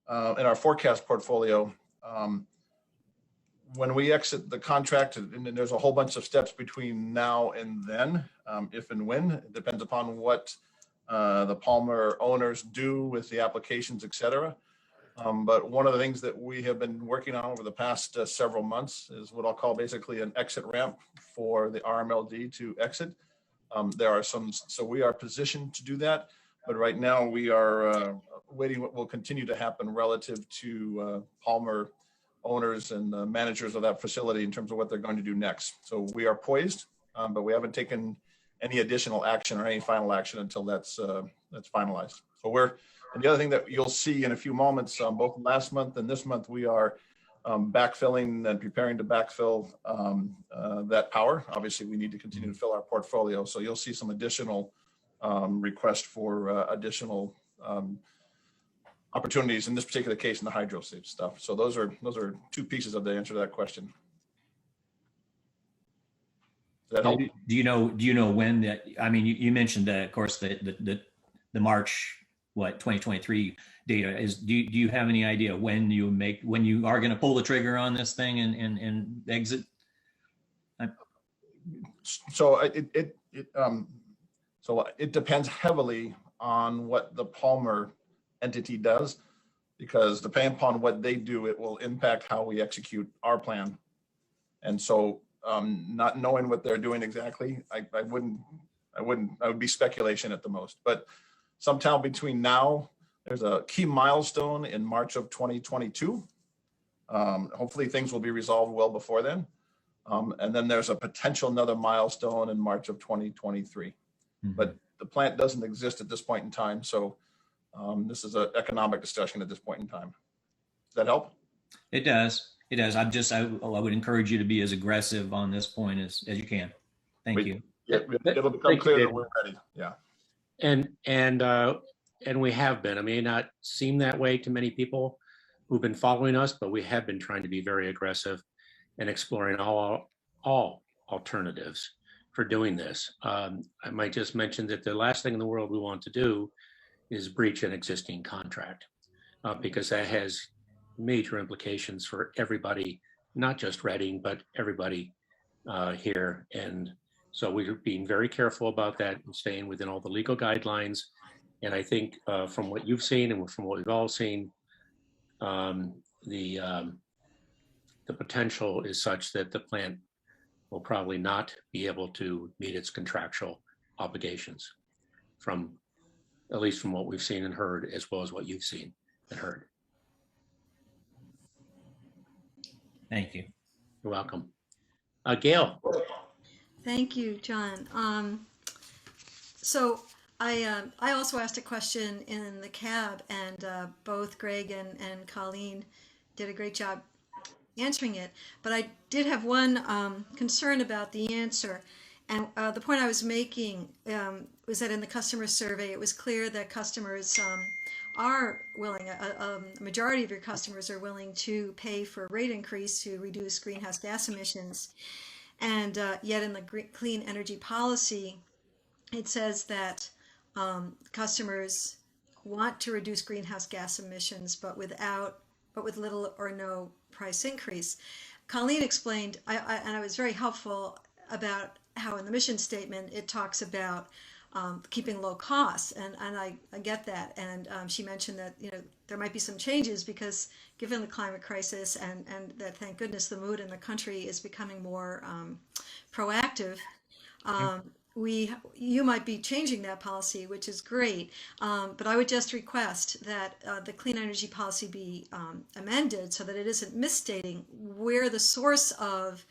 in our forecast portfolio, when we exit the contract, and then there's a whole bunch of steps between now and then, if and when, it depends upon what the Palmer owners do with the applications, et cetera. But one of the things that we have been working on over the past several months is what I'll call basically an exit ramp for the RMLD to exit. There are some, so we are positioned to do that, but right now we are waiting what will continue to happen relative to Palmer owners and managers of that facility in terms of what they're going to do next. So we are poised, but we haven't taken any additional action or any final action until that's finalized. So and the other thing that you'll see in a few moments, both last month and this month, we are backfilling and preparing to backfill that power. Obviously, we need to continue to fill our portfolio. So you'll see some additional requests for additional opportunities, in this particular case, in the hydro safe stuff. So those are two pieces of the answer to that question. Does that help? Do you know when that? I mean, you mentioned that, of course, the March 2023 data is. Do you have any idea when you are going to pull the trigger on this thing and exit? So it depends heavily on what the Palmer entity does, because depending upon what they do, it will impact how we execute our plan. And so not knowing what they're doing exactly, I would be speculation at the most. But sometime between now, there's a key milestone in March of 2022. Hopefully things will be resolved well before then. And then there's a potential another milestone in March of 2023. Mm-hmm. But the plant doesn't exist at this point in time. So this is an economic discussion at this point in time. Does that help? It does. It does. I would encourage you to be as aggressive on this point as you can. Thank you. Yeah, it'll become clear that we're ready. Yeah. And we have been. It may not seem that way to many people who've been following us, but we have been trying to be very aggressive and exploring all alternatives for doing this. I might just mention that the last thing in the world we want to do is breach an existing contract, because that has major implications for everybody, not just Reading, but everybody here. And so we're being very careful about that and staying within all the legal guidelines. And I think from what you've seen and from what we've all seen, the potential is such that the plant will probably not be able to meet its contractual obligations, at least from what we've seen and heard, as well as what you've seen and heard. Thank you. You're welcome. Gail. Thank you, John. So I also asked a question in the cab, and both Greg and Colleen did a great job answering it. But I did have one concern about the answer. And the point I was making was that in the customer survey, it was clear that customers are willing, a majority of your customers are willing to pay for a rate increase to reduce greenhouse gas emissions. And yet in the clean energy policy, it says that customers want to reduce greenhouse gas emissions, but with little or no price increase. Colleen explained, and I was very helpful about how in the mission statement it talks about keeping low costs, and I get that. And she mentioned that there might be some changes because given the climate crisis and that thank goodness the mood in the country is becoming more proactive. You might be changing that policy, which is great. But I would just request that the clean energy policy be amended so that it isn't misstating where the source of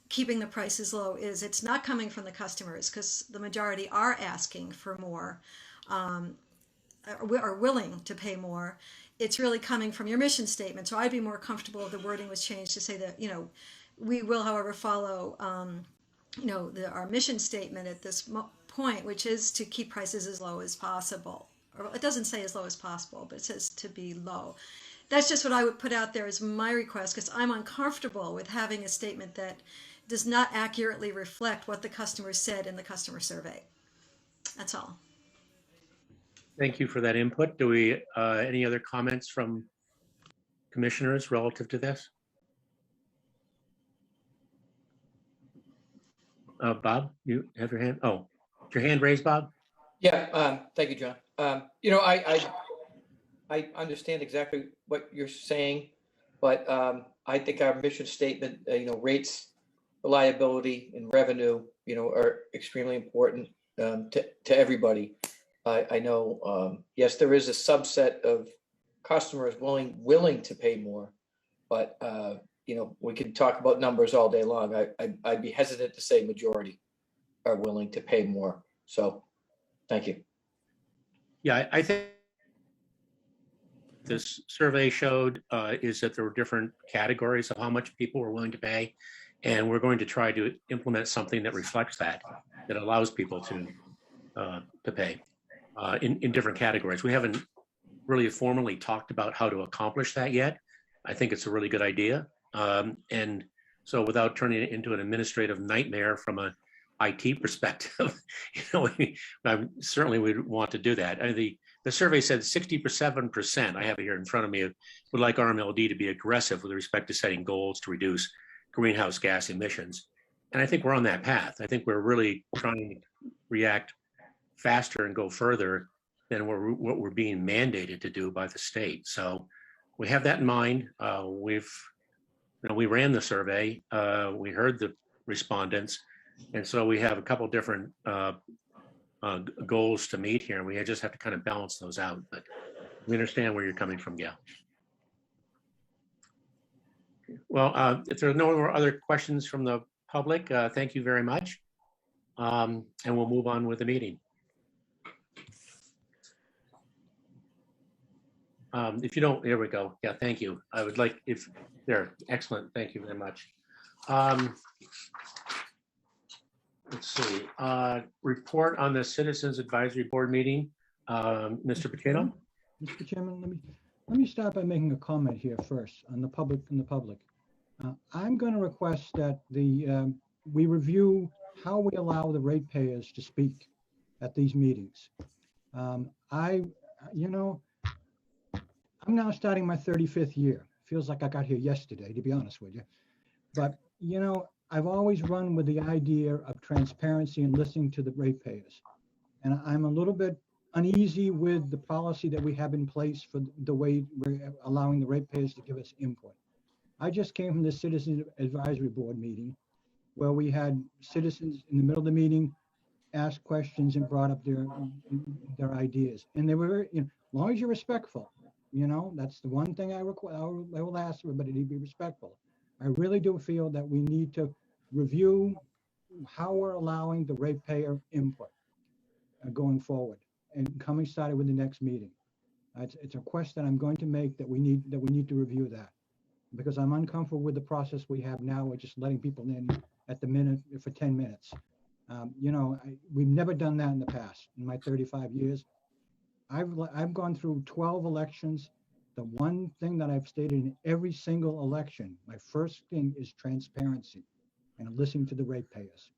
keeping the prices low is. It's not coming from the customers, because the majority are asking for more, are willing to pay more. It's really coming from your mission statement. So I'd be more comfortable if the wording was changed to say that, we will, however, follow, our mission statement at this point, which is to keep prices as low as possible. Or it doesn't say as low as possible, but it says to be low. That's just what I would put out there as my request, because I'm uncomfortable with having a statement that does not accurately reflect what the customer said in the customer survey. That's all. Thank you for that input. Do we any other comments from commissioners relative to this? Bob, you have your hand? Oh, is your hand raised, Bob? Yeah, thank you, John. I understand exactly what you're saying, but I think our mission statement, rates, reliability, and revenue, are extremely important to everybody. I know, yes, there is a subset of customers willing to pay more, but we can talk about numbers all day long. I'd be hesitant to say majority are willing to pay more. So, thank you. Yeah, I think this survey showed is that there were different categories of how much people were willing to pay. And we're going to try to implement something that reflects that allows people to pay in different categories. We haven't really formally talked about how to accomplish that yet. I think it's a really good idea. And so without turning it into an administrative nightmare from a IT perspective, certainly we'd want to do that. I mean, the survey said 67%, I have it here in front of me, would like RMLD to be aggressive with respect to setting goals to reduce greenhouse gas emissions. And I think we're on that path. I think we're really trying to react faster and go further than what we're being mandated to do by the state. So we have that in mind. We ran the survey, we heard the respondents, and so we have a couple different goals to meet here, and we just have to kind of balance those out. But we understand where you're coming from, Gail. Well, if there are no other questions from the public, thank you very much. And we'll move on with the meeting. If you don't, here we go. Yeah, thank you. I would like, if there, excellent. Thank you very much. Let's see. Report on the Citizens Advisory Board meeting. Mr. Pacino? Mr. Chairman, let me start by making a comment here first on the public. I'm going to request that we review how we allow the ratepayers to speak at these meetings. I'm now starting my 35th year. Feels like I got here yesterday, to be honest with you. But, I've always run with the idea of transparency and listening to the ratepayers. And I'm a little bit uneasy with the policy that we have in place for the way we're allowing the ratepayers to give us input. I just came from the Citizens Advisory Board meeting where we had citizens in the middle of the meeting ask questions and brought up their ideas. And they were very, as long as you're respectful, that's the one thing I will ask everybody to be respectful. I really do feel that we need to review how we're allowing the ratepayer input going forward and started with the next meeting. It's a request that I'm going to make that we need to review that, because I'm uncomfortable with the process we have now. We're just letting people in at the minute for 10 minutes. We've never done that in the past. In my 35 years, I've gone through 12 elections. The one thing that I've stated in every single election, my first thing is transparency and listening to the ratepayers.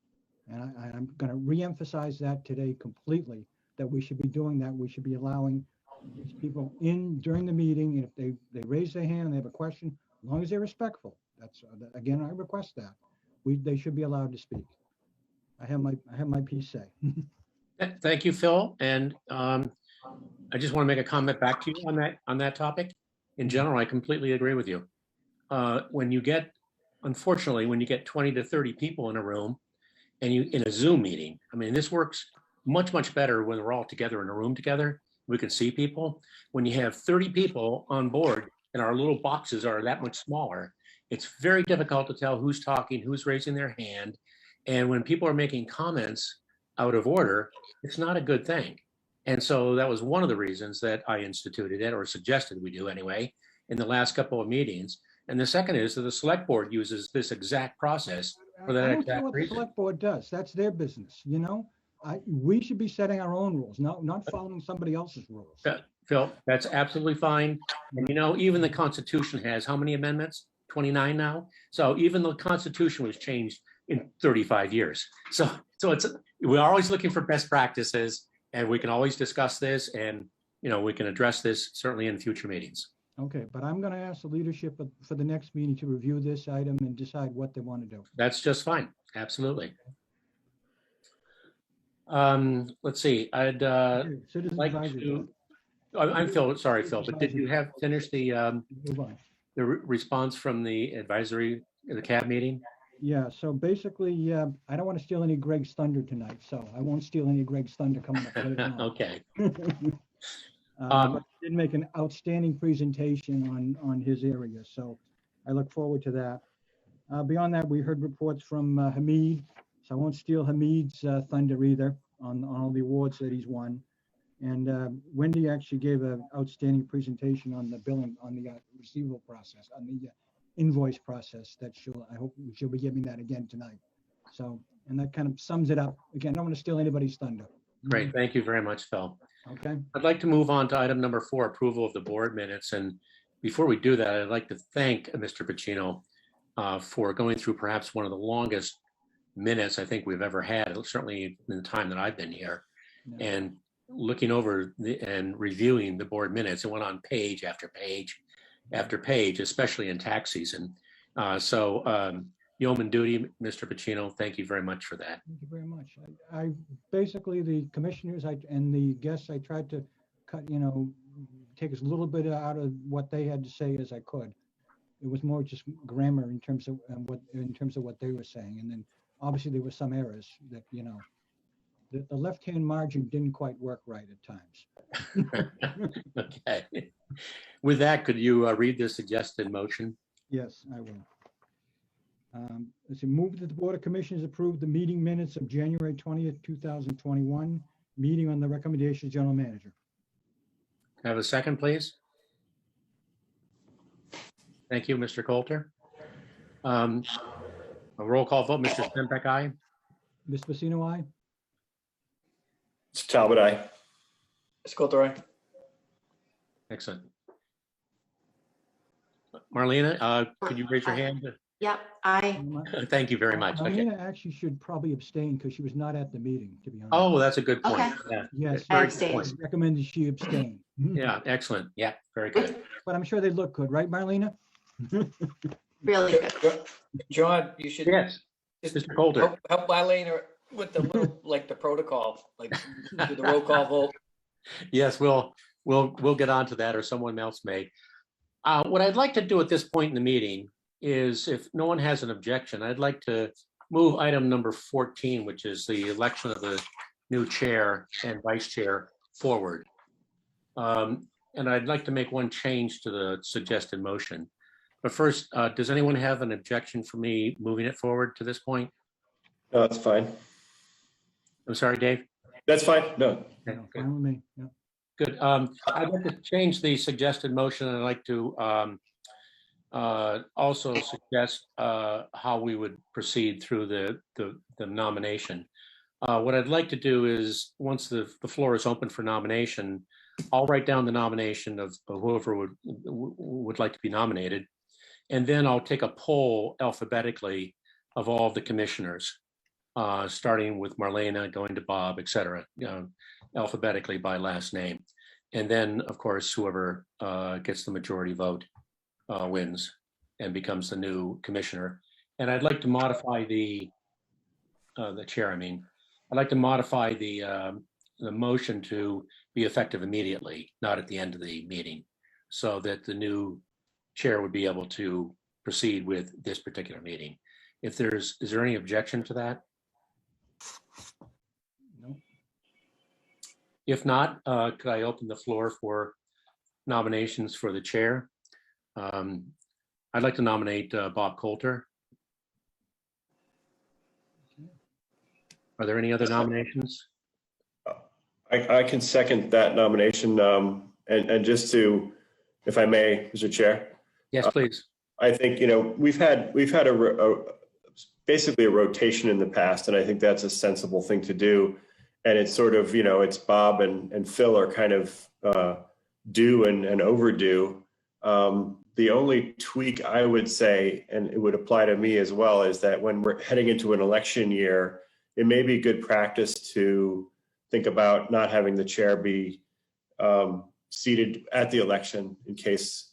And I'm going to reemphasize that today completely, that we should be doing that. We should be allowing these people in during the meeting. And if they raise their hand and they have a question, as long as they're respectful, again, I request that they should be allowed to speak. I have my piece say. Thank you, Phil. And I just want to make a comment back to you on that topic. In general, I completely agree with you. Unfortunately, when you get 20 to 30 people in a room and in a Zoom meeting, I mean, this works much, much better when we're all together in a room together. We can see people. When you have 30 people on board and our little boxes are that much smaller, it's very difficult to tell who's talking, who's raising their hand. And when people are making comments out of order, it's not a good thing. And so that was one of the reasons that I instituted it, or suggested we do anyway, in the last couple of meetings. And the second is that the select board uses this exact process for that I don't exact care what reason. the select board does. That's their business. We should be setting our own rules, not following somebody else's rules. Phil, that's absolutely fine. And even the Constitution has how many amendments? 29 now. So even the Constitution was changed in 35 years. So we're always looking for best practices, and we can always discuss this, and we can address this certainly in future meetings. Okay, but I'm going to ask the leadership for the next meeting to review this item and decide what they want to do. That's just fine. Absolutely. Let's see. I'd Citizens like advisory to. board. I'm Phil. Sorry, Phil. But did you have finished the Move on. response from the advisory, the CAB meeting? Yeah, so basically, I don't want to steal any Greg's thunder tonight, so I won't steal any Greg's thunder coming up later on. Okay. But he did make an outstanding presentation on his area, so I look forward to that. Beyond that, we heard reports from Hamid, so I won't steal Hamid's thunder either on all the awards that he's won. And Wendy actually gave an outstanding presentation on the billing, on the receivable process, on the invoice process that I hope she'll be giving that again tonight. So, and that kind of sums it up. Again, I don't want to steal anybody's thunder. Great. Thank you very much, Phil. Okay. I'd like to move on to item number 4, approval of the board minutes. And before we do that, I'd like to thank Mr. Pacino for going through perhaps one of the longest minutes I think we've ever had, certainly in the time that I've been here. Yeah. And looking over and reviewing the board minutes, it went on page after page after page, especially in tax season. Yeoman duty, Mr. Pacino, thank you very much for that. Thank you very much. I basically, the commissioners and the guests, I tried to cut, take as little bit out of what they had to say as I could. It was more just grammar in terms of what they were saying. And then obviously there were some errors that, the left-hand margin didn't quite work right at times. Okay. With that, could you read the suggested motion? Yes, I will. Let's see, move that the Board of Commissioners approve the meeting minutes of January 20th, 2021, meeting on the recommendation of General Manager. Can I have a second, please? Thank you, Mr. Coulter. A roll call vote, Mr. Stempak, aye. Ms. Pacino, aye? Mr. Talbot, aye. Ms. Coulter, aye. Excellent. Marlena, could you raise your hand? Yep, I, Thank you very much. Okay. Marlena actually should probably abstain because she was not at the meeting, to be honest. Oh, that's a good point. Okay. Yeah. Yes, I Very good abstain. point. I recommended she abstain. Yeah, excellent. Yeah, very good. But I'm sure they look good, right, Marlena? really good. John, you should. Yes, just Mr. Coulter. help Marlene with the little, like the protocol, like do the roll call vote. Yes, we'll get onto that, or someone else may. What I'd like to do at this point in the meeting is, if no one has an objection, I'd like to move item number 14, which is the election of the new chair and vice chair, forward. And I'd like to make one change to the suggested motion. But first, does anyone have an objection for me moving it forward to this point? No, that's fine. I'm sorry, Dave? That's fine. No. Okay, good. Fine with me, yeah. Good. I'd like to change the suggested motion. I'd like to also suggest how we would proceed through the nomination. What I'd like to do is, once the floor is open for nomination, I'll write down the nomination of whoever would like to be nominated, and then I'll take a poll alphabetically of all of the commissioners, starting with Marlena, going to Bob, et cetera, alphabetically by last name. And then, of course, whoever gets the majority vote wins and becomes the new commissioner. And I'd like to modify the chair, I'd like to modify the motion to be effective immediately, not at the end of the meeting, so that the new chair would be able to proceed with this particular meeting. Is there any objection to that? No. If not, could I open the floor for nominations for the chair? I'd like to nominate Bob Coulter. Are there any other nominations? I can second that nomination. And just to, if I may, Mr. Chair. Yes, please. I think, we've had basically a rotation in the past, and I think that's a sensible thing to do. And it's sort of, it's Bob and Phil are kind of due and overdue. The only tweak I would say, and it would apply to me as well, is that when we're heading into an election year, it may be good practice to think about not having the chair be seated at the election in case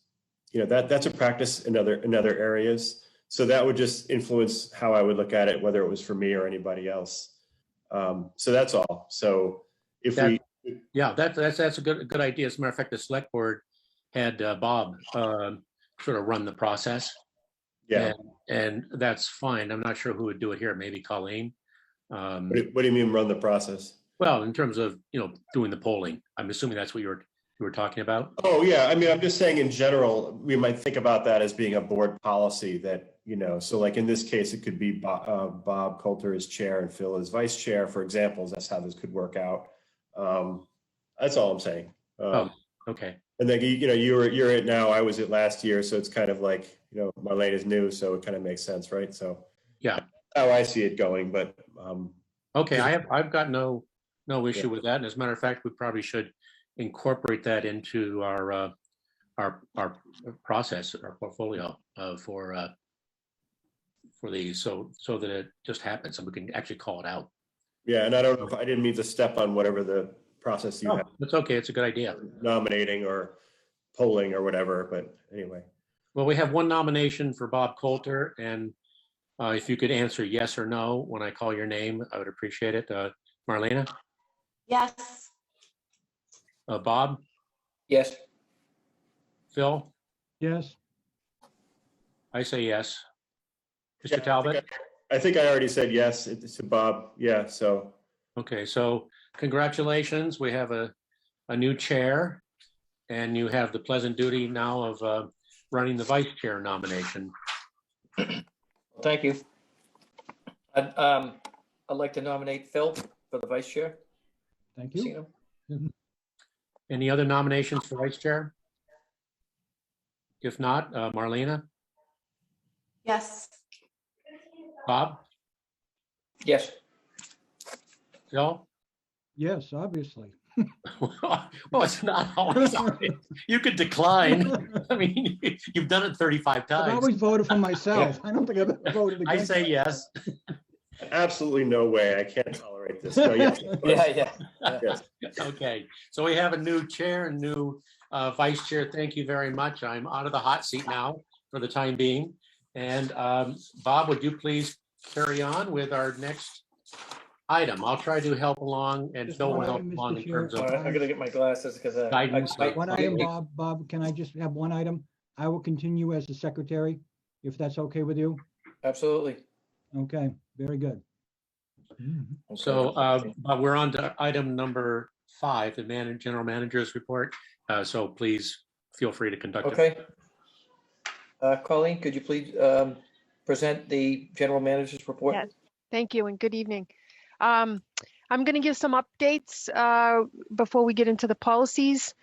that's a practice in other areas. So that would just influence how I would look at it, whether it was for me or anybody else. So that's all. So if Yeah, that's a good idea. As a matter of fact, the select board had Bob sort of run the process. yeah. And that's fine. I'm not sure who would do it here. Maybe Colleen. What do you mean run the process? Well, in terms of doing the polling, I'm assuming that's what you were talking about. Oh yeah, I mean I'm just saying in general we might think about that as being a board policy that so like in this case it could be Bob Coulter as chair and Phil as vice chair, for example. That's how this could work out. That's all I'm saying. Okay. And then you're it now. I was it last year, so it's kind of like Marlene is new, so it kind of makes sense, right? So yeah, how I see it going, but okay, I've got no issue with that. And as a matter of fact, we probably should incorporate that into our process, our portfolio for these, so that it just happens and we can actually call it out. Yeah, and I don't know if I didn't mean to step on whatever the process you have. That's okay. It's a good idea. Nominating or polling or whatever, but anyway. Well, we have one nomination for Bob Coulter, and if you could answer yes or no when I call your name, I would appreciate it. Marlena? Yes. Bob? Yes. Phil? Yes. I say yes. Mr. Yeah, Talbot? I think I already said yes to Bob. Yeah, so. Okay, so congratulations. We have a new chair, and you have the pleasant duty now of running the vice chair nomination. Thank you. I'd like to nominate Phil for the vice chair. Thank you. Any other nominations for vice chair? If not, Marlena? Yes. Bob? Yes. Phil? Yes, obviously. Well, it's not always. You could decline. I mean, you've done it 35 I've times. always voted for myself. I don't think I've ever voted I against. say yes. Absolutely no way. I can't tolerate this. No, yes, of course. Yeah. Yes. Okay, so we have a new chair and new vice chair. Thank you very much. I'm out of the hot seat now for the time being. And Bob, would you please carry on with our next item? I'll try to help along, and Just Phil will one help item, along Mr. in terms All of right, I gotta get my glasses because guidance. One item, Bob, can I just have one item? I will continue as the secretary, if that's okay with you. Absolutely. Okay, very good. So we're on to item number 5, the general manager's report. So please feel free to conduct it. Okay. Colleen, could you please present the general manager's report? Yes. Thank you and good evening. I'm going to give some updates before we get into the policies.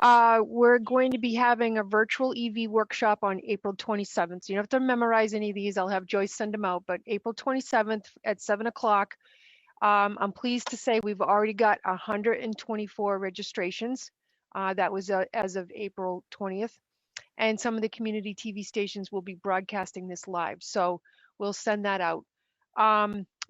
We're going to be having a virtual EV workshop on April 27th. So you don't have to memorize any of these. I'll have Joyce send them out, but April 27th at 7 o'clock. I'm pleased to say we've already got 124 registrations. That was as of April 20th. And some of the community TV stations will be broadcasting this live. So we'll send that out.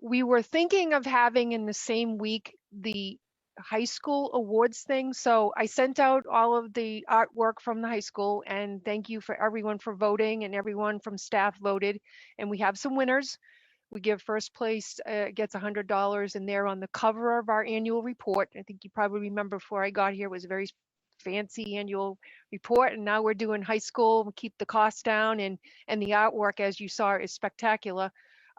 We were thinking of having in the same week the high school awards thing. So I sent out all of the artwork from the high school, and thank you for everyone for voting, and everyone from staff voted. And we have some winners. We give first place gets $100, and they're on the cover of our annual report. I think you probably remember before I got here, it was a very fancy annual report, and now we're doing high school. We keep the costs down, and the artwork, as you saw, is spectacular,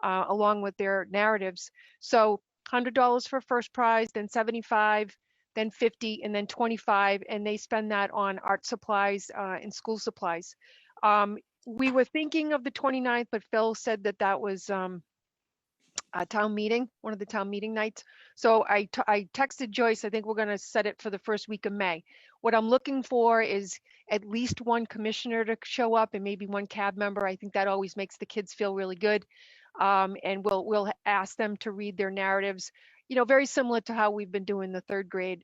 along with their narratives. So $100 for first prize, then 75, then 50, and then 25, and they spend that on art supplies and school supplies. We were thinking of the 29th, but Phil said that was a town meeting, one of the town meeting nights. So I texted Joyce, I think we're going to set it for the first week of May. What I'm looking for is at least one commissioner to show up and maybe one cab member. I think that always makes the kids feel really good. And we'll ask them to read their narratives, very similar to how we've been doing the 3rd grade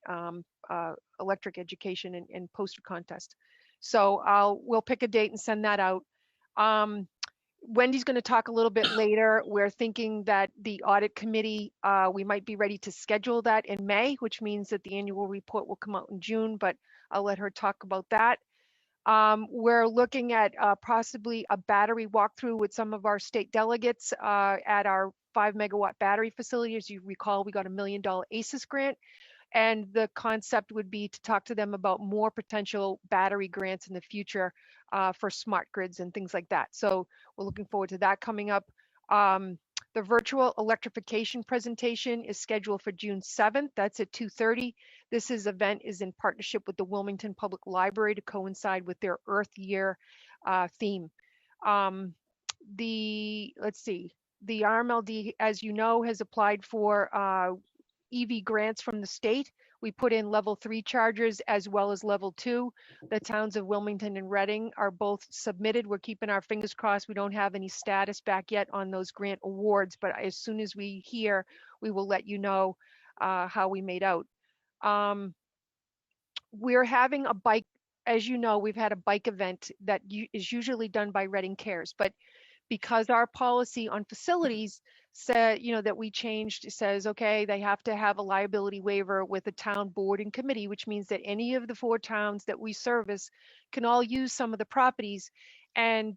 electric education and poster contest. So we'll pick a date and send that out. Wendy's going to talk a little bit later. We're thinking that the audit committee, we might be ready to schedule that in May, which means that the annual report will come out in June, but I'll let her talk about that. We're looking at possibly a battery walkthrough with some of our state delegates at our 5 megawatt battery facility. As you recall, we got $1 million ACES grant. And the concept would be to talk to them about more potential battery grants in the future for smart grids and things like that. So we're looking forward to that coming up. The virtual electrification presentation is scheduled for June 7th. That's at 2:30. This event is in partnership with the Wilmington Public Library to coincide with their Earth Year theme. Let's see, the RMLD, as you know, has applied for EV grants from the state. We put in level 3 chargers as well as level 2. The towns of Wilmington and Reading are both submitted. We're keeping our fingers crossed. We don't have any status back yet on those grant awards, but as soon as we hear, we will let you know how we made out. We're having a bike, as you know, we've had a bike event that is usually done by Reading Cares, but because our policy on facilities said, that we changed, says, okay, they have to have a liability waiver with a town board and committee, which means that any of the 4 towns that we service can all use some of the properties. And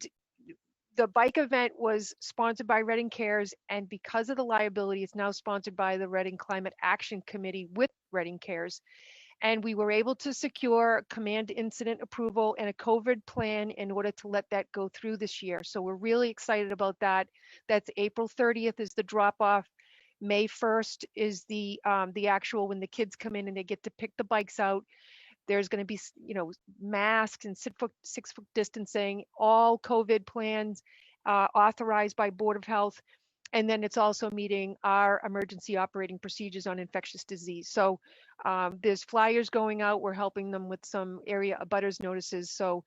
the bike event was sponsored by Reading Cares, and because of the liability, it's now sponsored by the Reading Climate Action Committee with Reading Cares. And we were able to secure command incident approval and a COVID plan in order to let that go through this year. So we're really excited about that. That's April 30th is the drop off. May 1st is the actual when the kids come in and they get to pick the bikes out. There's going to be, masks and 6-foot distancing, all COVID plans authorized by Board of Health. And then it's also meeting our emergency operating procedures on infectious disease. So there's flyers going out. We're helping them with some area abutters notices. So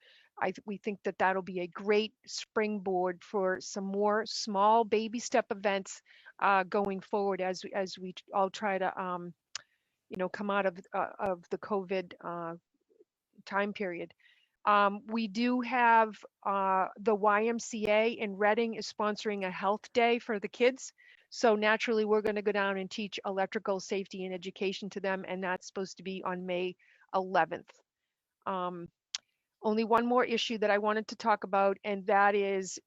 we think that that'll be a great springboard for some more small baby step events going forward as we all try to, come out of the COVID time period. We do have the YMCA in Reading is sponsoring a health day for the kids. So naturally, we're going to go down and teach electrical safety and education to them. And that's supposed to be on May 11th. Only one more issue that I wanted to talk about, and that is,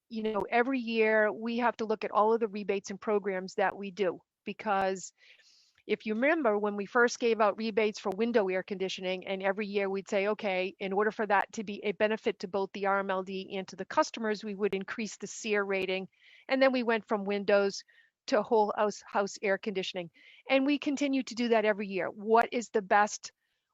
every year we have to look at all of the rebates and programs that we do, because if you remember when we first gave out rebates for window air conditioning, and every year we'd say, okay, in order for that to be a benefit to both the RMLD and to the customers, we would increase the SEER rating. And then we went from windows to whole house air conditioning. And we continue to do that every year. What is the best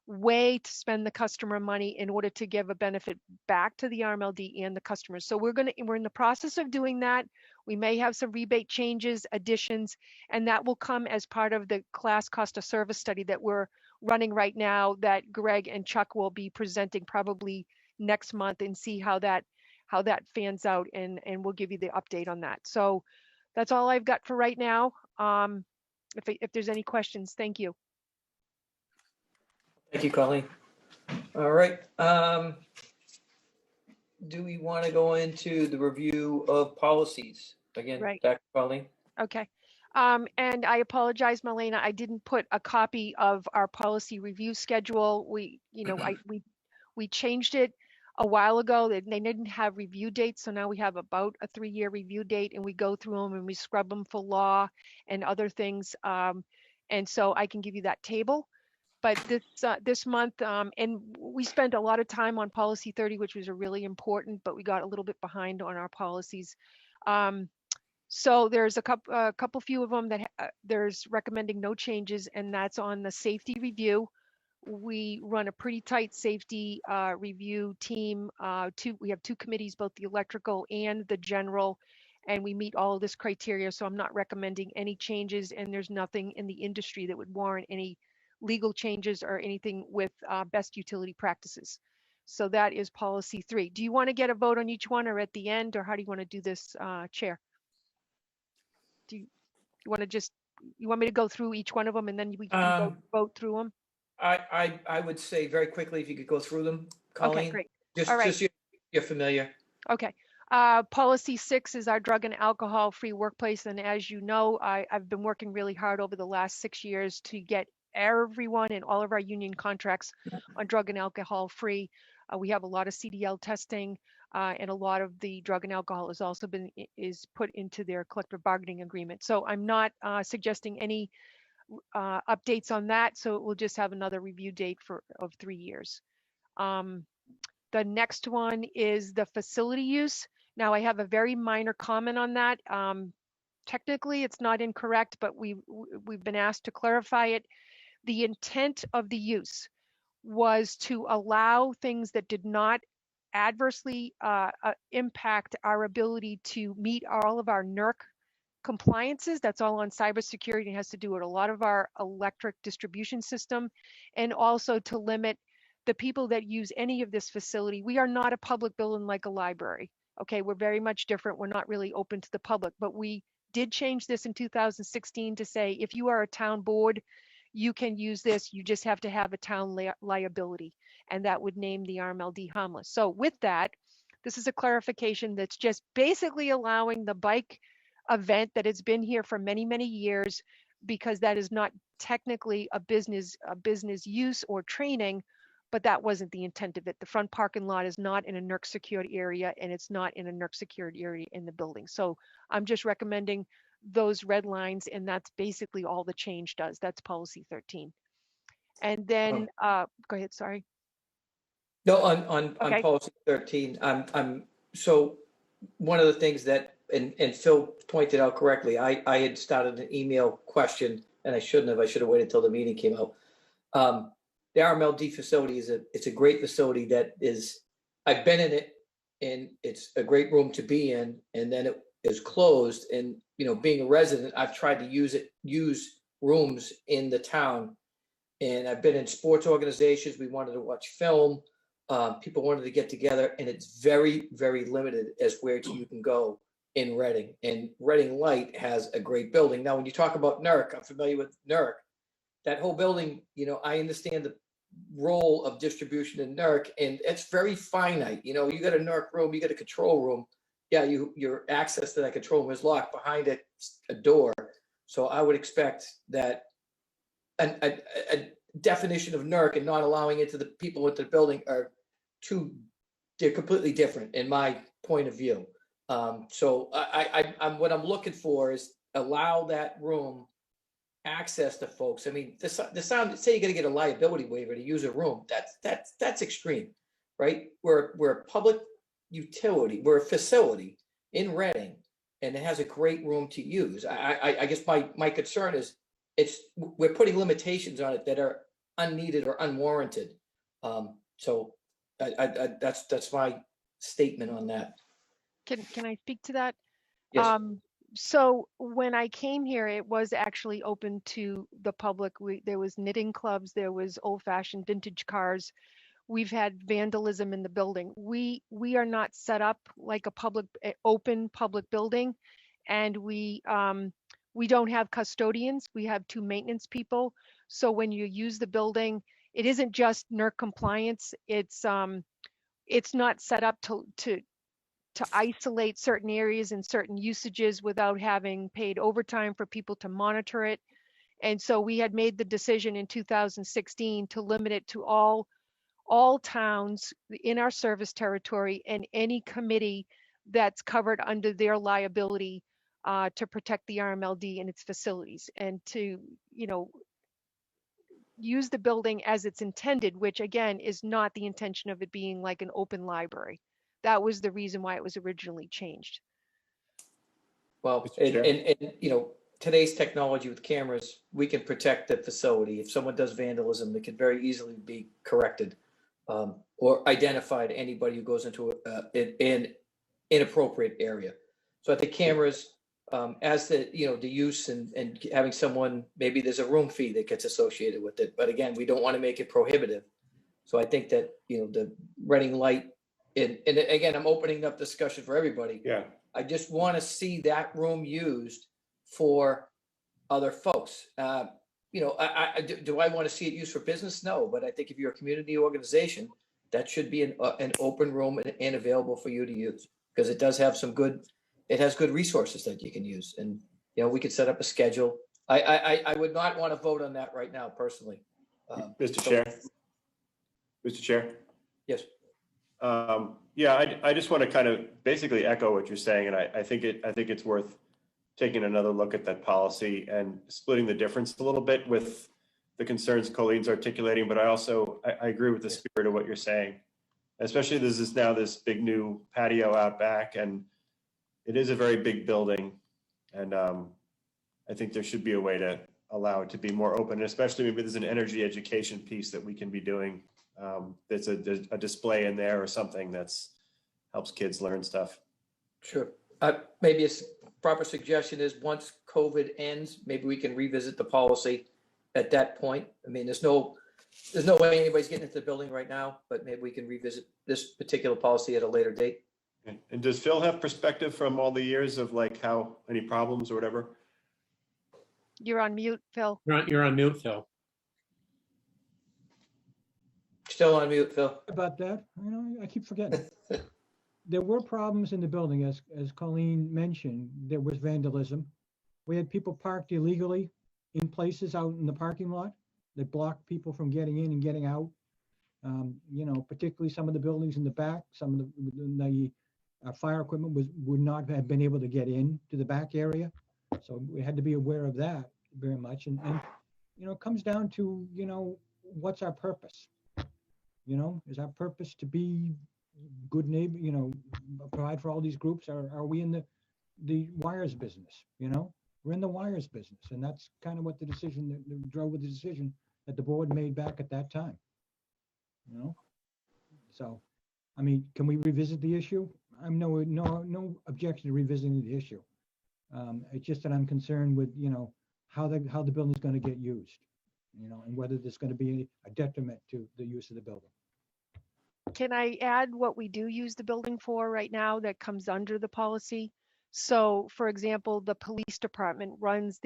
way to spend the customer money in order to give a benefit back to the RMLD and the customers? So we're in the process of doing that. We may have some rebate changes, additions, and that will come as part of the class cost of service study that we're running right now that Greg and Chuck will be presenting probably next month, and see how that fans out, and we'll give you the update on that. So that's all I've got for right now. If there's any questions, thank you. Thank you, Colleen. All right. Do we want to go into the review of policies? Again, Right. Dr. Colleen? Okay. And I apologize, Marlena, I didn't put a copy of our policy review schedule. We changed it a while ago. They didn't have review dates, so now we have about a 3-year review date, and we go through them and we scrub them for law and other things. And so I can give you that table. But this month, and we spent a lot of time on policy 30, which was really important, but we got a little bit behind on our policies. So there's a couple few of them that there's recommending no changes, and that's on the safety review. We run a pretty tight safety review team. We have 2 committees, both the electrical and the general, and we meet all of this criteria. So I'm not recommending any changes, and there's nothing in the industry that would warrant any legal changes or anything with best utility practices. So that is policy 3. Do you want to get a vote on each one, or at the end, or how do you want to do this, Chair? Do you want me to go through each one of them, and then we can vote through them? I would say very quickly, if you could go through them, Colleen. Okay, great. Just, All right. just you're familiar. Okay. Policy 6 is our drug and alcohol free workplace. And as you know, I've been working really hard over the last 6 years to get everyone in all of our union contracts on drug and alcohol free. We have a lot of CDL testing, and a lot of the drug and alcohol has also been is put into their collective bargaining agreement. So I'm not suggesting any updates on that. So we'll just have another review date of 3 years. The next one is the facility use. Now I have a very minor comment on that. Technically, it's not incorrect, but we've been asked to clarify it. The intent of the use was to allow things that did not adversely impact our ability to meet all of our NERC compliances. That's all on cybersecurity and has to do with a lot of our electric distribution system, and also to limit the people that use any of this facility. We are not a public building like a library. Okay, we're very much different. We're not really open to the public, but we did change this in 2016 to say if you are a town board, you can use this. You just have to have a town liability, and that would name the RMLD harmless. So with that, this is a clarification that's just basically allowing the bike event that has been here for many, many years, because that is not technically a business use or training, but that wasn't the intent of it. The front parking lot is not in a NERC secured area, and it's not in a NERC secured area in the building. So I'm just recommending those red lines, and that's basically all the change does. That's policy 13. And then, go ahead, sorry. No, on Okay. policy 13, so one of the things that, and Phil pointed out correctly, I had started an email question, and I shouldn't have. I should have waited till the meeting came out. The RMLD facility it's a great facility that is, I've been in it, and it's a great room to be in, and then it is closed. And being a resident, I've tried to use rooms in the town, and I've been in sports organizations. We wanted to watch film. People wanted to get together, and it's very, very limited as where you can go in Reading. And Reading Light has a great building. Now, when you talk about NERC, I'm familiar with NERC. That whole building, I understand the role of distribution in NERC, and it's very finite. You got a NERC room, you got a control room. Yeah, your access to that control room is locked. Behind it, a door. So I would expect that a definition of NERC and not allowing it to the people into the building they're completely different in my point of view. So I'm what I'm looking for is allow that room access to folks. I mean, the sound, say you're going to get a liability waiver to use a room. That's extreme, right? We're a public utility. We're a facility in Reading, and it has a great room to use. I guess my concern is we're putting limitations on it that are unneeded or unwarranted. So that's my statement on that. Can I speak to that? Yes. So when I came here, it was actually open to the public. There was knitting clubs, there was old-fashioned vintage cars. We've had vandalism in the building. We are not set up like a open public building, and we don't have custodians. We have 2 maintenance people. So when you use the building, it isn't just NERC compliance. It's not set up to isolate certain areas and certain usages without having paid overtime for people to monitor it. And so we had made the decision in 2016 to limit it to all towns in our service territory and any committee that's covered under their liability to protect the RMLD and its facilities, and to, use the building as it's intended, which again is not the intention of it being like an open library. That was the reason why it was originally changed. Well, and today's technology with cameras, we can protect the facility. If someone does vandalism, it can very easily be corrected or identified anybody who goes into an inappropriate area. So I think cameras, as the use and having someone, maybe there's a room fee that gets associated with it. But again, we don't want to make it prohibitive. So I think that the Reading Light, and again, I'm opening up discussion for everybody. Yeah. I just want to see that room used for other folks. Do I want to see it used for business? No, but I think if you're a community organization, that should be an open room and available for you to use, because it does have it has good resources that you can use. And, we could set up a schedule. I would not want to vote on that right now, personally. Mr. Chair. Mr. Chair. Yes. Yeah, I just want to kind of basically echo what you're saying, and I think it's worth taking another look at that policy and splitting the difference a little bit with the concerns Colleen's articulating. But I agree with the spirit of what you're saying, especially there's this big new patio out back, and it is a very big building, and I think there should be a way to allow it to be more open, and especially maybe there's an energy education piece that we can be doing. There's a display in there or something that's helps kids learn stuff. Sure. Maybe a proper suggestion is once COVID ends, maybe we can revisit the policy at that point. I mean, there's no way anybody's getting into the building right now, but maybe we can revisit this particular policy at a later date. And does Phil have perspective from all the years of like how any problems or whatever? You're on mute, Phil. You're on mute, Phil. Still on mute, Phil. About that, I keep forgetting. There were problems in the building, as Colleen mentioned. There was vandalism. We had people parked illegally in places out in the parking lot that blocked people from getting in and getting out. Particularly some of the buildings in the back, some of the fire equipment would not have been able to get in to the back area. So we had to be aware of that very much. And it comes down to, what's our purpose? Is our purpose to be good neighbor, provide for all these groups? Are we in the wires business? We're in the wires business. And that's kind of what the decision that drove the decision that the board made back at that time. So, I mean, can we revisit the issue? I'm no objection to revisiting the issue. It's just that I'm concerned with, how the building's going to get used, and whether there's going to be a detriment to the use of the building. Can I add what we do use the building for right now that comes under the policy? So, for example, the police department runs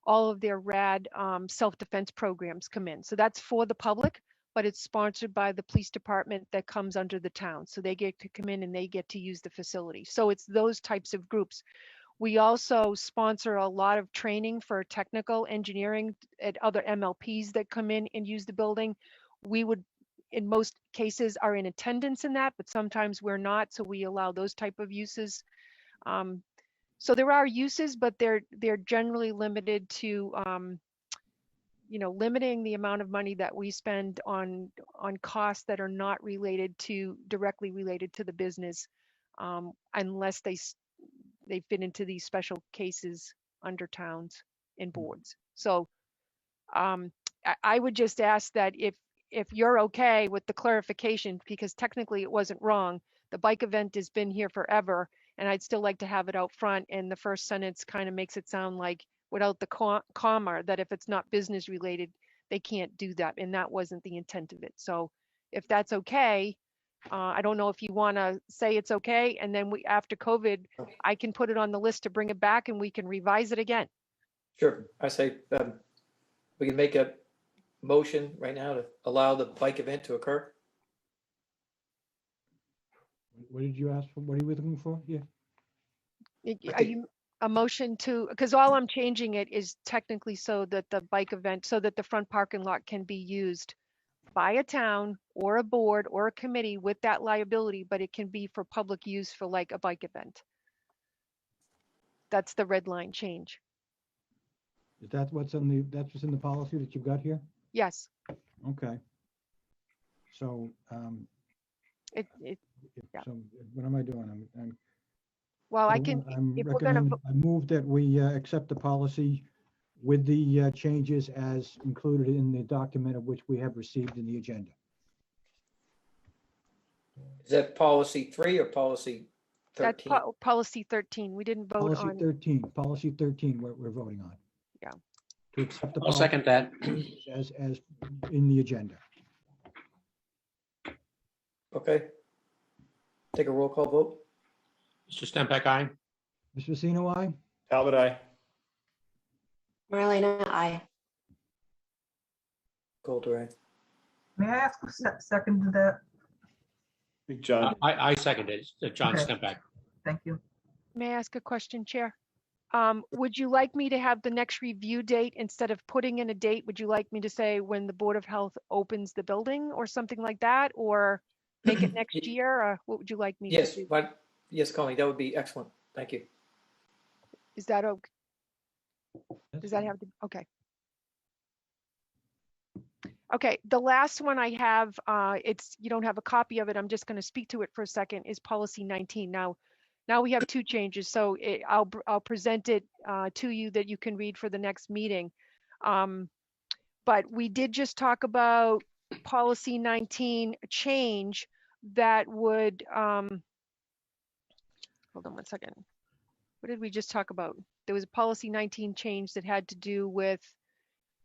all of their RAD self-defense programs come in. So that's for the public, but it's sponsored by the police department that comes under the town. So they get to come in and they get to use the facility. So it's those types of groups. We also sponsor a lot of training for technical engineering at other MLPs that come in and use the building. We would, in most cases, are in attendance in that, but sometimes we're not. So we allow those type of uses. So there are uses, but they're generally limited to, limiting the amount of money that we spend on costs that are not directly related to the business, unless they fit into these special cases under towns and boards. So I would just ask that if you're okay with the clarification, because technically it wasn't wrong, the bike event has been here forever, and I'd still like to have it out front. And the first sentence kind of makes it sound like without the comma, that if it's not business related, they can't do that. And that wasn't the intent of it. So if that's okay, I don't know if you want to say it's okay. And then after COVID, I can put it on the list to bring it back and we can revise it again. Sure. I say we can make a motion right now to allow the bike event to occur. What did you ask for? What are you looking for? Yeah. Are you a motion to, because all I'm changing it is technically so that the bike event, so that the front parking lot can be used by a town or a board or a committee with that liability, but it can be for public use for like a bike event. That's the red line change. Is that what's in the policy that you've got here? Yes. Okay. So, Yeah. so what am I doing? Well, I move that we accept the policy with the changes as included in the document of which we have received in the agenda. Is that policy 3 or policy 13? That's policy 13. We didn't vote on. Policy 13, we're voting on. Yeah. To accept the I'll second that. as in the agenda. Okay. Take a roll call vote. Mr. Stempak, aye. Mr. Vecino, aye? Talbot, aye. Marlena, aye. Coulter, aye. May I ask a second to that? Big John. I seconded it. John Okay. Stempak. Thank you. May I ask a question, Chair? Would you like me to have the next review date instead of putting in a date? Would you like me to say when the Board of Health opens the building or something like that? Or make it next year, or what would you like me to Yes, do? but yes, Colleen, that would be excellent. Thank you. Is that okay? That's Does that fine. have to, okay. Okay, the last one I have, it's, you don't have a copy of it. I'm just going to speak to it for a second, is policy 19. Now we have two changes, so I'll present it to you that you can read for the next meeting. But we did just talk about policy 19 change that would, hold on one second. What did we just talk about? There was a policy 19 change that had to do with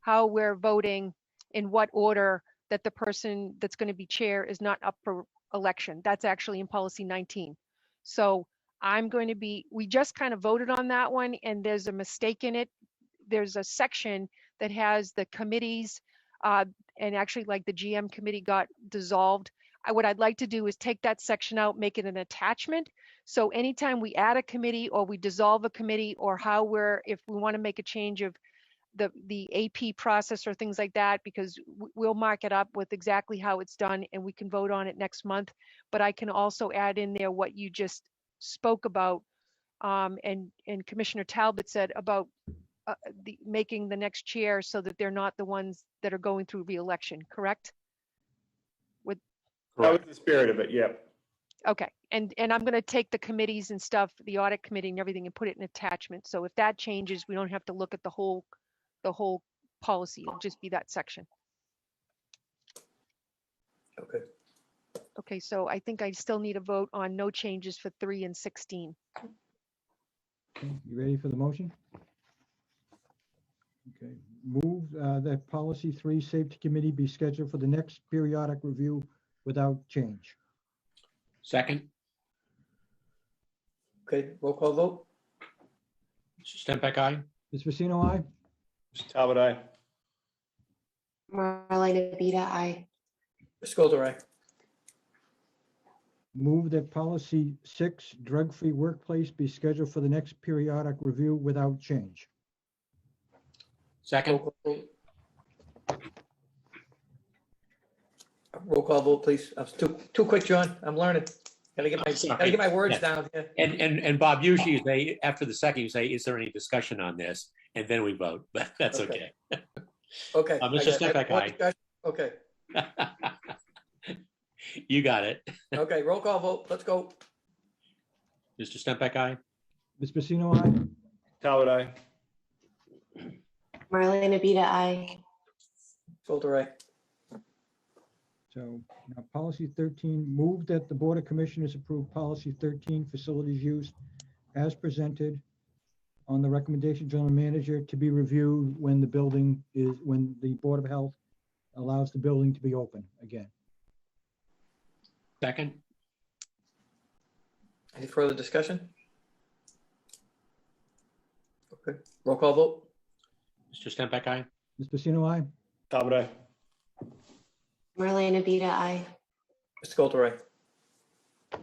how we're voting, in what order, that the person that's going to be chair is not up for election. That's actually in policy 19. So I'm going to be, we just kind of voted on that one, and there's a mistake in it. There's a section that has the committees, and actually like the GM committee got dissolved. What I'd like to do is take that section out, make it an attachment. So anytime we add a committee or we dissolve a committee, or how we're, if we want to make a change of the AP process or things like that, because we'll mark it up with exactly how it's done and we can vote on it next month. But I can also add in there what you just spoke about, and Commissioner Talbot said about making the next chair so that they're not the ones that are going through re-election, correct? That was the spirit of it, yeah. Okay, and I'm going to take the committees and stuff, the audit committee and everything, and put it in attachment. So if that changes, we don't have to look at the whole policy. It'll just be that section. Okay. Okay, so I think I still need a vote on no changes for 3 and 16. Okay, you ready for the motion? Okay, move that policy 3 safety committee be scheduled for the next periodic review without change. Second, Okay, roll call vote. Mr. Stempak, aye. Ms. Pacino, aye? Mr. Talbot, aye. Marlena Beta, aye. Mr. Skolter, aye. Move that policy 6 drug-free workplace be scheduled for the next periodic review without change. Second, Roll call vote. Roll call vote, please. I was too quick, John. I'm learning. Gotta get my words Yeah. down here. and Bob, usually you say, after the second, you say, is there any discussion on this? And then we vote, but that's okay. Okay. Mr. Stempak, aye. Okay, You got it. okay, roll call vote. Let's go. Mr. Stempak, aye. Ms. Pacino, aye? Talbot, aye. Marlena Beta, aye. Skolter, aye. So now policy 13, move that the Board of Commissioners approve policy 13 facilities use as presented on the recommendation of general manager to be reviewed when the Board of Health allows the building to be open again. Second, Any further discussion? Okay, roll call vote. Mr. Stempak, aye. Ms. Pacino, aye? Talbot, aye. Marlena Beta, aye. Mr. Skolter, aye.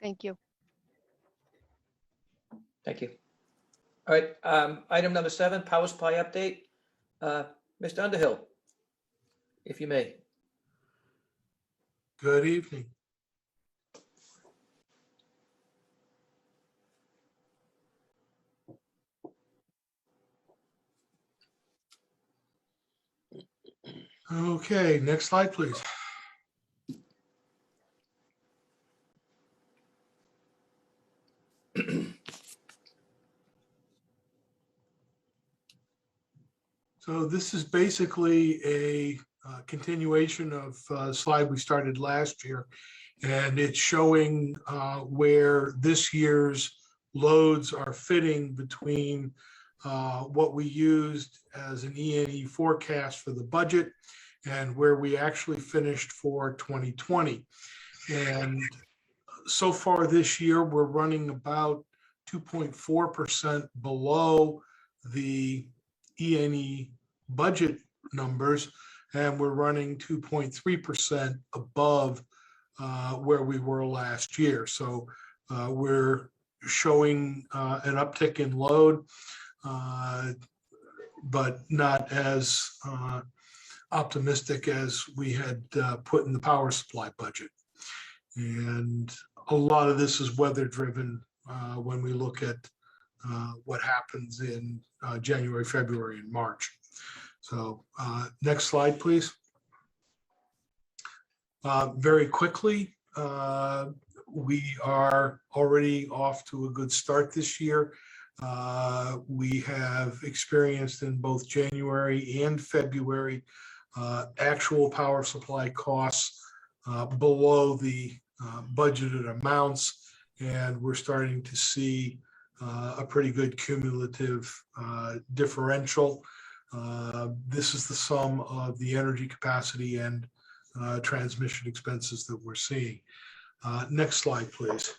Thank you. Thank you. All right, item number 7, power supply update. Mr. Underhill, if you may. Good evening. Okay, next slide, please. So this is basically a continuation of a slide we started last year, and it's showing where this year's loads are fitting between what we used as an E&E forecast for the budget and where we actually finished for 2020. And so far this year, we're running about 2.4% below the E&E budget numbers, and we're running 2.3% above where we were last year. So we're showing an uptick in load, but not as optimistic as we had put in the power supply budget. And a lot of this is weather driven when we look at what happens in January, February, and March. So next slide, please. Very quickly, we are already off to a good start this year. We have experienced in both January and February actual power supply costs below the budgeted amounts, and we're starting to see a pretty good cumulative differential. This is the sum of the energy capacity and transmission expenses that we're seeing. Next slide, please.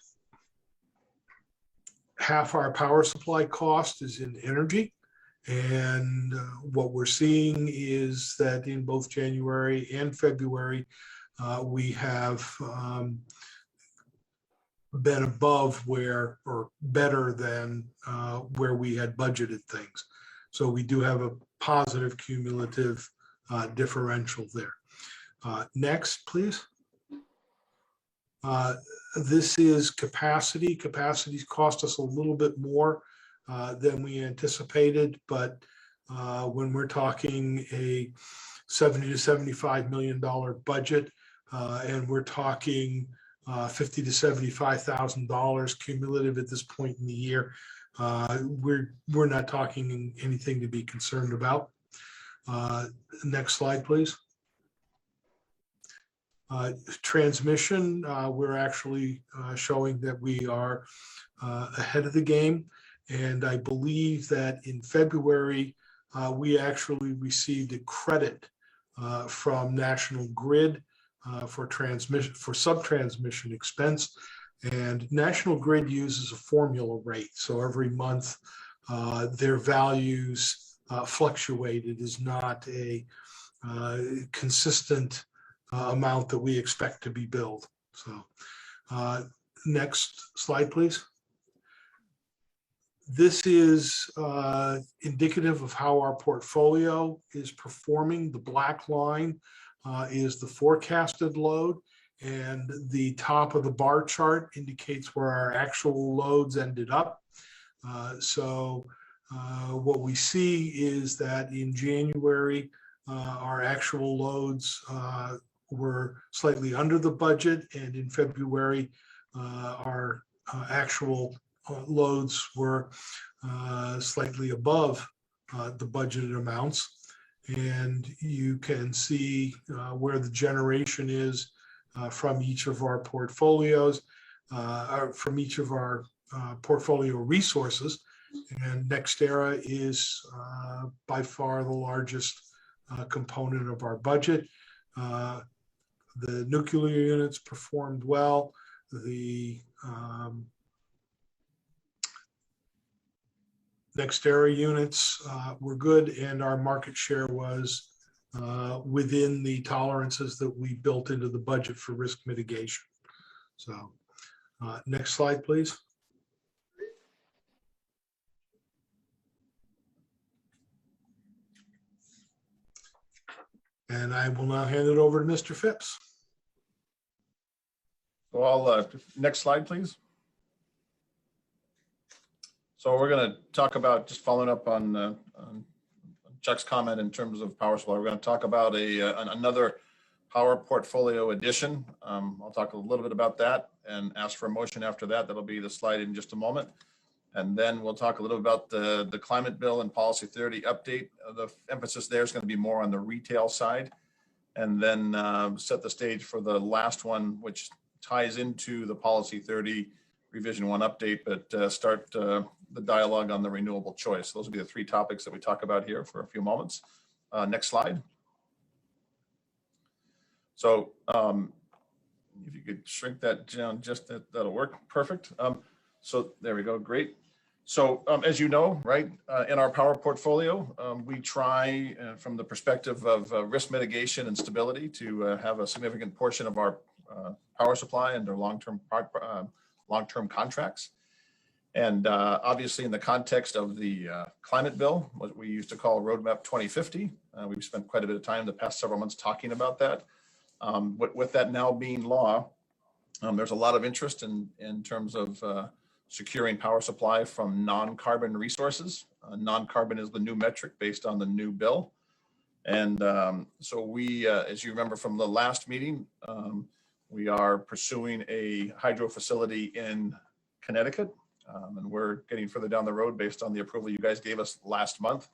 Half our power supply cost is in energy. And what we're seeing is that in both January and February, we have been above where, or better than where we had budgeted things. So we do have a positive cumulative differential there. Next, please. This is capacity. Capacities cost us a little bit more than we anticipated, but when we're talking a $70 to $75 million budget, and we're talking $50 to $75,000 cumulative at this point in the year, we're not talking anything to be concerned about. Next slide, please. Transmission, we're actually showing that we are ahead of the game. And I believe that in February, we actually received a credit from National Grid for transmission, for sub-transmission expense. And National Grid uses a formula rate. So every month, their values fluctuate. It is not a consistent amount that we expect to be billed. So next slide, please. This is indicative of how our portfolio is performing. The black line is the forecasted load, and the top of the bar chart indicates where our actual loads ended up. So what we see is that in January, our actual loads were slightly under the budget, and in February, our actual loads were slightly above the budgeted amounts. And you can see where the generation is from each of our portfolios, from each of our portfolio resources. And NextEra is by far the largest component of our budget. The nuclear units performed well. The NextEra units were good, and our market share was within the tolerances that we built into the budget for risk mitigation. So next slide, please. And I will now hand it over to Mr. Phipps. So I'll, next slide, please. So we're going to talk about, just following up on Chuck's comment in terms of power supply, we're going to talk about another power portfolio addition. I'll talk a little bit about that and ask for a motion after that. That'll be the slide in just a moment. And then we'll talk a little about the climate bill and policy 30 update. The emphasis there is going to be more on the retail side, and then set the stage for the last one, which ties into the policy 30 revision 1 update, but start the dialogue on the renewable choice. Those will be the 3 topics that we talk about here for a few moments. Next slide. So if you could shrink that down, just that'll work. Perfect. So there we go. Great. So as you know, right, in our power portfolio, we try from the perspective of risk mitigation and stability to have a significant portion of our power supply under long-term contracts. And obviously in the context of the climate bill, what we used to call Roadmap 2050, we've spent quite a bit of time the past several months talking about that. With that now being law, there's a lot of interest in terms of securing power supply from non-carbon resources. Non-carbon is the new metric based on the new bill. And so we, as you remember from the last meeting, we are pursuing a hydro facility in Connecticut. And we're getting further down the road based on the approval you guys gave us last month.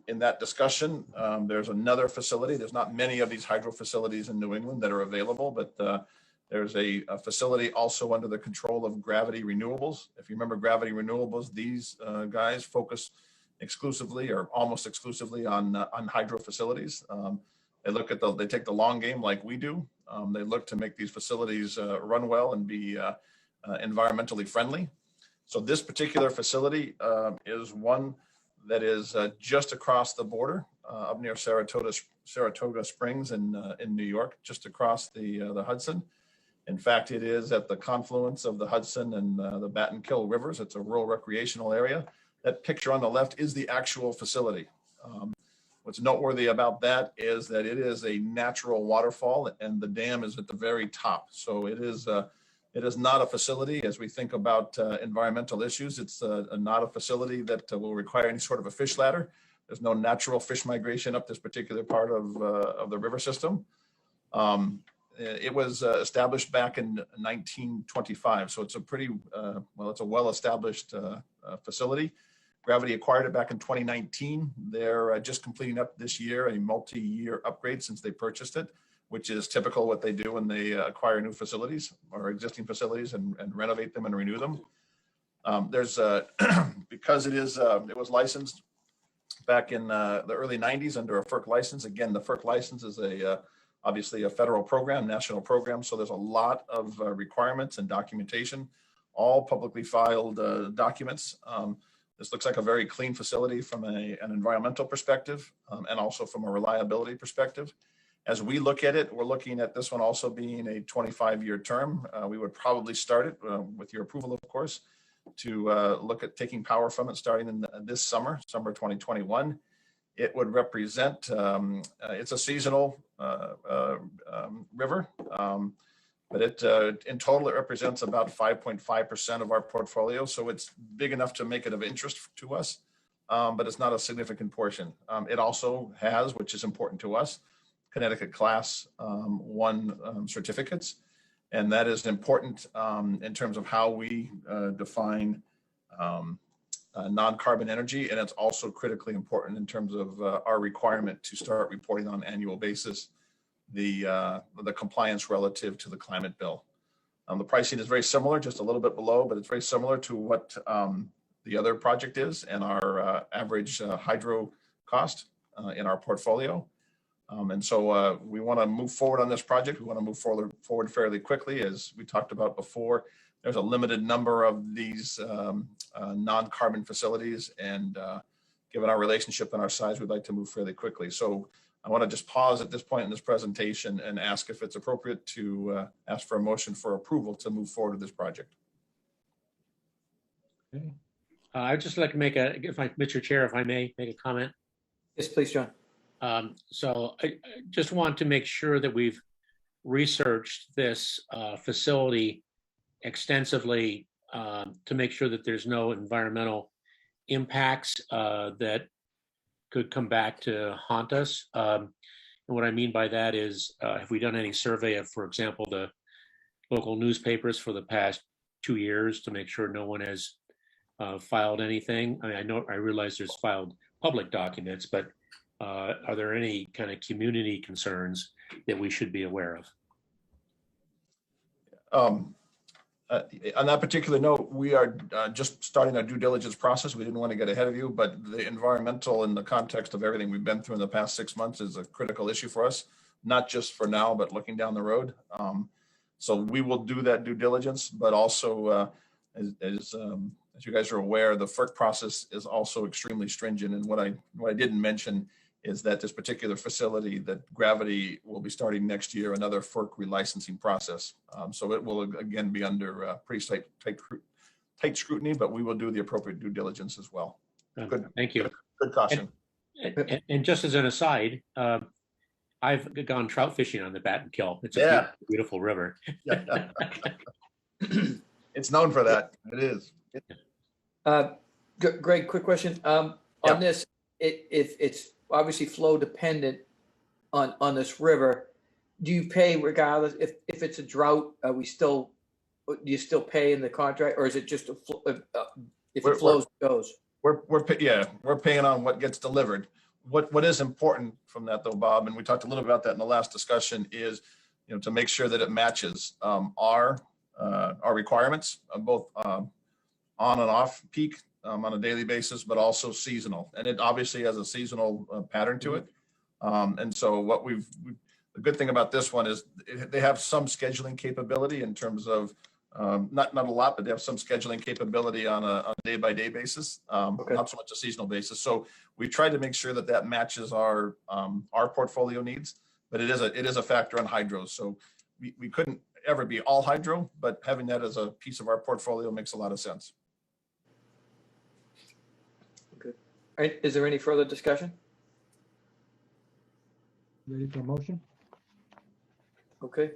In that discussion, there's another facility. There's not many of these hydro facilities in New England that are available, but there's a facility also under the control of Gravity Renewables. If you remember Gravity Renewables, these guys focus exclusively or almost exclusively on hydro facilities. They take the long game like we do. They look to make these facilities run well and be environmentally friendly. So this particular facility is one that is just across the border up near Saratoga Springs in New York, just across the Hudson. In fact, it is at the confluence of the Hudson and the Battenkill rivers. It's a rural recreational area. That picture on the left is the actual facility. What's noteworthy about that is that it is a natural waterfall and the dam is at the very top. So it is not a facility as we think about environmental issues. It's not a facility that will require any sort of a fish ladder. There's no natural fish migration up this particular part of the river system. It was established back in 1925. So it's a pretty, it's a well-established facility. Gravity acquired it back in 2019. They're just completing up this year a multi-year upgrade since they purchased it, which is typical what they do when they acquire new facilities or existing facilities and renovate them and renew them. Because it was licensed back in the early 90s under a FERC license. Again, the FERC license is obviously a federal program, national program. So there's a lot of requirements and documentation, all publicly filed documents. This looks like a very clean facility from an environmental perspective and also from a reliability perspective. As we look at it, we're looking at this one also being a 25-year term. We would probably start it with your approval, of course, to look at taking power from it starting in this summer 2021. It would represent, it's a seasonal river, but in total, it represents about 5.5% of our portfolio. So it's big enough to make it of interest to us, but it's not a significant portion. It also has, which is important to us, Connecticut Class 1 certificates. And that is important in terms of how we define non-carbon energy. And it's also critically important in terms of our requirement to start reporting on an annual basis the compliance relative to the climate bill. The pricing is very similar, just a little bit below, but it's very similar to what the other project is and our average hydro cost in our portfolio. And so we want to move forward on this project. We want to move forward fairly quickly. As we talked about before, there's a limited number of these non-carbon facilities. And given our relationship and our size, we'd like to move fairly quickly. So I want to just pause at this point in this presentation and ask if it's appropriate to ask for a motion for approval to move forward with this project. Okay. I'd just like to make Mr. Chair, if I may, make a comment. Yes, please, John. So I just want to make sure that we've researched this facility extensively to make sure that there's no environmental impacts that could come back to haunt us. And what I mean by that is, have we done any survey of, for example, the local newspapers for the past 2 years to make sure no one has filed anything? I mean, I realize there's filed public documents, but are there any kind of community concerns that we should be aware of? On that particular note, we are just starting our due diligence process. We didn't want to get ahead of you, but the environmental in the context of everything we've been through in the past 6 months is a critical issue for us, not just for now, but looking down the road. So we will do that due diligence, but also as you guys are aware, the FERC process is also extremely stringent. And what I didn't mention is that this particular facility that Gravity will be starting next year, another FERC relicensing process. So it will again be under pretty tight scrutiny, but we will do the appropriate due diligence as well. Good. Thank you. Good caution. And just as an aside, I've gone trout fishing on the Battenkill. It's a Yeah. beautiful river. Yeah. It's known for that. It is. Greg, quick question. On this, if it's obviously flow dependent on this river, do you pay regardless if it's a drought? Do you still pay in the contract, or is it just if it flows, it goes? We're paying on what gets delivered. What is important from that though, Bob, and we talked a little about that in the last discussion, is to make sure that it matches our requirements, both on and off peak on a daily basis, but also seasonal. And it obviously has a seasonal pattern to it. And so the good thing about this one is they have some scheduling capability in terms of not a lot, but they have some scheduling capability on a day-by-day basis, not so much a seasonal basis. So we tried to make sure that matches our portfolio needs, but it is a factor on hydros. So we couldn't ever be all hydro, but having that as a piece of our portfolio makes a lot of sense. Okay. All right. Is there any further discussion? Ready for a motion? Okay.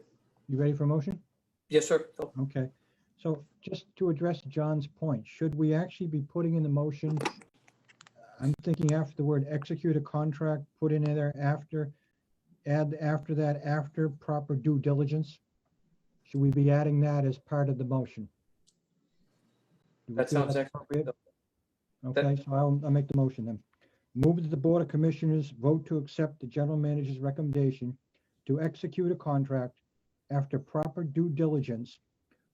You ready for a motion? Yes, sir. Okay. So just to address John's point, should we actually be putting in the motion, I'm thinking after the word execute a contract, put in there add after that, after proper due diligence? Should we be adding that as part of the motion? That sounds appropriate. Okay, so I'll make the motion then. Move that the Board of Commissioners vote to accept the General Manager's recommendation to execute a contract after proper due diligence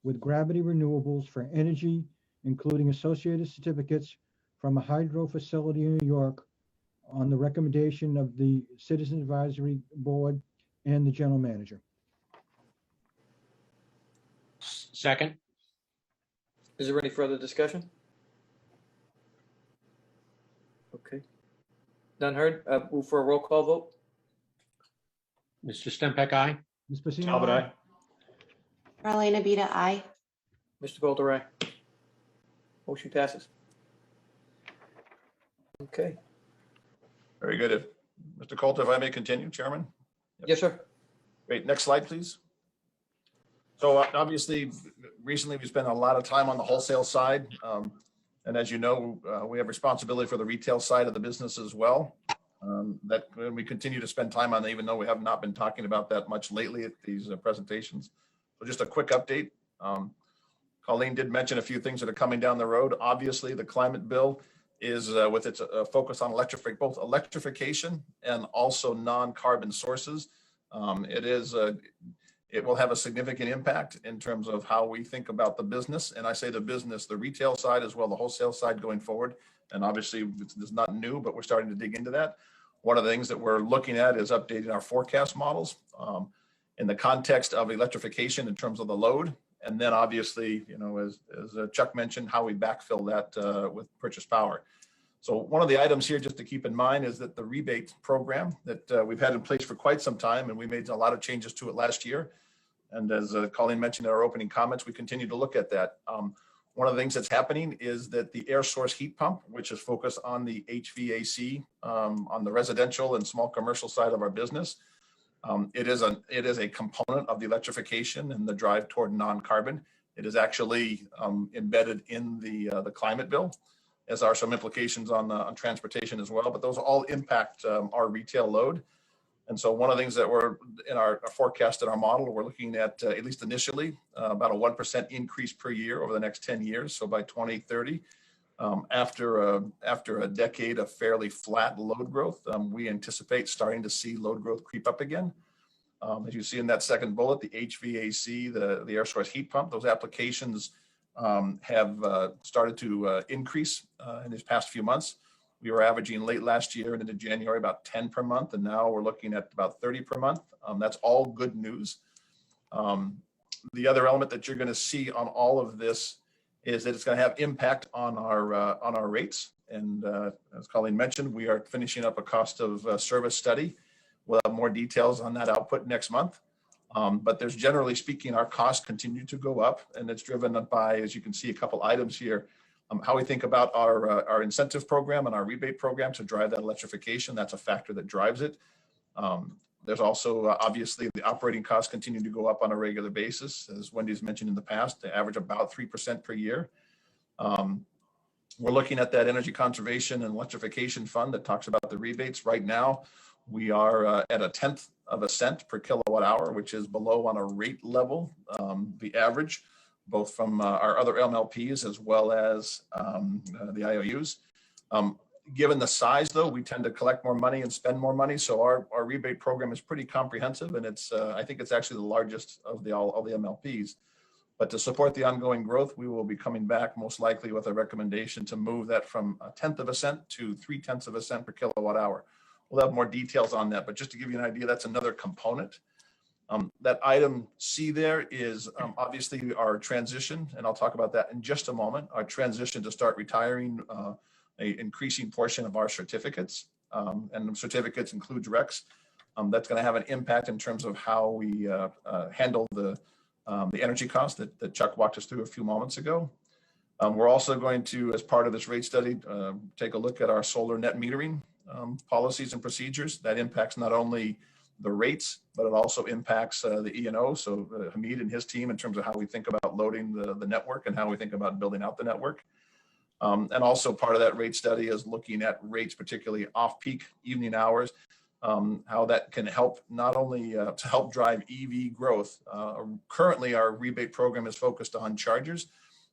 with Gravity Renewables for energy, including associated certificates from a hydro facility in New York, on the recommendation of the Citizen Advisory Board and the General Manager. Second. Is there any further discussion? Okay. None heard. Move for a roll call vote. Mr. Stempak, aye. Ms. Pacino? Talbot, aye. Marlena Beta, I. Mr. Golder, aye. Motion passes. Okay. Very good. Mr. Coulter, if I may continue, Chairman? Yes, sir. Great. Next slide, please. So obviously, recently we spent a lot of time on the wholesale side. And as you know, we have responsibility for the retail side of the business as well. That we continue to spend time on, even though we have not been talking about that much lately at these presentations. So just a quick update. Colleen did mention a few things that are coming down the road. Obviously, the climate bill is with its focus on both electrification and also non-carbon sources. It will have a significant impact in terms of how we think about the business. And I say the business, the retail side as well, the wholesale side going forward. And obviously it's not new, but we're starting to dig into that. One of the things that we're looking at is updating our forecast models in the context of electrification in terms of the load. And then obviously, as Chuck mentioned, how we backfill that with purchase power. So one of the items here just to keep in mind is that the rebate program that we've had in place for quite some time, and we made a lot of changes to it last year. And as Colleen mentioned in our opening comments, we continue to look at that. One of the things that's happening is that the air source heat pump, which is focused on the HVAC, on the residential and small commercial side of our business, it is a component of the electrification and the drive toward non-carbon. It is actually embedded in the climate bill, as are some implications on transportation as well. But those all impact our retail load. And so one of the things that we're in our forecast in our model, we're looking at least initially about a 1% increase per year over the next 10 years. So by 2030, after a decade of fairly flat load growth, we anticipate starting to see load growth creep up again. As you see in that second bullet, the HVAC, the air source heat pump, those applications have started to increase in these past few months. We were averaging late last year and into January about 10 per month, and now we're looking at about 30 per month. That's all good news. The other element that you're going to see on all of this is that it's going to have impact on our rates. And as Colleen mentioned, we are finishing up a cost of service study. We'll have more details on that output next month. But there's generally speaking, our costs continue to go up, and it's driven by, as you can see, a couple items here. How we think about our incentive program and our rebate program to drive that electrification. That's a factor that drives it. There's also obviously the operating costs continue to go up on a regular basis. As Wendy's mentioned in the past, they average about 3% per year. We're looking at that energy conservation and electrification fund that talks about the rebates. Right now, we are at 1/10 of a cent per kilowatt hour, which is below on a rate level, the average, both from our other MLPs as well as the IOUs. Given the size, though, we tend to collect more money and spend more money. So our rebate program is pretty comprehensive, and it's I think it's actually the largest of all the MLPs. But to support the ongoing growth, we will be coming back most likely with a recommendation to move that from 1/10 of a cent to 3/10 of a cent per kilowatt hour. We'll have more details on that, but just to give you an idea, that's another component. That item C there is obviously our transition, and I'll talk about that in just a moment, our transition to start retiring an increasing portion of our certificates, and the certificates includes RECs. That's going to have an impact in terms of how we handle the energy cost that Chuck walked us through a few moments ago. We're also going to, as part of this rate study, take a look at our solar net metering policies and procedures. That impacts not only the rates, but it also impacts the E&O. So Hamid and his team in terms of how we think about loading the network and how we think about building out the network. And also part of that rate study is looking at rates, particularly off-peak evening hours, how that can help not only to help drive EV growth. Currently, our rebate program is focused on chargers,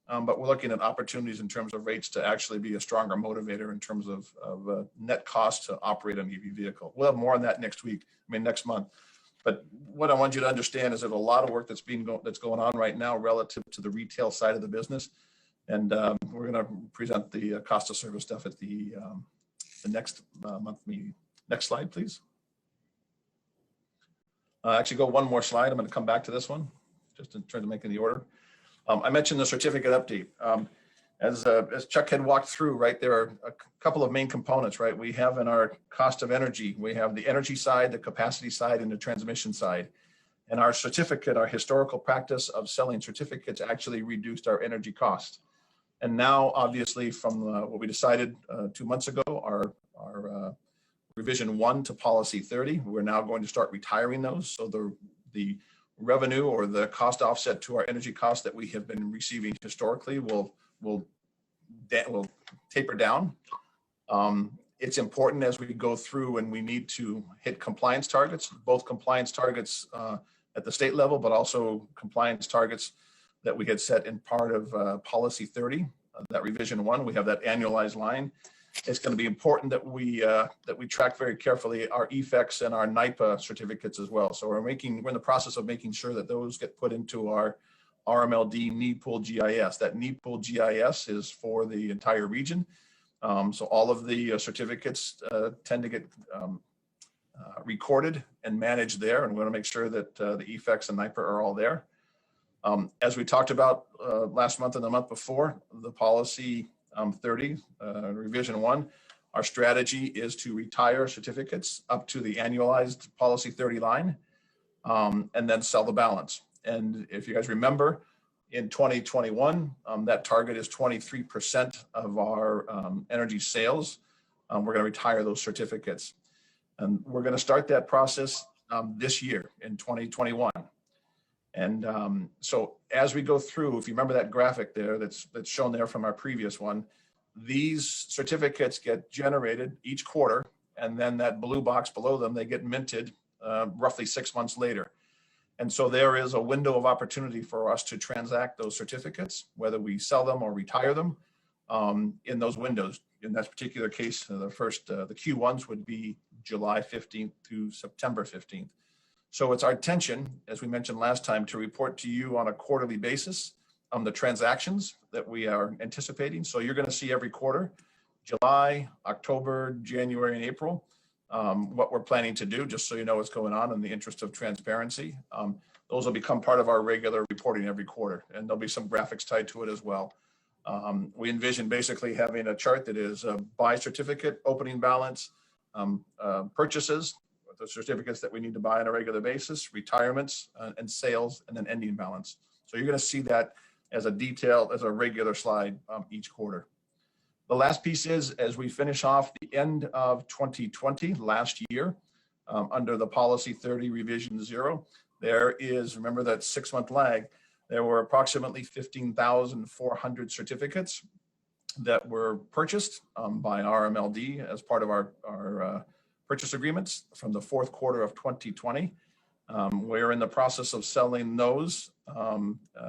but we're looking at opportunities in terms of rates to actually be a stronger motivator in terms of net cost to operate an EV vehicle. We'll have more on that next month. But what I want you to understand is there's a lot of work that's going on right now relative to the retail side of the business. And we're going to present the cost of service stuff at the next month meeting. Next slide, please. Actually, go one more slide. I'm going to come back to this one, just in terms of making the order. I mentioned the certificate update. As Chuck had walked through, right, there are a couple of main components, right? We have in our cost of energy, we have the energy side, the capacity side, and the transmission side. And our certificate, our historical practice of selling certificates actually reduced our energy cost. And now, obviously, from what we decided 2 months ago, our revision 1 to policy 30, we're now going to start retiring those. So the revenue or the cost offset to our energy costs that we have been receiving historically will taper down. It's important as we go through and we need to hit compliance targets, both compliance targets at the state level, but also compliance targets that we had set in part of policy 30, that revision 1. We have that annualized line. It's going to be important that we track very carefully our EFEX and our NIPA certificates as well. So we're in the process of making sure that those get put into our RMLD need pool GIS. That need pool GIS is for the entire region. So all of the certificates tend to get recorded and managed there, and we want to make sure that the EFEX and NIPA are all there. As we talked about last month and the month before, the policy 30, revision 1, our strategy is to retire certificates up to the annualized policy 30 line, and then sell the balance. And if you guys remember, in 2021, that target is 23% of our energy sales. We're going to retire those certificates. And we're going to start that process this year in 2021. And so as we go through, if you remember that graphic there that's shown there from our previous one, these certificates get generated each quarter, and then that blue box below them, they get minted roughly 6 months later. And so there is a window of opportunity for us to transact those certificates, whether we sell them or retire them in those windows. In that particular case, the Q1s would be July 15th to September 15th. So it's our intention, as we mentioned last time, to report to you on a quarterly basis the transactions that we are anticipating. So you're going to see every quarter, July, October, January, and April, what we're planning to do, just so you know what's going on in the interest of transparency. Those will become part of our regular reporting every quarter, and there'll be some graphics tied to it as well. We envision basically having a chart that is buy certificate, opening balance, purchases, with the certificates that we need to buy on a regular basis, retirements and sales, and then ending balance. So you're going to see that as a detail, as a regular slide each quarter. The last piece is, as we finish off the end of 2020, last year, under the policy 30 revision 0, there is, remember that 6-month lag, there were approximately 15,400 certificates that were purchased by RMLD as part of our purchase agreements from the fourth quarter of 2020. We're in the process of selling those,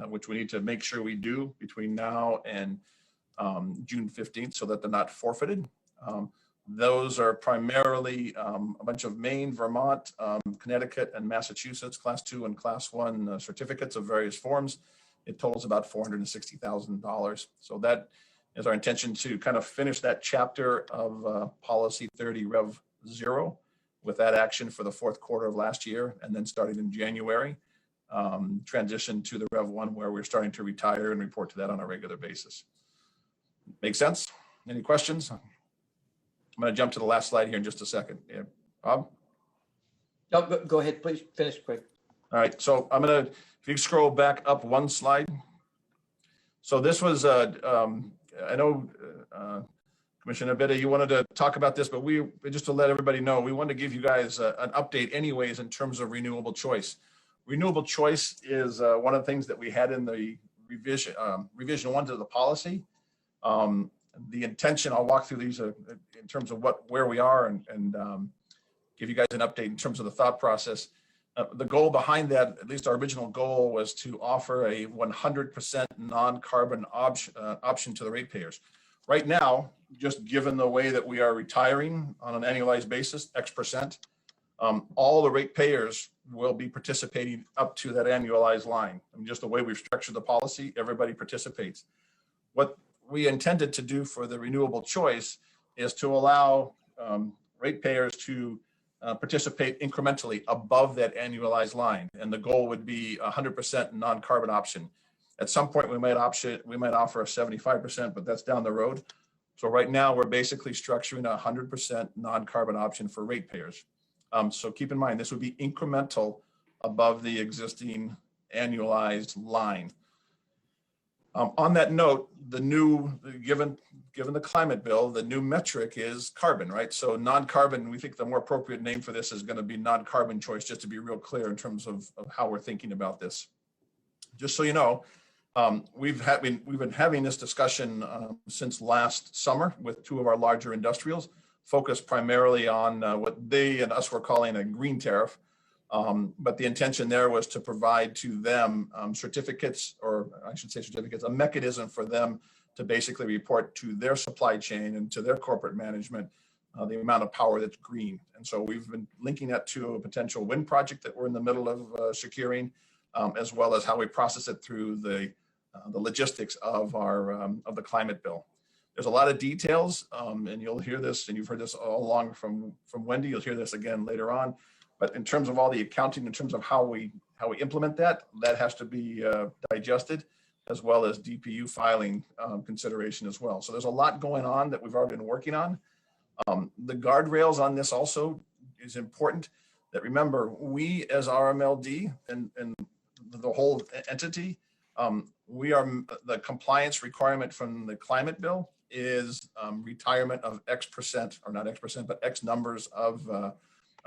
which we need to make sure we do between now and June 15th so that they're not forfeited. Those are primarily a bunch of Maine, Vermont, Connecticut, and Massachusetts Class 2 and Class 1 certificates of various forms. It totals about $460,000. So that is our intention, to kind of finish that chapter of Policy 30 Rev 0 with that action for the fourth quarter of last year, and then starting in January, transition to the Rev 1 where we're starting to retire and report to that on a regular basis. Make sense? Any questions? I'm going to jump to the last slide here in just a second. Yeah. Bob? No, go ahead, please finish quick. All right, so I'm going to, if you scroll back up one slide. So this was, I know Commissioner Bitta, you wanted to talk about this, but just to let everybody know, we wanted to give you guys an update anyways in terms of renewable choice. Renewable choice is one of the things that we had in the revision 1 to the policy. The intention, I'll walk through these in terms of where we are and give you guys an update in terms of the thought process. The goal behind that, at least our original goal, was to offer a 100% non-carbon option to the ratepayers. Right now, just given the way that we are retiring on an annualized basis, X%, all the ratepayers will be participating up to that annualized line. I mean, just the way we've structured the policy, everybody participates. What we intended to do for the renewable choice is to allow ratepayers to participate incrementally above that annualized line, and the goal would be 100% non-carbon option. At some point, we might offer a 75%, but that's down the road. So right now, we're basically structuring a 100% non-carbon option for ratepayers. So keep in mind, this would be incremental above the existing annualized line. On that note, the new, given the climate bill, the new metric is carbon, right? So non-carbon, we think the more appropriate name for this is going to be non-carbon choice, just to be real clear in terms of how we're thinking about this. Just so you know, we've been having this discussion since last summer with 2 of our larger industrials, focused primarily on what they and us were calling a green tariff. But the intention there was to provide to them certificates, or I should say certificates, a mechanism for them to basically report to their supply chain and to their corporate management the amount of power that's green. And so we've been linking that to a potential wind project that we're in the middle of securing, as well as how we process it through the logistics of the climate bill. There's a lot of details, and you'll hear this, and you've heard this all along from Wendy. You'll hear this again later on. But in terms of all the accounting, in terms of how we implement that has to be digested, as well as DPU filing consideration as well. So there's a lot going on that we've already been working on. The guardrails on this also is important. That remember, we as RMLD and the whole entity, we are the compliance requirement from the climate bill is retirement of X%, or not X%, but X numbers of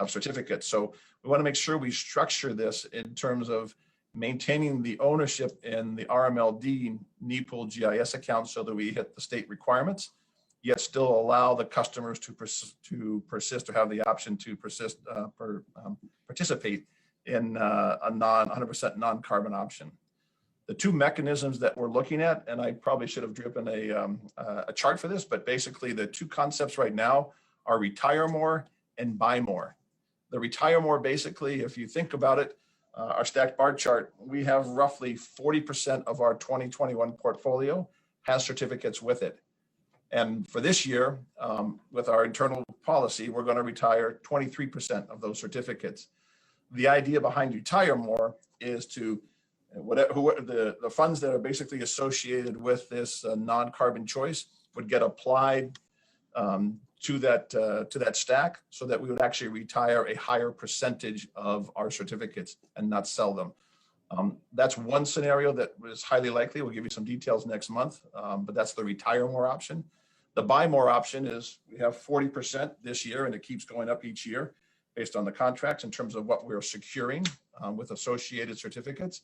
certificates. So we want to make sure we structure this in terms of maintaining the ownership in the RMLD NEPL GIS account so that we hit the state requirements, yet still allow the customers to persist or have the option to participate in a 100% non-carbon option. The 2 mechanisms that we're looking at, and I probably should have driven a chart for this, but basically the 2 concepts right now are retire more and buy more. The retire more, basically, if you think about it, our stacked bar chart, we have roughly 40% of our 2021 portfolio has certificates with it. And for this year, with our internal policy, we're going to retire 23% of those certificates. The idea behind retire more is to the funds that are basically associated with this non-carbon choice would get applied to that stack, so that we would actually retire a higher percentage of our certificates and not sell them. That's one scenario that is highly likely. We'll give you some details next month, but that's the retire more option. The buy more option is we have 40% this year, and it keeps going up each year based on the contracts in terms of what we're securing with associated certificates.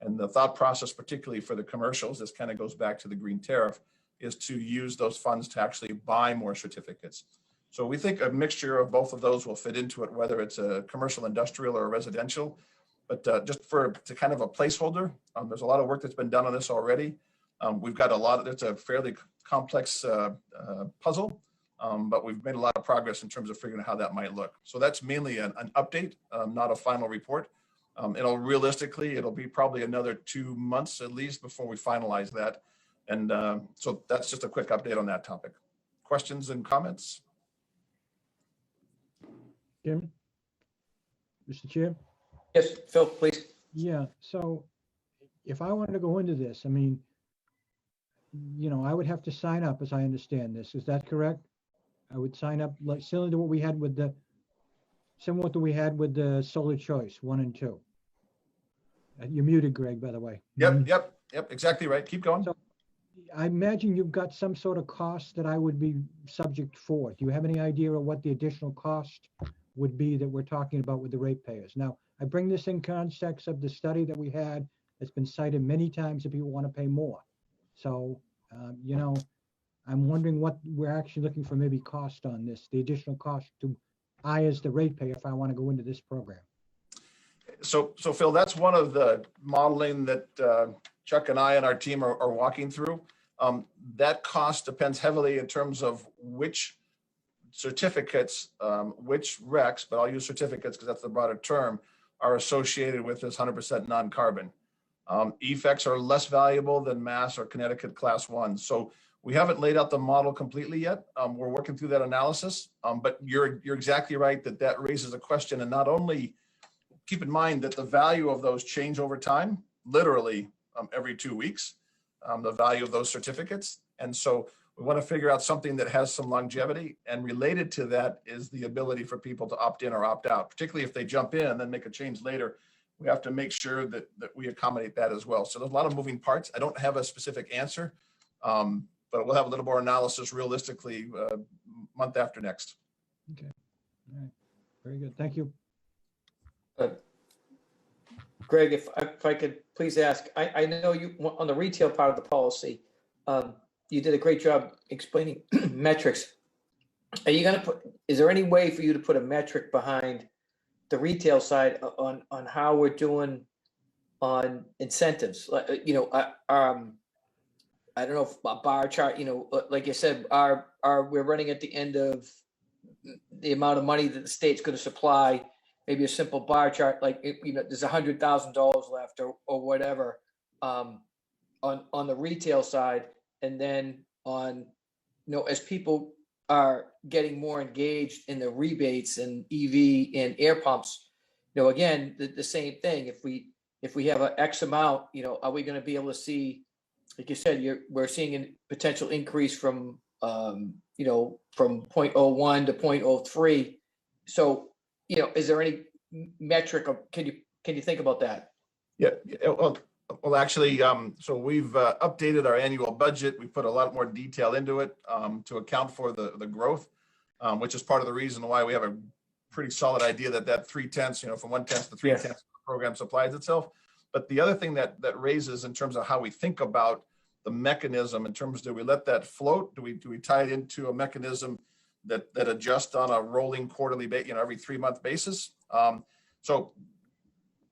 And the thought process, particularly for the commercials, this kind of goes back to the green tariff, is to use those funds to actually buy more certificates. So we think a mixture of both of those will fit into it, whether it's a commercial, industrial, or a residential. But just to kind of a placeholder, there's a lot of work that's been done on this already. We've got it's a fairly complex puzzle, but we've made a lot of progress in terms of figuring out how that might look. So that's mainly an update, not a final report. It'll be probably another 2 months at least before we finalize that. And so that's just a quick update on that topic. Questions and comments? Jim? Mr. Chair? Yes, Phil, please. Yeah, so if I wanted to go into this, I mean, I would have to sign up, as I understand this. Is that correct? I would sign up like similar to what we had with the Solar Choice 1 and 2. You're muted, Greg, by the way. Yep, exactly right. Keep going. So I imagine you've got some sort of cost that I would be subject for. Do you have any idea of what the additional cost would be that we're talking about with the ratepayers? Now, I bring this in context of the study that we had. It's been cited many times that people want to pay more. So, I'm wondering what we're actually looking for, maybe cost on this, the additional cost to I as the ratepayer if I want to go into this program. So Phil, that's one of the modeling that Chuck and I and our team are walking through. That cost depends heavily in terms of which certificates, which RECs, but I'll use certificates because that's the broader term, are associated with this 100% non-carbon. EFECs are less valuable than Mass or Connecticut Class 1. So we haven't laid out the model completely yet. We're working through that analysis, but you're exactly right that raises a question. And not only keep in mind that the value of those change over time, literally every 2 weeks, the value of those certificates. And so we want to figure out something that has some longevity, and related to that is the ability for people to opt in or opt out, particularly if they jump in and then make a change later. We have to make sure that we accommodate that as well. So there's a lot of moving parts. I don't have a specific answer, but we'll have a little more analysis realistically month after next. Okay. All right. Very good. Thank you. Greg, if I could please ask, I know you, on the retail part of the policy, you did a great job explaining metrics. Are you going to is there any way for you to put a metric behind the retail side on how we're doing on incentives? I don't know if a bar chart, like you said, we're running at the end of the amount of money that the state's going to supply. Maybe a simple bar chart, like, there's $100,000 left or whatever on the retail side. And then on, as people are getting more engaged in the rebates and EV and air pumps, again, the same thing. If we have an X amount, are we going to be able to see, like you said, we're seeing a potential increase from, from 0.01 to 0.03. So, is there any metric, or can you think about that? Yeah, well, actually, so we've updated our annual budget. We put a lot more detail into it to account for the growth, which is part of the reason why we have a pretty solid idea that 3/10, from 1/10 to 3/10 program supplies itself. But the other thing that raises in terms of how we think about the mechanism, in terms, do we let that float? Do we tie it into a mechanism that adjusts on a rolling quarterly, every 3-month basis? So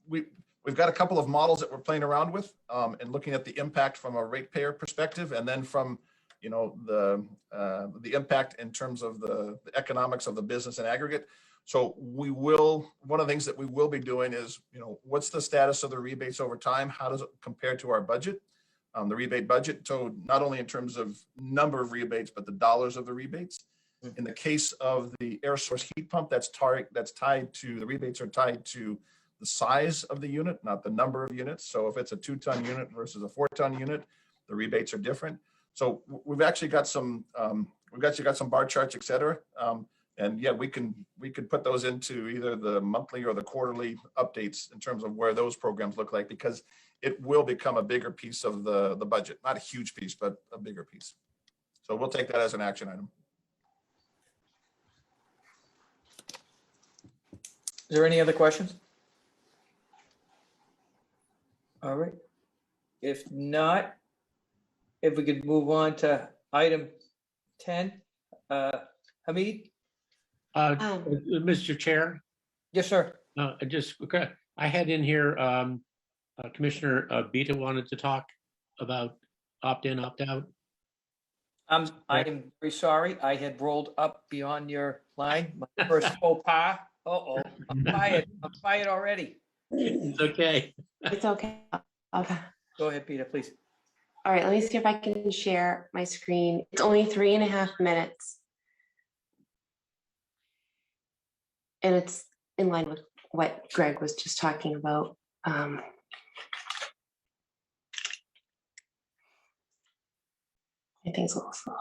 we've got a couple of models that we're playing around with and looking at the impact from a ratepayer perspective, and then from the impact in terms of the economics of the business in aggregate. So one of the things that we will be doing is, what's the status of the rebates over time? How does it compare to our budget, the rebate budget? So not only in terms of number of rebates, but the dollars of the rebates. In the case of the air source heat pump, the rebates are tied to the size of the unit, not the number of units. So if it's a 2-ton unit versus a 4-ton unit, the rebates are different. So we've actually got some bar charts, et cetera. And yeah, we could put those into either the monthly or the quarterly updates in terms of where those programs look like, because it will become a bigger piece of the budget, not a huge piece, but a bigger piece. So we'll take that as an action item. Is there any other questions? All right. If not, if we could move on to item 10. Hamid? Mr. Chair, Yes, sir. I had in here, Commissioner Beta wanted to talk about opt-in, opt-out. I am very sorry. I had rolled up beyond your line. My first faux pas. Uh-oh. I'm fired already. It's okay. It's okay. Okay. Go ahead, Peter, please. All right, let me see if I can share my screen. It's only 3.5 minutes. And it's in line with what Greg was just talking about. Everything's a little slow.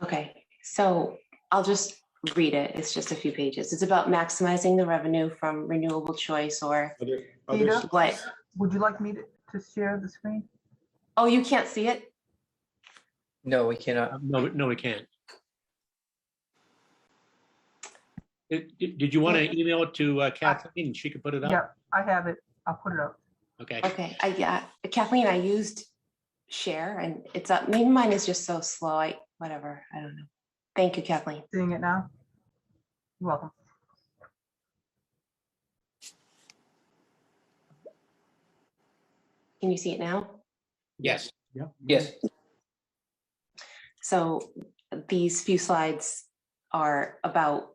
Okay, so I'll just read it. It's just a few pages. It's about maximizing the revenue from renewable choice or Peter, what? would you like me to share the screen? Oh, you can't see it? No, we cannot. No, we can't. Did you want to email it to Kathleen? She could put it up? Yeah, I have it. I'll put it up. Okay. Okay, Kathleen, I used share and it's up. Maybe mine is just so slow. Whatever, I don't know. Thank you, Kathleen. Seeing it now? You're welcome. Can you see it now? Yes. Yes. So these few slides are about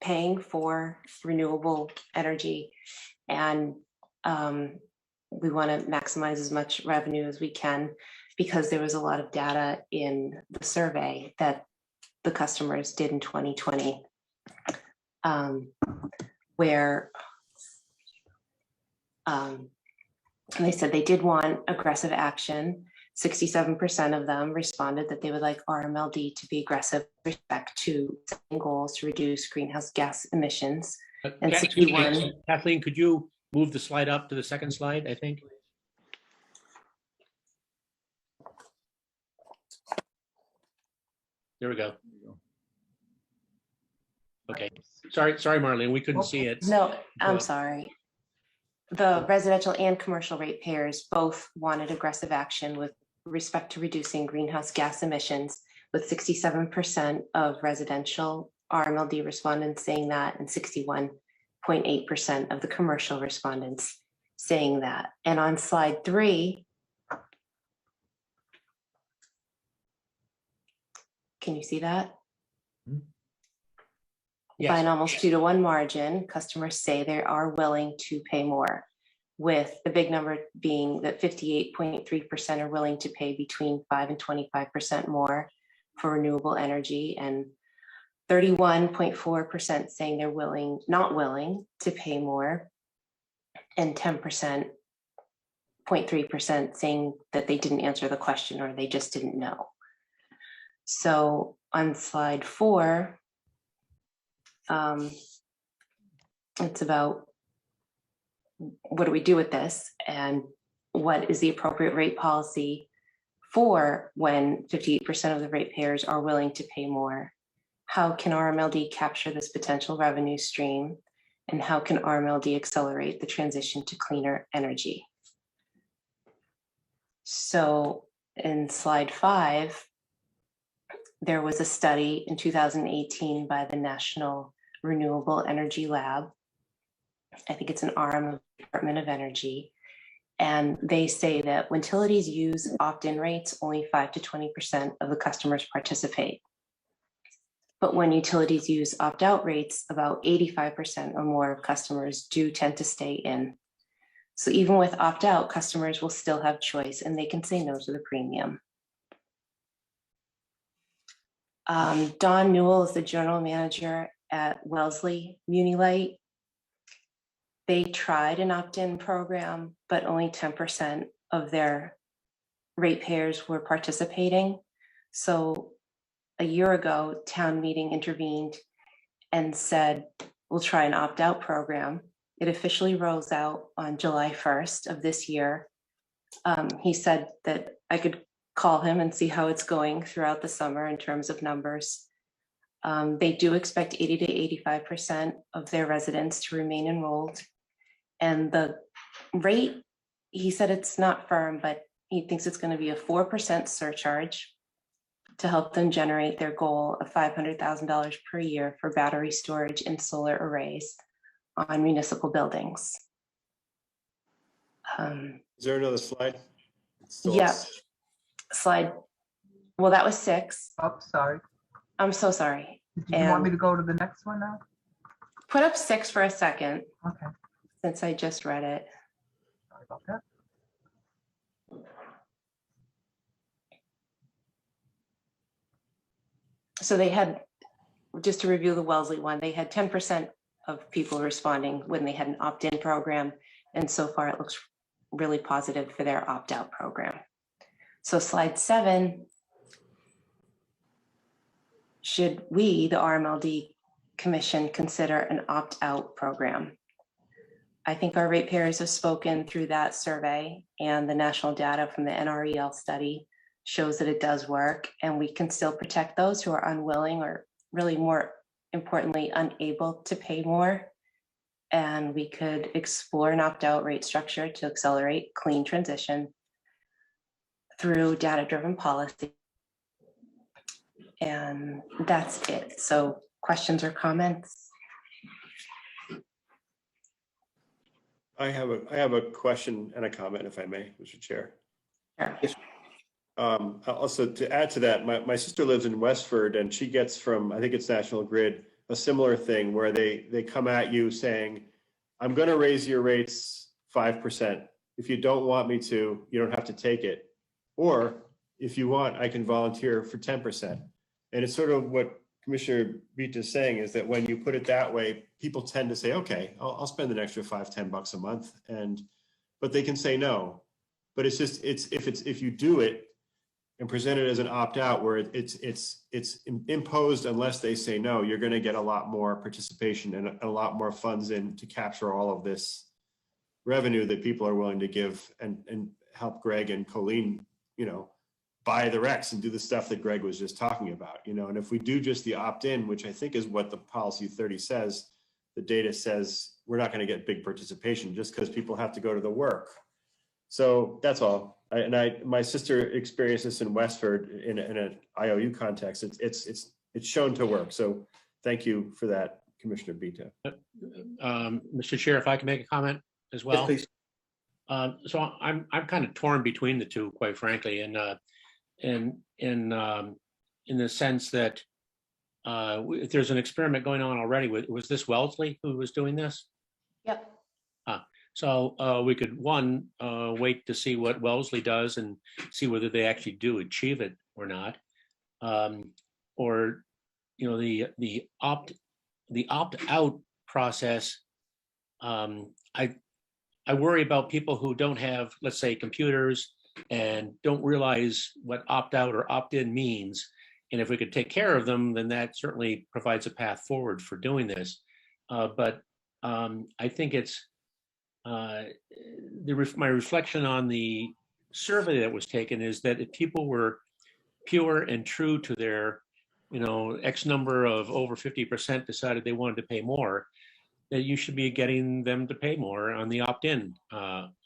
paying for renewable energy, and we want to maximize as much revenue as we can, because there was a lot of data in the survey that the customers did in 2020 where they said they did want aggressive action. 67% of them responded that they would like RMLD to be aggressive with respect to setting goals to reduce greenhouse gas emissions. And 61. Kathleen, could you move the slide up to the second slide, I think? There we go. Okay. Sorry, Marlene, we couldn't see it. No, I'm sorry. The residential and commercial ratepayers both wanted aggressive action with respect to reducing greenhouse gas emissions, with 67% of residential RMLD respondents saying that and 61.8% of the commercial respondents saying that. And on slide 3, can you see that? Yes. By an almost 2-to-1 margin, customers say they are willing to pay more, with the big number being that 58.3% are willing to pay between 5 and 25% more for renewable energy, and 31.4% saying they're not willing to pay more, and 10.3% saying that they didn't answer the question or they just didn't know. So on slide 4, it's about what do we do with this, and what is the appropriate rate policy for when 58% of the ratepayers are willing to pay more? How can RMLD capture this potential revenue stream, and how can RMLD accelerate the transition to cleaner energy? So in slide 5, there was a study in 2018 by the National Renewable Energy Lab. I think it's an arm of the Department of Energy. And they say that when utilities use opt-in rates, only 5 to 20% of the customers participate. But when utilities use opt-out rates, about 85% or more of customers do tend to stay in. So even with opt-out, customers will still have choice and they can say no to the premium. Don Newell is the general manager at Wellesley Munilight. They tried an opt-in program, but only 10% of their ratepayers were participating. So a year ago, town meeting intervened and said, we'll try an opt-out program. It officially rolls out on July 1st of this year. He said that I could call him and see how it's going throughout the summer in terms of numbers. They do expect 80 to 85% of their residents to remain enrolled. And the rate, he said it's not firm, but he thinks it's going to be a 4% surcharge to help them generate their goal of $500,000 per year for battery storage and solar arrays on municipal buildings. Is there another slide? Yeah, slide. Well, that was 6. Oh, sorry. I'm so sorry. Did you want me to go to the next one now? Put up 6 for a second, Okay, since I just read it. sorry about that. So they had, just to review the Wellesley one, they had 10% of people responding when they had an opt-in program. And so far it looks really positive for their opt-out program. So slide 7, should we, the RMLD Commission, consider an opt-out program? I think our ratepayers have spoken through that survey, and the national data from the NREL study shows that it does work, and we can still protect those who are unwilling, or really more importantly, unable to pay more. And we could explore an opt-out rate structure to accelerate clean transition through data-driven policy. And that's it. So questions or comments? I have a question and a comment, if I may, Mr. Chair. Sure. Also, to add to that, my sister lives in Westford, and she gets from, I think it's National Grid, a similar thing where they come at you saying, I'm going to raise your rates 5%. If you don't want me to, you don't have to take it. Or if you want, I can volunteer for 10%. And it's sort of what Commissioner Beat is saying, is that when you put it that way, people tend to say, okay, I'll spend an extra $5-10 a month. But they can say no. But it's just, if you do it and present it as an opt-out where it's imposed unless they say no, you're going to get a lot more participation and a lot more funds in to capture all of this revenue that people are willing to give and help Greg and Colleen, buy the RECs and do the stuff that Greg was just talking about, and if we do just the opt-in, which I think is what the policy 30 says, the data says we're not going to get big participation just because people have to go to the work. So that's all. My sister experienced this in Westford in an IOU context. It's shown to work. So thank you for that, Commissioner Bita. Mr. Chair, if I can make a comment as well. Yes, please. So I'm kind of torn between the two, quite frankly, and in the sense that if there's an experiment going on already, was this Wellesley who was doing this? Yep. So we could, wait to see what Wellesley does and see whether they actually do achieve it or not. Or, the opt-out process, I worry about people who don't have, let's say, computers and don't realize what opt-out or opt-in means. And if we could take care of them, then that certainly provides a path forward for doing this. But I think it's my reflection on the survey that was taken is that if people were pure and true to their, X number of over 50% decided they wanted to pay more, that you should be getting them to pay more on the opt-in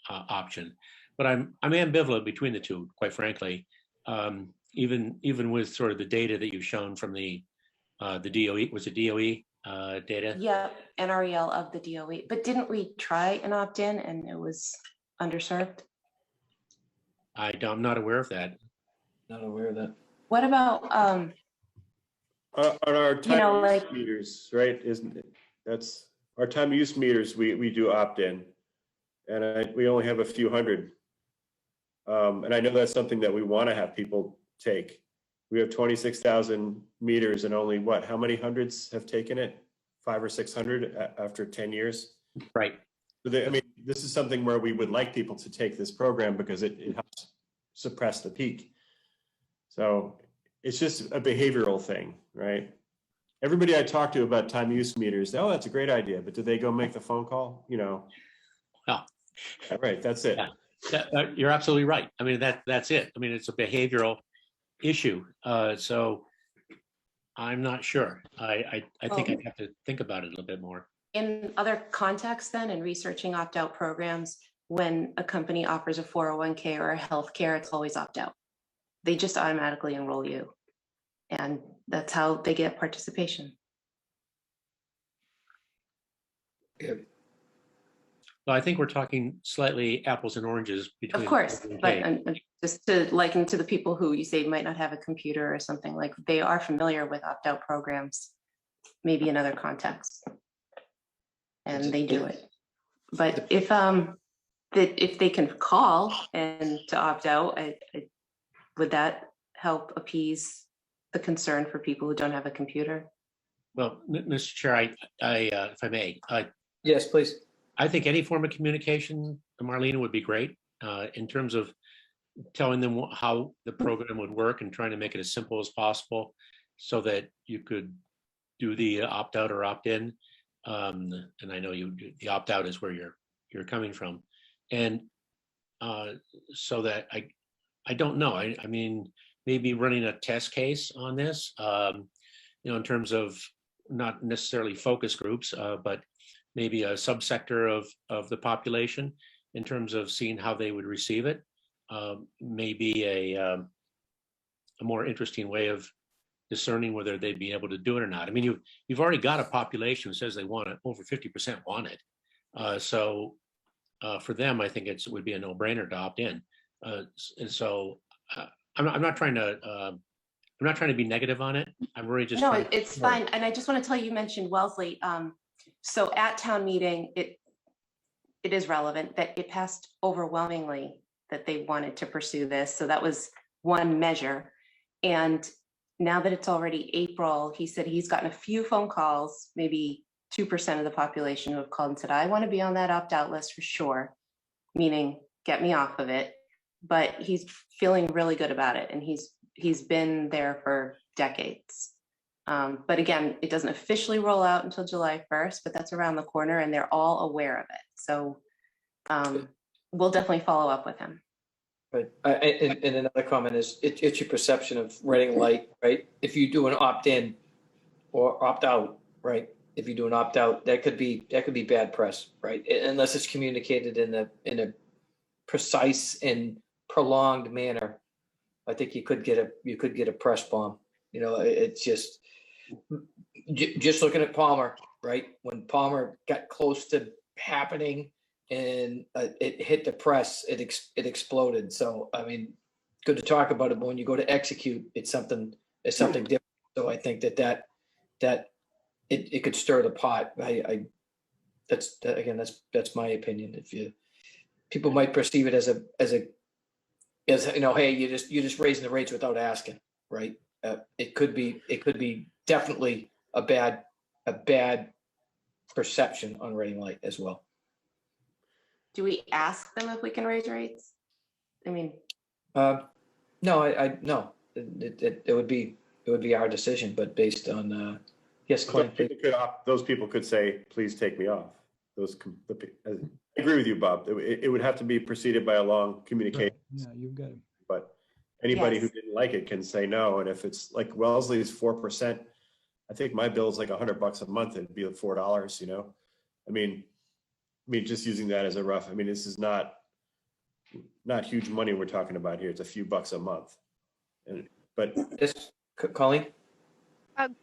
option. But I'm ambivalent between the two, quite frankly. Even with sort of the data that you've shown from the DOE, was it DOE data? Yeah, NREL of the DOE. But didn't we try an opt-in and it was underserved? I'm not aware of that. Not aware of that. What about On our time like use meters, right? Isn't it? That's our time use meters. We do opt-in, and we only have a few hundred. And I know that's something that we want to have people take. We have 26,000 meters and only what, how many hundreds have taken it? 500 or 600 after 10 years? Right. So I mean, this is something where we would like people to take this program because it helps suppress the peak. So it's just a behavioral thing, right? Everybody I talk to about time use meters, oh, that's a great idea, but did they go make the phone call? You know? No. Right, that's it. Yeah. You're absolutely right. I mean, that's it. I mean, it's a behavioral issue. So I'm not sure. I think I'd have to think about it a little bit more. In other contexts then, in researching opt-out programs, when a company offers a 401k or a healthcare, it's always opt-out. They just automatically enroll you. And that's how they get participation. Well, I think we're talking slightly apples and oranges between. Of course, 401k. but just to liken to the people who you say might not have a computer or something, like they are familiar with opt-out programs, maybe in other contexts, and they do it. But if they can call and to opt out, would that help appease the concern for people who don't have a computer? Well, Mr. Chair, I if I may, Yes, please. I think any form of communication, Marlena, would be great in terms of telling them how the program would work and trying to make it as simple as possible so that you could do the opt-out or opt-in. And I know the opt-out is where you're coming from. And so that I don't know. I mean, maybe running a test case on this, in terms of not necessarily focus groups, but maybe a subsector of the population in terms of seeing how they would receive it. Maybe a more interesting way of discerning whether they'd be able to do it or not. I mean, you've already got a population who says they want it, over 50% want it. So for them, I think it would be a no-brainer to opt in. And so I'm not trying to be negative on it. I'm really just it's fine. And I just want to tell you mentioned Wellesley. So at town meeting, it is relevant that it passed overwhelmingly that they wanted to pursue this. So that was one measure. And now that it's already April, he said he's gotten a few phone calls, maybe 2% of the population who have called and said, I want to be on that opt-out list for sure, meaning get me off of it. But he's feeling really good about it. And he's been there for decades. But again, it doesn't officially roll out until July 1st, but that's around the corner and they're all aware of it. So we'll definitely follow up with him. Right. And another comment is it's your perception of Reading Light, right? If you do an opt-in or opt-out, right? If you do an opt-out, that could be bad press, right? Unless it's communicated in a precise and prolonged manner. I think you could get a press bomb. You know, it's just looking at Palmer, right? When Palmer got close to happening and it hit the press, it exploded. So, I mean, good to talk about it, but when you go to execute, it's something different. So I think that it could stir the pot. That's my opinion. People might perceive it as you know, hey, you're just raising the rates without asking, right? It could be definitely a bad perception on Reading Light as well. Do we ask them if we can raise rates? I mean, no, no. It would be our decision, but based on yes, Clint. Those people could say, "Please take me off." I agree with you, Bob. It would have to be preceded by a long communication. Yeah, you've got it. But anybody who didn't like it can say no. And if it's like Wellesley's 4%, I think my bill is like $100 a month. It'd be like $4. You know, I mean, just using that as a rough. I mean, this is not huge money we're talking about here. It's a few bucks a month. But this, Colleen.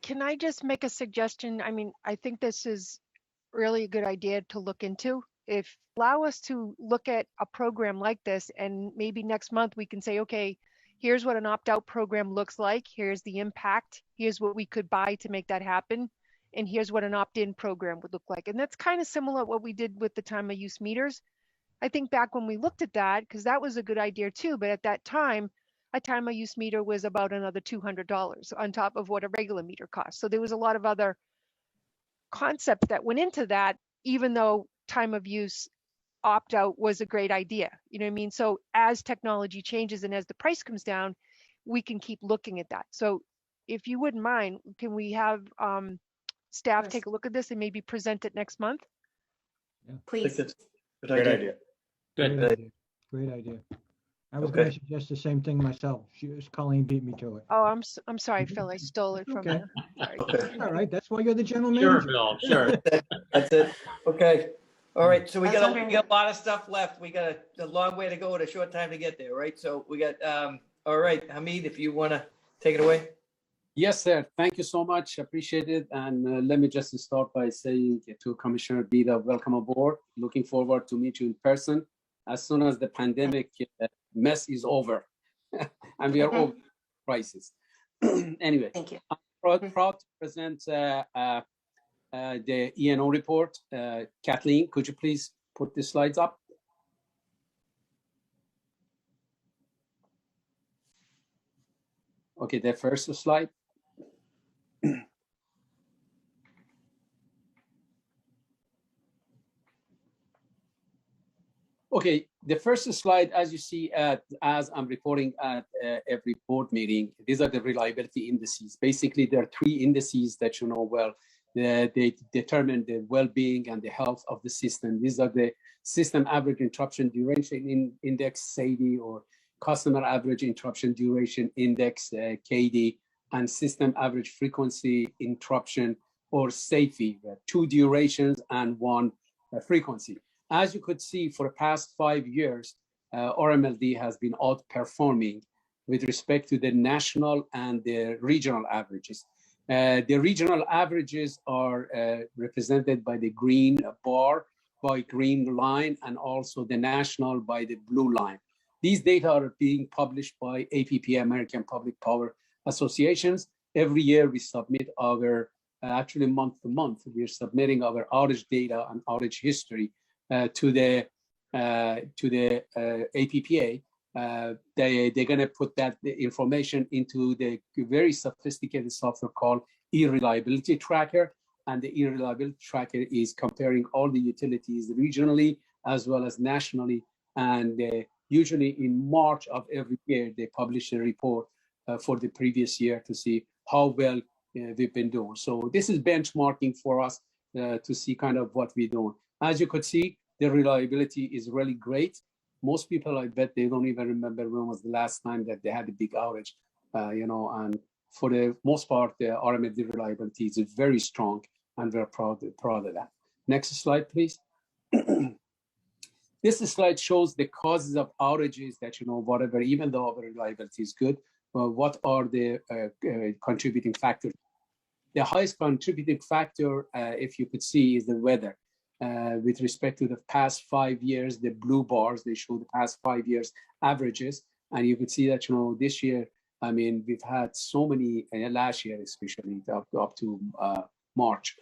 Can I just make a suggestion? I mean, I think this is really a good idea to look into. If allow us to look at a program like this, and maybe next month we can say, okay, here's what an opt-out program looks like. Here's the impact. Here's what we could buy to make that happen. And here's what an opt-in program would look like. And that's kind of similar to what we did with the time of use meters. I think back when we looked at that, because that was a good idea too, but at that time, a time of use meter was about another $200 on top of what a regular meter costs. So there was a lot of other concepts that went into that, even though time of use opt out was a great idea. You know what I mean? So as technology changes and as the price comes down, we can keep looking at that. So if you wouldn't mind, can we have staff take a look at this and maybe present it next month? I think Please. that's a good Great idea. idea. Good. Great idea. Great idea. I was Okay. going to suggest the same thing myself. Colleen beat me to it. Oh, I'm sorry, Phil. I stole it from Okay. you. Sorry. Okay. All right, that's why you're the general Sure, manager. Bill, sure. That's it. Okay. All right. So we I was got wondering- a lot of stuff left. We got a long way to go and a short time to get there, right? So we got, all right, Hamid, if you want to take it away. Yes, sir. Thank you so much. Appreciate it. And let me just start by saying to Commissioner Bida, welcome aboard. Looking forward to meet you in person as soon as the pandemic mess is over and we are over the crisis. Anyway, Thank you. proud to present the ENO report. Kathleen, could you please put the slides up? Okay, the first slide. Okay, the first slide, as you see, as I'm reporting at every board meeting, these are the reliability indices. Basically, there are three indices that you know well. They determine the well-being and the health of the system. These are the System Average Interruption Duration Index, SAIDI, or Customer Average Interruption Duration Index, KD, and System Average Frequency Interruption, or SAFE, two durations and one frequency. As you could see, for the past 5 years, RMLD has been outperforming with respect to the national and the regional averages. The regional averages are represented by the green bar, by green line, and also the national by the blue line. These data are being published by APP, American Public Power Associations. Every year we submit our, actually month to month, we're submitting our outage data and outage history to the APPA. They're going to put that information into the very sophisticated software called e-reliability tracker, and the e-reliability tracker is comparing all the utilities regionally as well as nationally. And usually in March of every year, they publish a report for the previous year to see how well we've been doing. So this is benchmarking for us to see kind of what we're doing. As you could see, the reliability is really great. Most people, I bet, they don't even remember when was the last time that they had a big outage, and for the most part, the RMLD reliability is very strong, and we're proud of that. Next slide, please. This slide shows the causes of outages that, whatever, even though our reliability is good, what are the contributing factors? The highest contributing factor, if you could see, is the weather. With respect to the past 5 years, the blue bars, they show the past 5 years averages. And you could see that, this year, I mean, we've had so many, last year especially, up to March.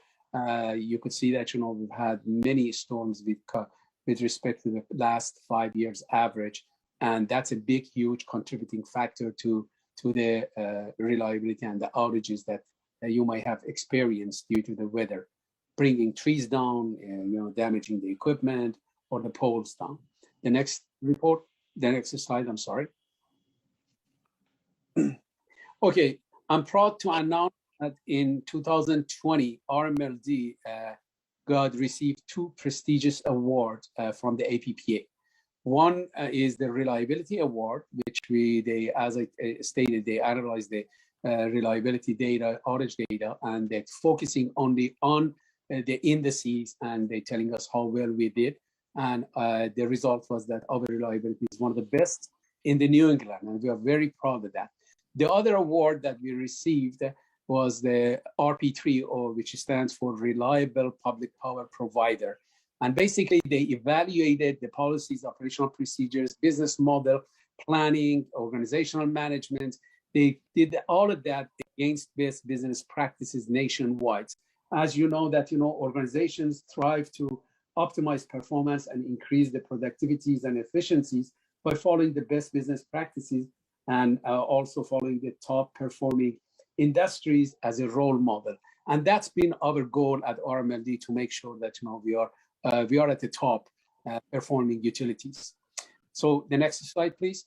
You could see that, we've had many storms with respect to the last 5 years average. And that's a big, huge contributing factor to the reliability and the outages that you might have experienced due to the weather, bringing trees down and damaging the equipment or the poles down. The next slide, I'm sorry. Okay, I'm proud to announce that in 2020, RMLD received 2 prestigious awards from the APPA. One is the Reliability Award, which as I stated, they analyzed the reliability data, outage data, and they're focusing only on the indices, and they're telling us how well we did. And the result was that our reliability is one of the best in the New England, and we are very proud of that. The other award that we received was the RP3, which stands for Reliable Public Power Provider. And basically, they evaluated the policies, operational procedures, business model, planning, organizational management. They did all of that against best business practices nationwide. As you know, organizations thrive to optimize performance and increase the productivities and efficiencies by following the best business practices. and also following the top performing industries as a role model. And that's been our goal at RMLD, to make sure that we are at the top performing utilities. So the next slide, please.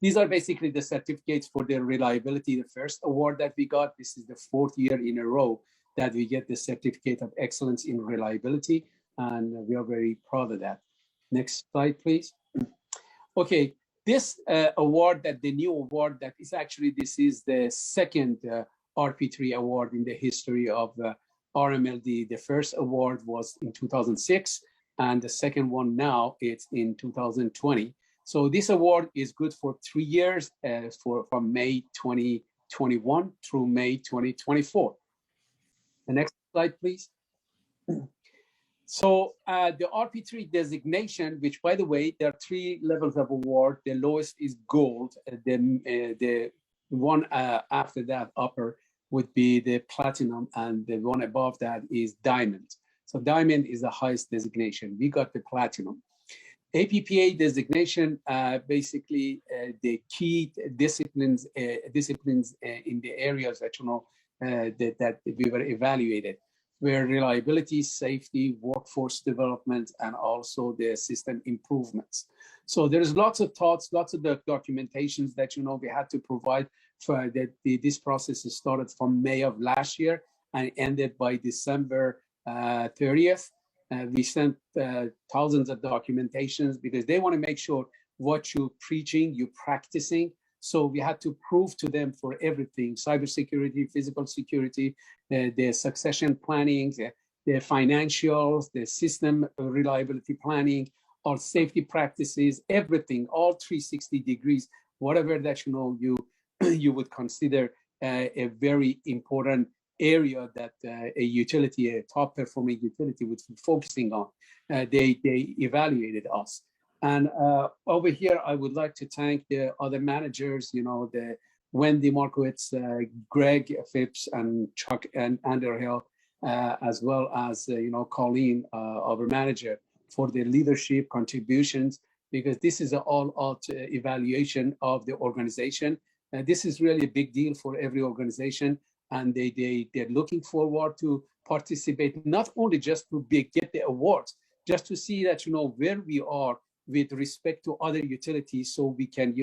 These are basically the certificates for the reliability. The first award that we got, this is the 4th year in a row that we get the Certificate of Excellence in Reliability, and we are very proud of that. Next slide, please. Okay, this award, that the new award, that is actually, this is the second RP3 award in the history of RMLD. The first award was in 2006, and the second one now it's in 2020. So this award is good for 3 years, from May 2021 through May 2024. The next slide, please. So the RP3 designation, which, by the way, there are 3 levels of award. The lowest is gold. The one after that, upper, would be the platinum, and the one above that is diamond. So diamond is the highest designation. We got the platinum. APPA designation, basically the key disciplines in the areas that that we were evaluated were reliability, safety, workforce development, and also the system improvements. So there's lots of thoughts, lots of the documentations that we had to provide for that. This process started from May of last year and ended by December 30th. We sent thousands of documentations, because they want to make sure what you're preaching, you're practicing. So we had to prove to them for everything: cybersecurity, physical security, the succession planning, the financials, the system reliability planning, all safety practices, everything, all 360 degrees, whatever that you would consider a very important area that a utility, a top performing utility, would be focusing on. They evaluated us. And over here, I would like to thank the other managers, the Wendy Markowitz, Greg Phipps, and Chuck and Underhill, as well as, Colleen, our manager, for their leadership contributions, because this is an all-out evaluation of the organization. This is really a big deal for every organization, and they're looking forward to participate, not only just to get the awards, just to see that, where we are with respect to other utilities, so we can,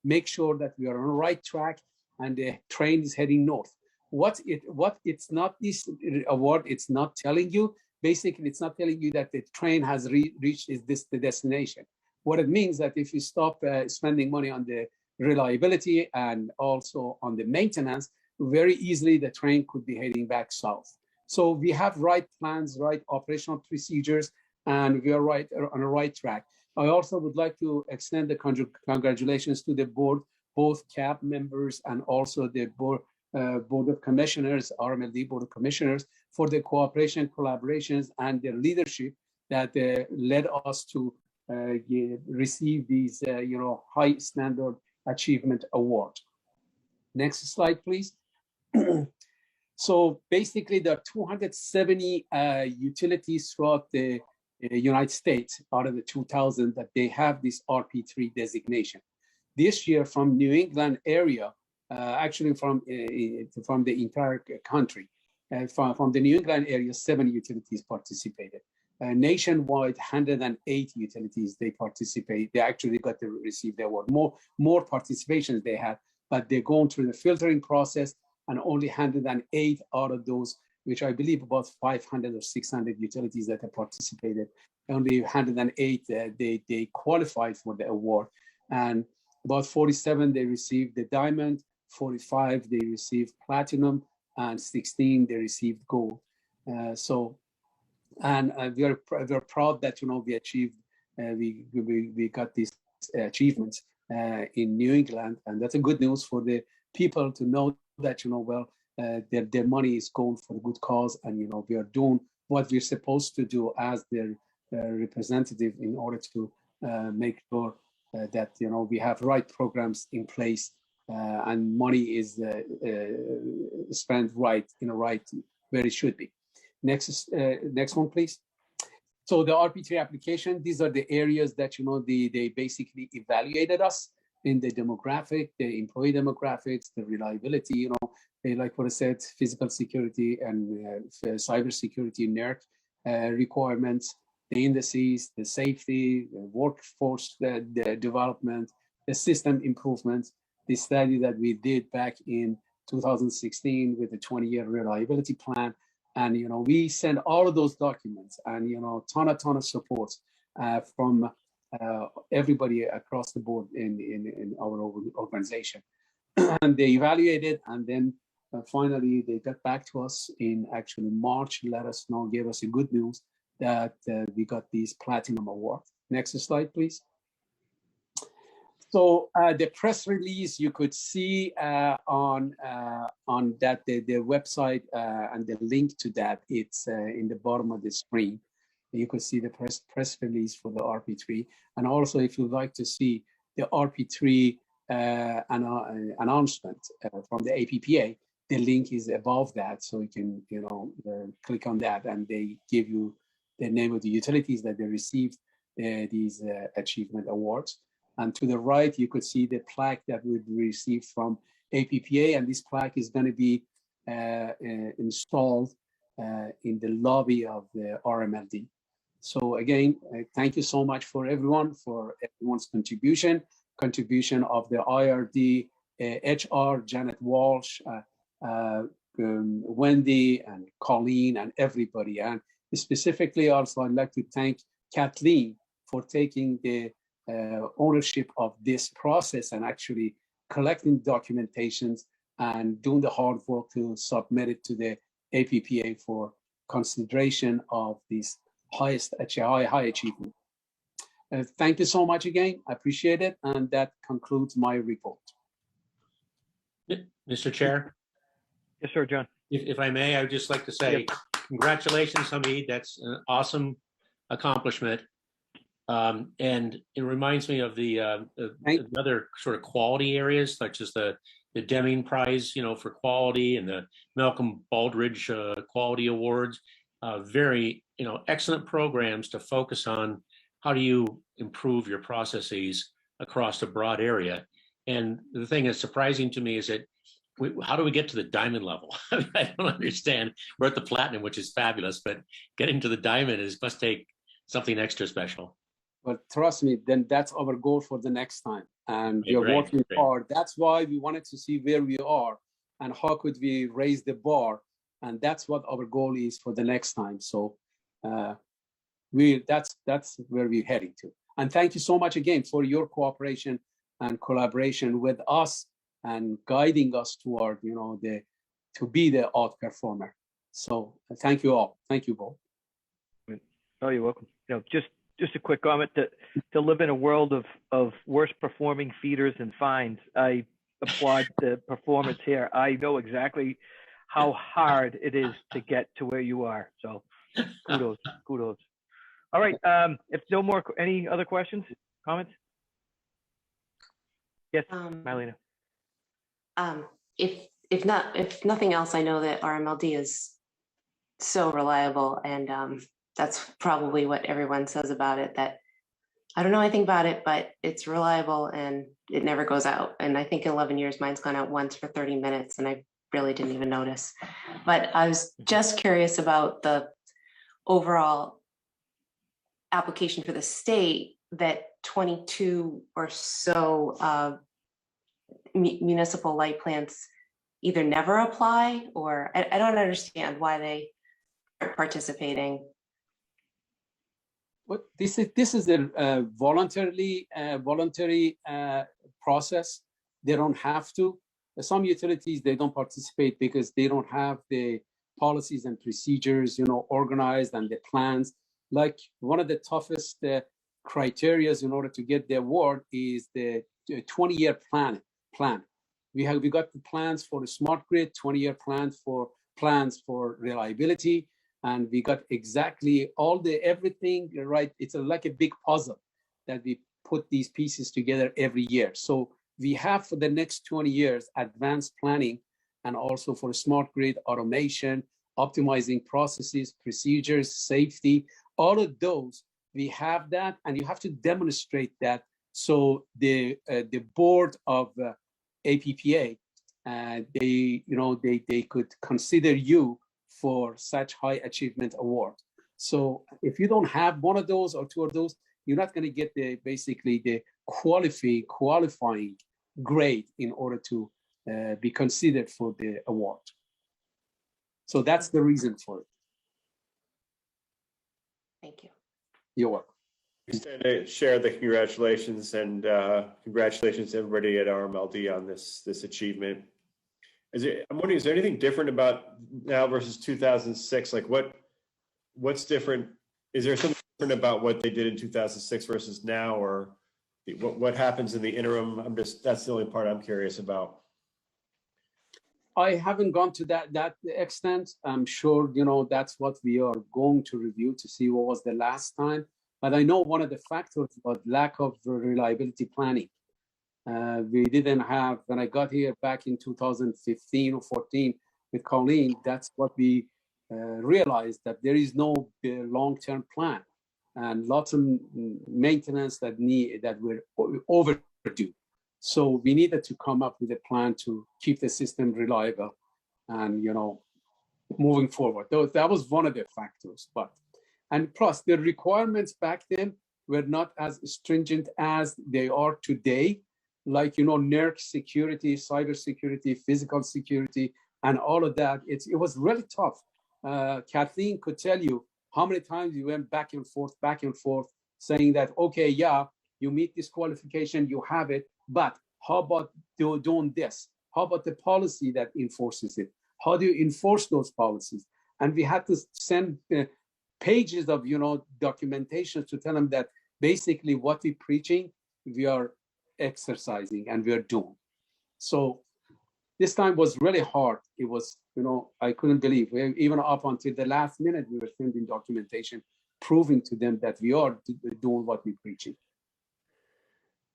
make sure that we are on the right track and the train is heading north. What it's not, this award, it's not telling you, basically, it's not telling you that the train has reached the destination. What it means that if you stop spending money on the reliability and also on the maintenance, very easily the train could be heading back south. So we have right plans, right operational procedures, and we are on the right track. I also would like to extend the congratulations to the board, both CAB members and also the board of commissioners, RMLD board of commissioners, for the cooperation, collaborations, and their leadership that led us to receive these, high standard achievement award. Next slide, please. So basically, there are 270 utilities throughout the United States out of the 2,000 that they have this RP3 designation. This year, from New England area, actually from the entire country, from the New England area, 7 utilities participated. Nationwide, 108 utilities they participate. They actually got to receive the award. More participations they had, but they're going through the filtering process, and only 108 out of those, which I believe about 500 or 600 utilities that have participated, only 108 they qualified for the award, and about 47 they received the diamond, 45 they received platinum, and 16 they received gold. We're proud that we achieved, we got these achievements in New England, and that's a good news for the people to know that their money is going for a good cause, and we are doing what we're supposed to do as their representative in order to make sure that we have right programs in place, and money is spent right where it should be. Next one, please. So the RP3 application, these are the areas that they basically evaluated us. in the demographic, the employee demographics, the reliability, like what I said, physical security and cyber security NERC requirements, the indices, the safety, the workforce the development, the system improvements, the study that we did back in 2016 with the 20-year reliability plan. And, we send all of those documents and, ton of support from everybody across the board in our organization. And they evaluated, and then finally they got back to us in actually March, let us know, gave us a good news that we got these platinum award. Next slide, please. So the press release you could see on that the website and the link to that, it's in the bottom of the screen. You could see the press release for the RP3, and also if you'd like to see the RP3 announcement from the APPA, the link is above that, so you can click on that, and they give you the name of the utilities that they received these achievement awards. And to the right, you could see the plaque that we received from APPA, and this plaque is going to be installed in the lobby of the RMLD. So again, thank you so much for everyone's contribution of the IRD, HR, Janet Walsh, Wendy and Colleen and everybody. And specifically also, I'd like to thank Kathleen for taking the ownership of this process and actually collecting documentations and doing the hard work to submit it to the APPA for consideration of this high achievement. Thank you so much again. I appreciate it. And that concludes my report. Mr. Chair? Yes, sir, John. If I may, I would just like to say congratulations, Hamid. That's an awesome accomplishment. And it reminds me of the other sort of quality areas, such as the Deming Prize, for quality, and the Malcolm Baldrige Quality Awards. Very, excellent programs to focus on how do you improve your processes across a broad area. And the thing that's surprising to me is that how do we get to the diamond level? I don't understand. We're at the platinum, which is fabulous, but getting to the diamond must take something extra special. But trust me, then that's our goal for the next time. And we are working hard. That's why we wanted to see where we are and how could we raise the bar. And that's what our goal is for the next time. So that's where we're heading to. And thank you so much again for your cooperation and collaboration with us and guiding us toward, to be the out performer. So thank you all. Thank you both. Oh, you're welcome. Just a quick comment to live in a world of worst performing feeders and fines. I applaud the performance here. I know exactly how hard it is to get to where you are. So kudos. All right. If no more, any other questions, comments? Yes, Marlena. If nothing else, I know that RMLD is so reliable, and that's probably what everyone says about it, that I don't know anything about it, but it's reliable and it never goes out. And I think in 11 years, mine's gone out once for 30 minutes and I really didn't even notice. But I was just curious about the overall application for the state, that 22 or so municipal light plants either never apply, or I don't understand why they aren't participating. But this is a voluntary process. They don't have to. Some utilities, they don't participate because they don't have the policies and procedures, organized, and the plans. Like one of the toughest criteria in order to get the award is the 20-year plan. We got the plans for the smart grid, 20-year plans for reliability. And we got exactly everything right. It's like a big puzzle that we put these pieces together every year. So we have for the next 20 years, advanced planning, and also for smart grid automation, optimizing processes, procedures, safety, all of those, we have that. And you have to demonstrate that So the board of APPA, they could consider you for such high achievement award. So if you don't have one of those or two of those, you're not going to get basically the qualifying grade in order to be considered for the award. So that's the reason for it. Thank you. You're welcome. Share the congratulations, and congratulations to everybody at RMLD on this achievement. I'm wondering, is there anything different about now versus 2006? Like what's different? Is there something different about what they did in 2006 versus now, or what happens in the interim? That's the only part I'm curious about. I haven't gone to that extent. I'm sure, that's what we are going to review to see what was the last time. But I know one of the factors was lack of reliability planning. We didn't have, when I got here back in 2015 or 14 with Colleen, that's what we realized, that there is no long-term plan and lots of maintenance that were overdue. So we needed to come up with a plan to keep the system reliable and, moving forward. That was one of the factors. And plus the requirements back then were not as stringent as they are today. Like, NERC security, cyber security, physical security, and all of that. It was really tough. Kathleen could tell you how many times you went back and forth, saying that, okay, yeah, you meet this qualification, you have it, but how about doing this? How about the policy that enforces it? How do you enforce those policies? And we had to send pages of, documentation to tell them that basically what we're preaching, we are exercising and we are doing. So this time was really hard. It was, I couldn't believe, even up until the last minute, we were sending documentation proving to them that we are doing what we're preaching.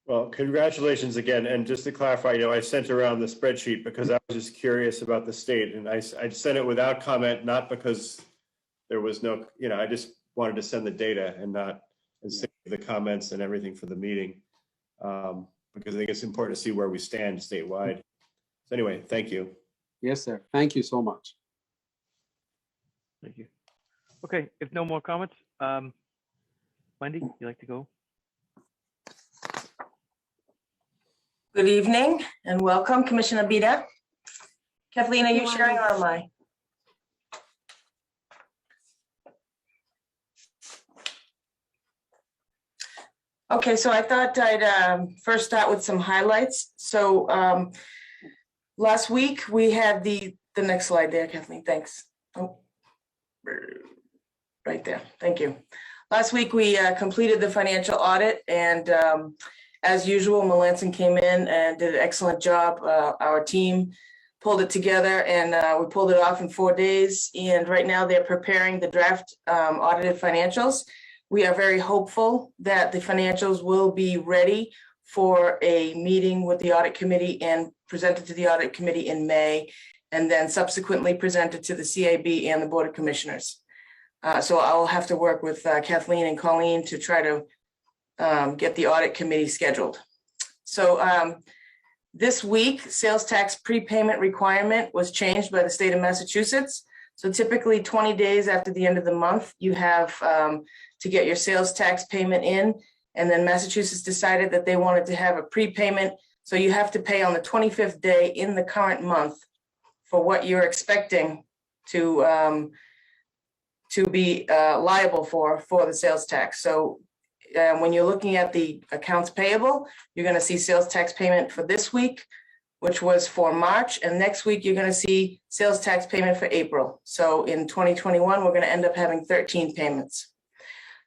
Well, congratulations again. And just to clarify, I sent around the spreadsheet because I was just curious about the state, and I sent it without comment, not because there was no, I just wanted to send the data and save the comments and everything for the meeting, because I think it's important to see where we stand statewide. So anyway, thank you. Yes, sir. Thank you so much. Thank you. Okay, if no more comments, Wendy, you like to go? Good evening and welcome, Commissioner Bida. Kathleen, are you sharing or am I? Okay, so I thought I'd first start with some highlights. So last week we had the next slide there, Kathleen, thanks. Oh, right there, thank you. Last week we completed the financial audit, and as usual, Melanson came in and did an excellent job. Our team pulled it together, and we pulled it off in 4 days. And right now they're preparing the draft audited financials. We are very hopeful that the financials will be ready for a meeting with the audit committee and presented to the audit committee in May, and then subsequently presented to the CAB and the Board of Commissioners. So I'll have to work with Kathleen and Colleen to try to get the audit committee scheduled. So this week, sales tax prepayment requirement was changed by the state of Massachusetts. So typically 20 days after the end of the month, you have to get your sales tax payment in. And then Massachusetts decided that they wanted to have a prepayment. So you have to pay on the 25th day in the current month for what you're expecting to be liable for the sales tax. So when you're looking at the accounts payable, you're going to see sales tax payment for this week, which was for March. And next week, you're going to see sales tax payment for April. So in 2021, we're going to end up having 13 payments.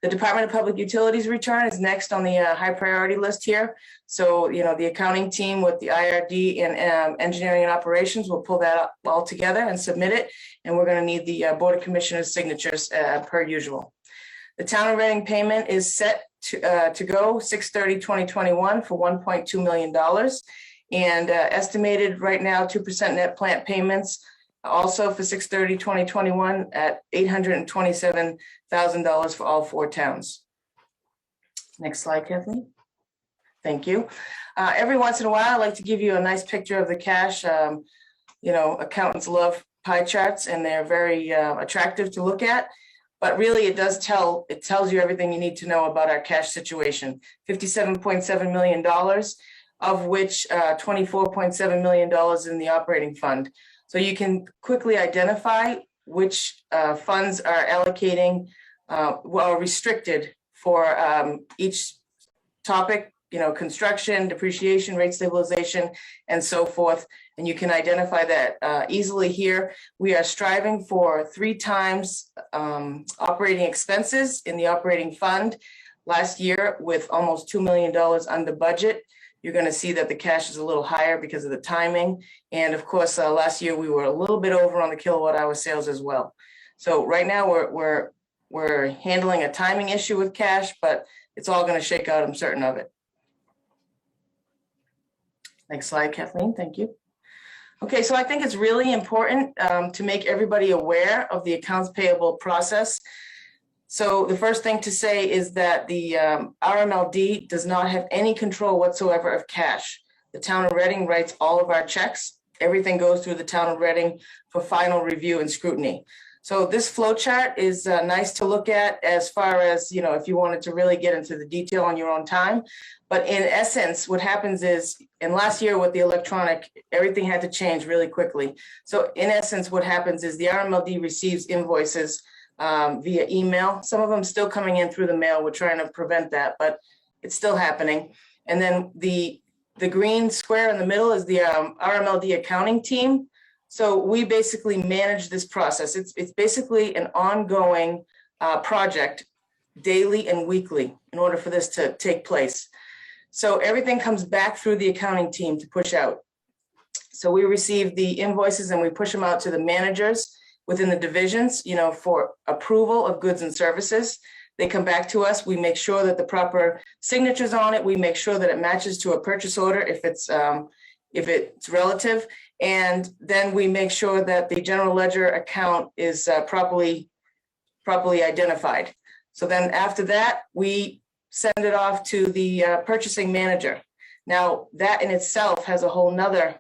The Department of Public Utilities return is next on the high priority list here. So, the accounting team with the IRD and engineering and operations will pull that up all together and submit it. And we're going to need the Board of Commissioners signatures per usual. The town of Reading payment is set to go 6/30/2021 for $1.2 million. And estimated right now 2% net plant payments also for 6/30/2021 at $827,000 for all 4 towns. Next slide, Kathleen. Thank you. Every once in a while, I like to give you a nice picture of the cash. You know, accountants love pie charts and they're very attractive to look at. But really, it tells you everything you need to know about our cash situation. $57.7 million, of which $24.7 million in the operating fund. So you can quickly identify which funds are allocating, well, restricted for each topic, you know, construction, depreciation, rate stabilization, and so forth. And you can identify that easily here. We are striving for 3 times operating expenses in the operating fund. Last year, with almost $2 million under budget, you're going to see that the cash is a little higher because of the timing. And of course, last year we were a little bit over on the kilowatt hour sales as well. So right now we're handling a timing issue with cash, but it's all going to shake out. I'm certain of it. Next slide, Kathleen. Thank you. Okay, so I think it's really important to make everybody aware of the accounts payable process. So the first thing to say is that the RMLD does not have any control whatsoever of cash. The town of Reading writes all of our checks. Everything goes through the town of Reading for final review and scrutiny. So this flow chart is nice to look at as far as, you know, if you wanted to really get into the detail on your own time. But in essence, what happens is, and last year with the electronic, everything had to change really quickly. So in essence, what happens is the RMLD receives invoices via email. Some of them still coming in through the mail. We're trying to prevent that, but it's still happening. And then the green square in the middle is the RMLD accounting team. So we basically manage this process. It's basically an ongoing project, daily and weekly, in order for this to take place. So everything comes back through the accounting team to push out. So we receive the invoices and we push them out to the managers within the divisions, you know, for approval of goods and services. They come back to us. We make sure that the proper signatures on it. We make sure that it matches to a purchase order if it's relative. And then we make sure that the general ledger account is properly identified. So then after that, we send it off to the purchasing manager. Now that in itself has a whole nother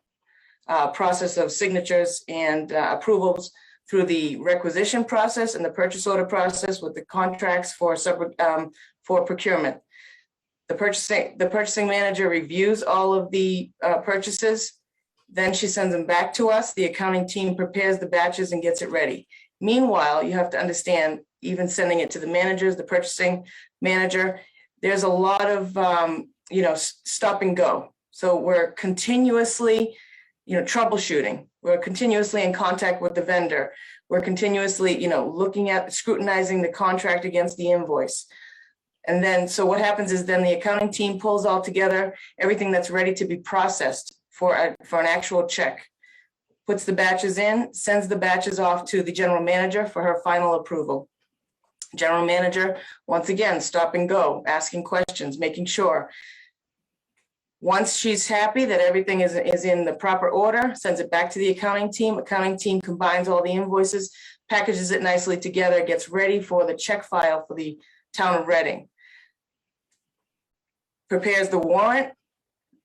process of signatures and approvals through the requisition process and the purchase order process with the contracts for procurement. The purchasing manager reviews all of the purchases. Then she sends them back to us. The accounting team prepares the batches and gets it ready. Meanwhile, you have to understand, even sending it to the managers, the purchasing manager, there's a lot of, you know, stop and go. So we're continuously, you know, troubleshooting. We're continuously in contact with the vendor. We're continuously, you know, looking at, scrutinizing the contract against the invoice. And then, so what happens is then the accounting team pulls all together everything that's ready to be processed for an actual check, puts the batches in, sends the batches off to the general manager for her final approval. General manager, once again, stop and go, asking questions, making sure. Once she's happy that everything is in the proper order, sends it back to the accounting team. Accounting team combines all the invoices, packages it nicely together, gets ready for the check file for the town of Reading. Prepares the warrant.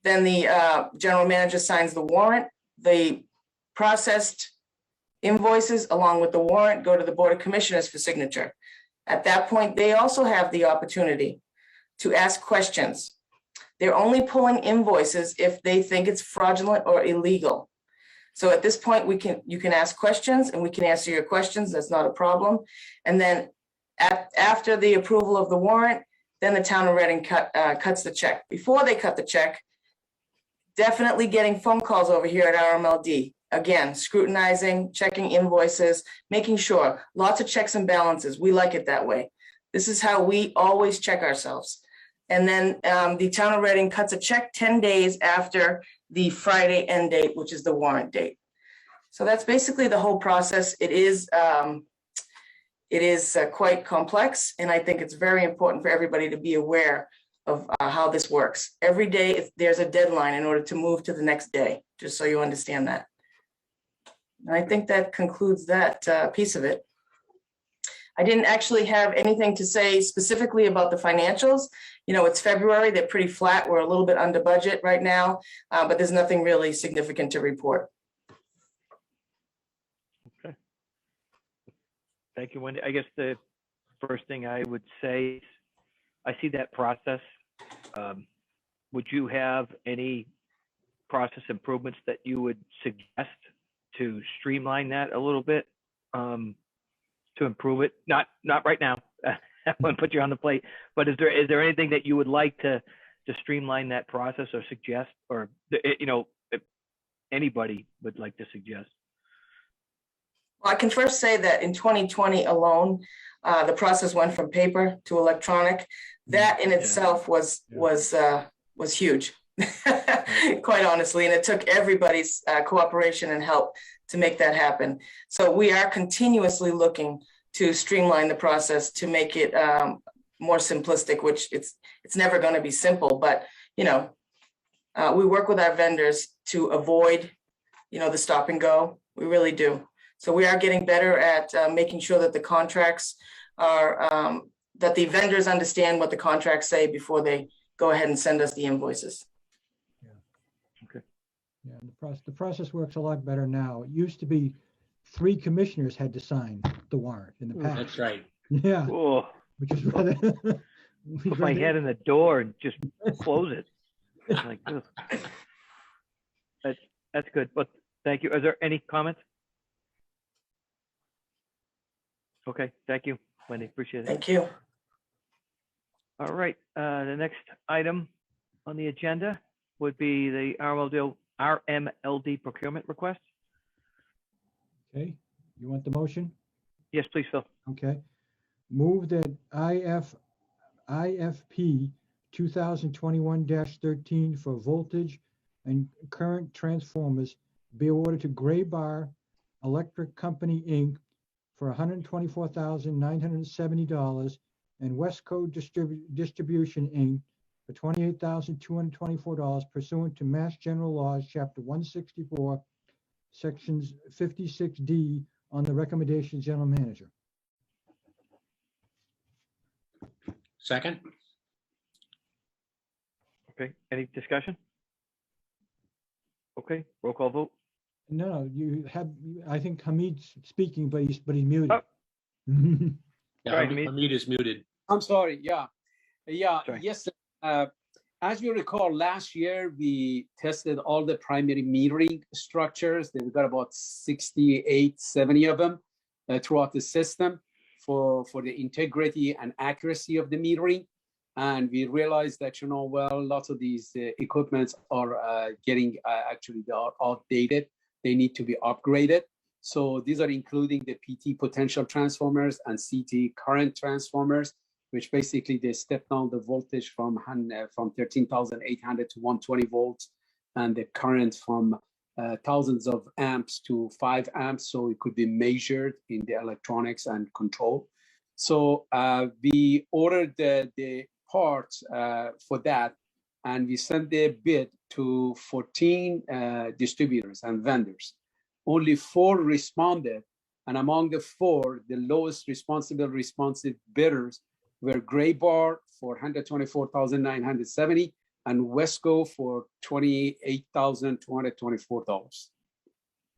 Then the general manager signs the warrant. The processed invoices along with the warrant go to the Board of Commissioners for signature. At that point, they also have the opportunity to ask questions. They're only pulling invoices if they think it's fraudulent or illegal. So at this point, you can ask questions and we can answer your questions. That's not a problem. And then after the approval of the warrant, then the town of Reading cuts the check. Before they cut the check, definitely getting phone calls over here at RMLD. Again, scrutinizing, checking invoices, making sure, lots of checks and balances. We like it that way. This is how we always check ourselves. And then the town of Reading cuts a check 10 days after the Friday end date, which is the warrant date. So that's basically the whole process. It is quite complex, and I think it's very important for everybody to be aware of how this works. Every day there's a deadline in order to move to the next day, just so you understand that. And I think that concludes that piece of it. I didn't actually have anything to say specifically about the financials. You know, it's February, they're pretty flat. We're a little bit under budget right now, but there's nothing really significant to report. Okay. Thank you, Wendy. I guess the first thing I would say, I see that process. Would you have any process improvements that you would suggest to streamline that a little bit, to improve it? Not right now. I won't put you on the plate, but is there anything that you would like to streamline that process or suggest, or you know, if anybody would like to suggest? Well, I can first say that in 2020 alone, the process went from paper to electronic. That in itself was huge, quite honestly, and it took everybody's cooperation and help to make that happen. So we are continuously looking to streamline the process to make it more simplistic, which it's never going to be simple, but you know, we work with our vendors to avoid, you know, the stop and go. We really do. So we are getting better at making sure that the contracts are, that the vendors understand what the contracts say before they go ahead and send us the invoices. Yeah. Okay. Yeah, the process works a lot better now. It used to be 3 commissioners had to sign the warrant in the past. That's right. Yeah. Oh, Which is rather. put my head in the door and just close it. Like, ugh. That's good. But thank you. Are there any comments? Okay, thank you, Wendy. Appreciate it. Thank you. All right, the next item on the agenda would be the RMLD procurement request. Okay, you want the motion? Yes, please, Phil. Okay. Move that IFP 2021-13 for voltage and current transformers be awarded to Gray Bar Electric Company, Inc. for $124,970 and Westco Distribution, Inc. for $28,224 pursuant to Mass General Laws, Chapter 164, Sections 56D, on the recommendation of General Manager. Second? Okay, any discussion? Okay, roll call vote. No, you have, I think Hamid's speaking, but he's muted. Oh. Yeah, Sorry, Hamid is muted. I'm sorry. Yeah. Sorry. Yes. As you recall, last year we tested all the primary metering structures. We've got about 68, 70 of them throughout the system for the integrity and accuracy of the metering. And we realized that, you know, well, lots of these equipments are getting actually they are outdated. They need to be upgraded. So these are including the PT potential transformers and CT current transformers, which basically they step down the voltage from 13,800 to 120 volts, and the current from thousands of amps to 5 amps, so it could be measured in the electronics and control. So we ordered the parts for that, and we sent the bid to 14 distributors and vendors. Only 4 responded, and among the 4, the lowest responsive bidders were Gray Bar for $124,970 and Wesco for $28,224.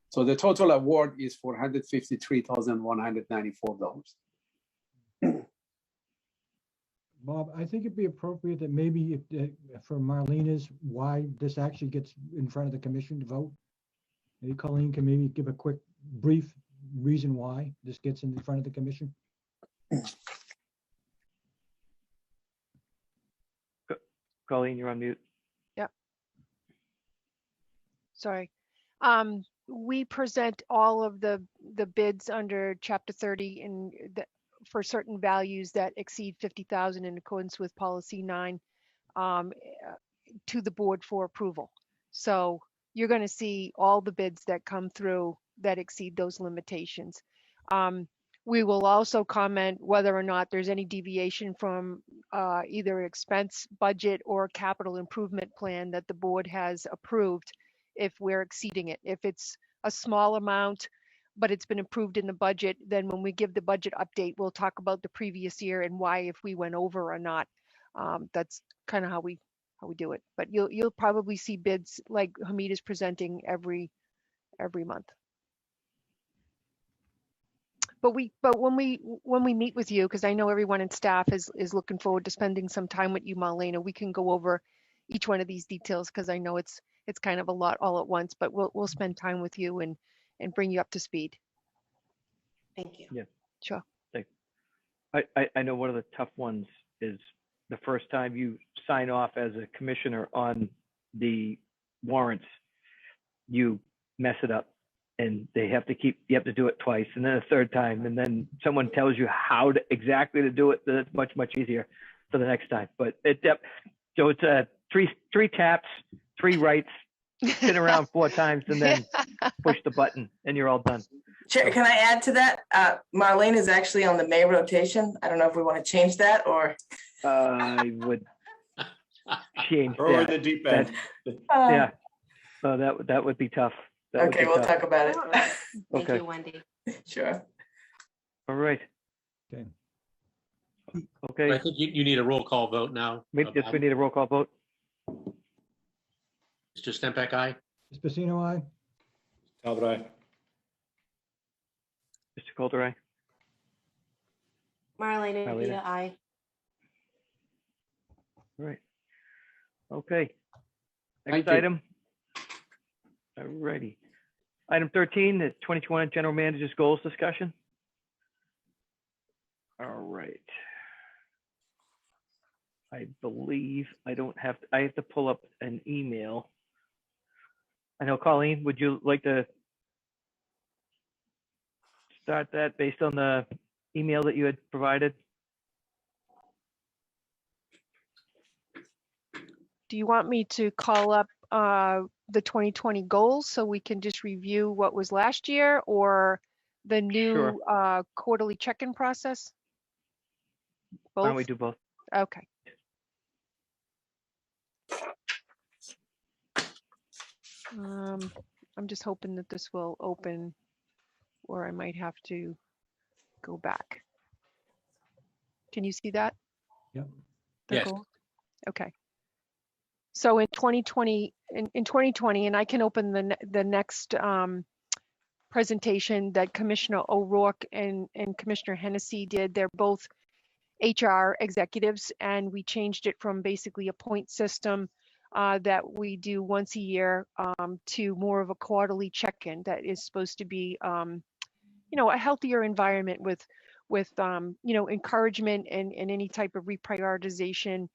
So the total award is for $153,194. Bob, I think it'd be appropriate that maybe for Marlena's why this actually gets in front of the commission to vote. Maybe Colleen can maybe give a quick, brief reason why this gets in front of the commission. Colleen, you're on mute. Yep. Sorry. We present all of the bids under Chapter 30 and for certain values that exceed 50,000 in accordance with Policy 9 to the board for approval. So you're going to see all the bids that come through that exceed those limitations. We will also comment whether or not there's any deviation from either expense budget or capital improvement plan that the board has approved if we're exceeding it. If it's a small amount, but it's been approved in the budget. Then when we give the budget update, we'll talk about the previous year and why, if we went over or not. That's kind of how we do it. But you'll probably see bids like Hamid is presenting every month. But when we meet with you, because I know everyone in staff is looking forward to spending some time with you, Marlena, we can go over each one of these details, because I know it's kind of a lot all at once, but we'll spend time with you and bring you up to speed. Thank you. Yeah. Sure. Thanks. I know one of the tough ones is the first time you sign off as a commissioner on the warrants, you mess it up, and you have to do it twice, and then a third time, and then someone tells you how exactly to do it. Then it's much easier for the next time. But so it's three taps, 3 writes, spin around 4 times, and then push the button, and you're all done. Chair, can I add to that? Marlene is actually on the May rotation. I don't know if we want to change that or. I would change Throw in that. the deep end. Yeah. That would be tough. Okay, we'll talk about it. Thank Okay. you, Wendy. Sure. All right. Okay. Okay. I think you need a roll call vote now. We need a roll call vote. Mr. Stempak, aye. Spacino, aye. Talbot, aye. Mr. Coulter, aye. Marlena Marlena. Vita, aye. All right. Okay. Thank Next you. item. All righty. Item 13, the 2021 General Manager's Goals discussion. All right. I believe I have to pull up an email. I know, Colleen, would you like to start that based on the email that you had provided? Do you want me to call up the 2020 goals so we can just review what was last year, or the new quarterly check-in process? Both? Why don't we do both? Okay. I'm just hoping that this will open, or I might have to go back. Can you see that? Yep. The Yes. goal? Okay. So in 2020, and I can open the next presentation that Commissioner O'Rourke and Commissioner Hennessy did. They're both HR executives, and we changed it from basically a point system that we do once a year to more of a quarterly check-in that is supposed to be, a healthier environment with encouragement and any type of reprioritization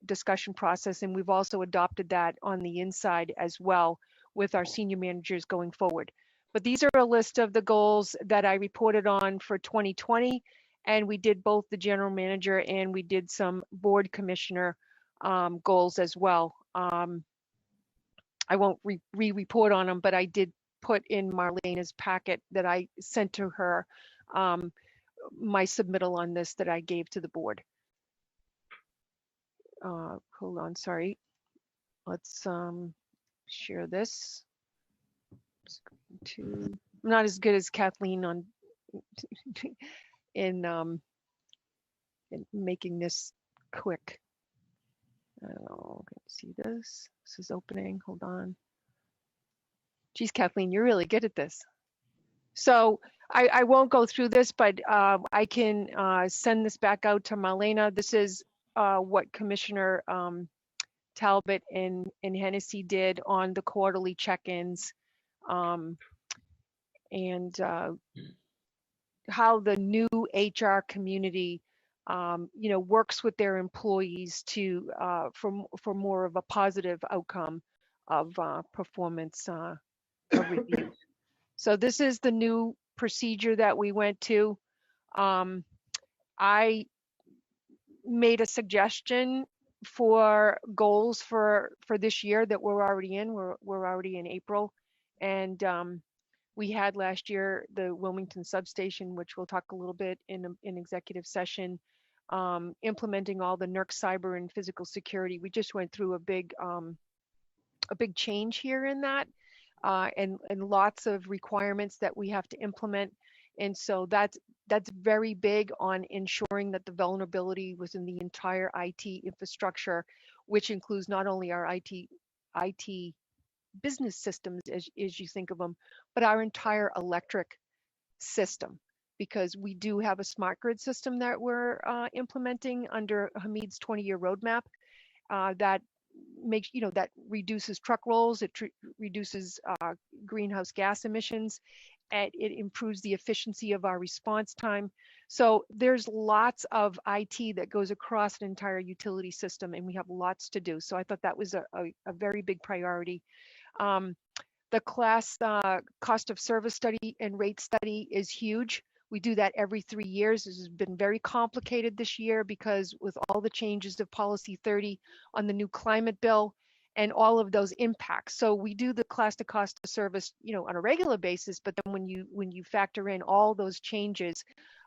discussion process. And we've also adopted that on the inside as well with our senior managers going forward. But these are a list of the goals that I reported on for 2020. And we did both the general manager and we did some board commissioner goals as well. I won't re-report on them, but I did put in Marlena's packet that I sent to her my submittal on this that I gave to the board. Hold on, sorry. Let's share this. I'm not as good as Kathleen on in making this quick. Oh, see this? This is opening. Hold on. Geez, Kathleen, you're really good at this. So I won't go through this, but I can send this back out to Marlena. This is what Commissioner Talbot and Hennessy did on the quarterly check-ins, and how the new HR community works with their employees to for more of a positive outcome of performance of review. So this is the new procedure that we went to. I made a suggestion for goals for this year that we're already in. We're already in April, and we had last year the Wilmington substation, which we'll talk a little bit in executive session, implementing all the NERC cyber and physical security. We just went through a big change here in that. and lots of requirements that we have to implement. And so that's very big on ensuring that the vulnerability within the entire IT infrastructure, which includes not only our IT business systems as you think of them, but our entire electric system, because we do have a smart grid system that we're implementing under Hamid's 20-year roadmap that makes, that reduces truck rolls, it reduces greenhouse gas emissions, and it improves the efficiency of our response time. So there's lots of IT that goes across an entire utility system, and we have lots to do. So I thought that was a very big priority. The class cost of service study and rate study is huge. We do that every 3 years. This has been very complicated this year because with all the changes of Policy 30 on the new climate bill and all of those impacts. So we do the class to cost of service, on a regular basis, but then when you factor in all those changes,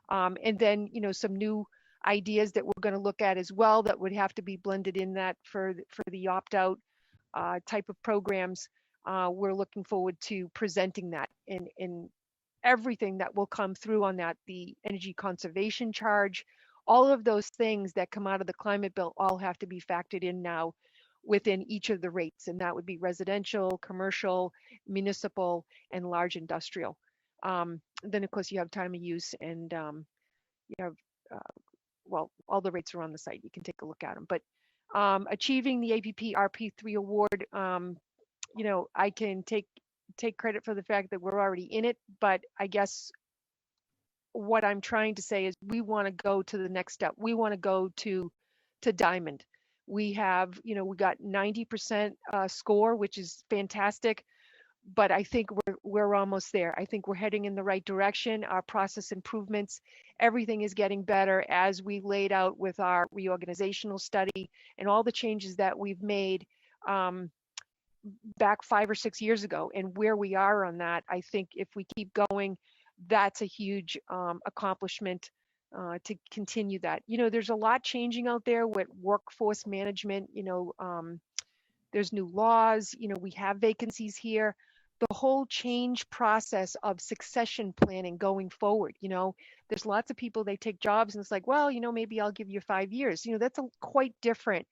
and then, some new ideas that we're going to look at as well that would have to be blended in that for the opt-out type of programs. We're looking forward to presenting that in everything that will come through on that, the energy conservation charge, all of those things that come out of the climate bill all have to be factored in now within each of the rates. And that would be residential, commercial, municipal, and large industrial. Then of course you have time of use and you have, all the rates are on the site. You can take a look at them. But achieving the APP RP3 award, I can take credit for the fact that we're already in it, but I guess what I'm trying to say is we want to go to the next step. We want to go to Diamond. We have, we got 90% score, which is fantastic, but I think we're almost there. I think we're heading in the right direction. Our process improvements, everything is getting better as we laid out with our reorganizational study and all the changes that we've made back 5 or 6 years ago, and where we are on that. I think if we keep going, that's a huge accomplishment to continue that. There's a lot changing out there with workforce management. There's new laws. We have vacancies here. The whole change process of succession planning going forward. There's lots of people, they take jobs and it's like, well, maybe I'll give you 5 years. That's quite different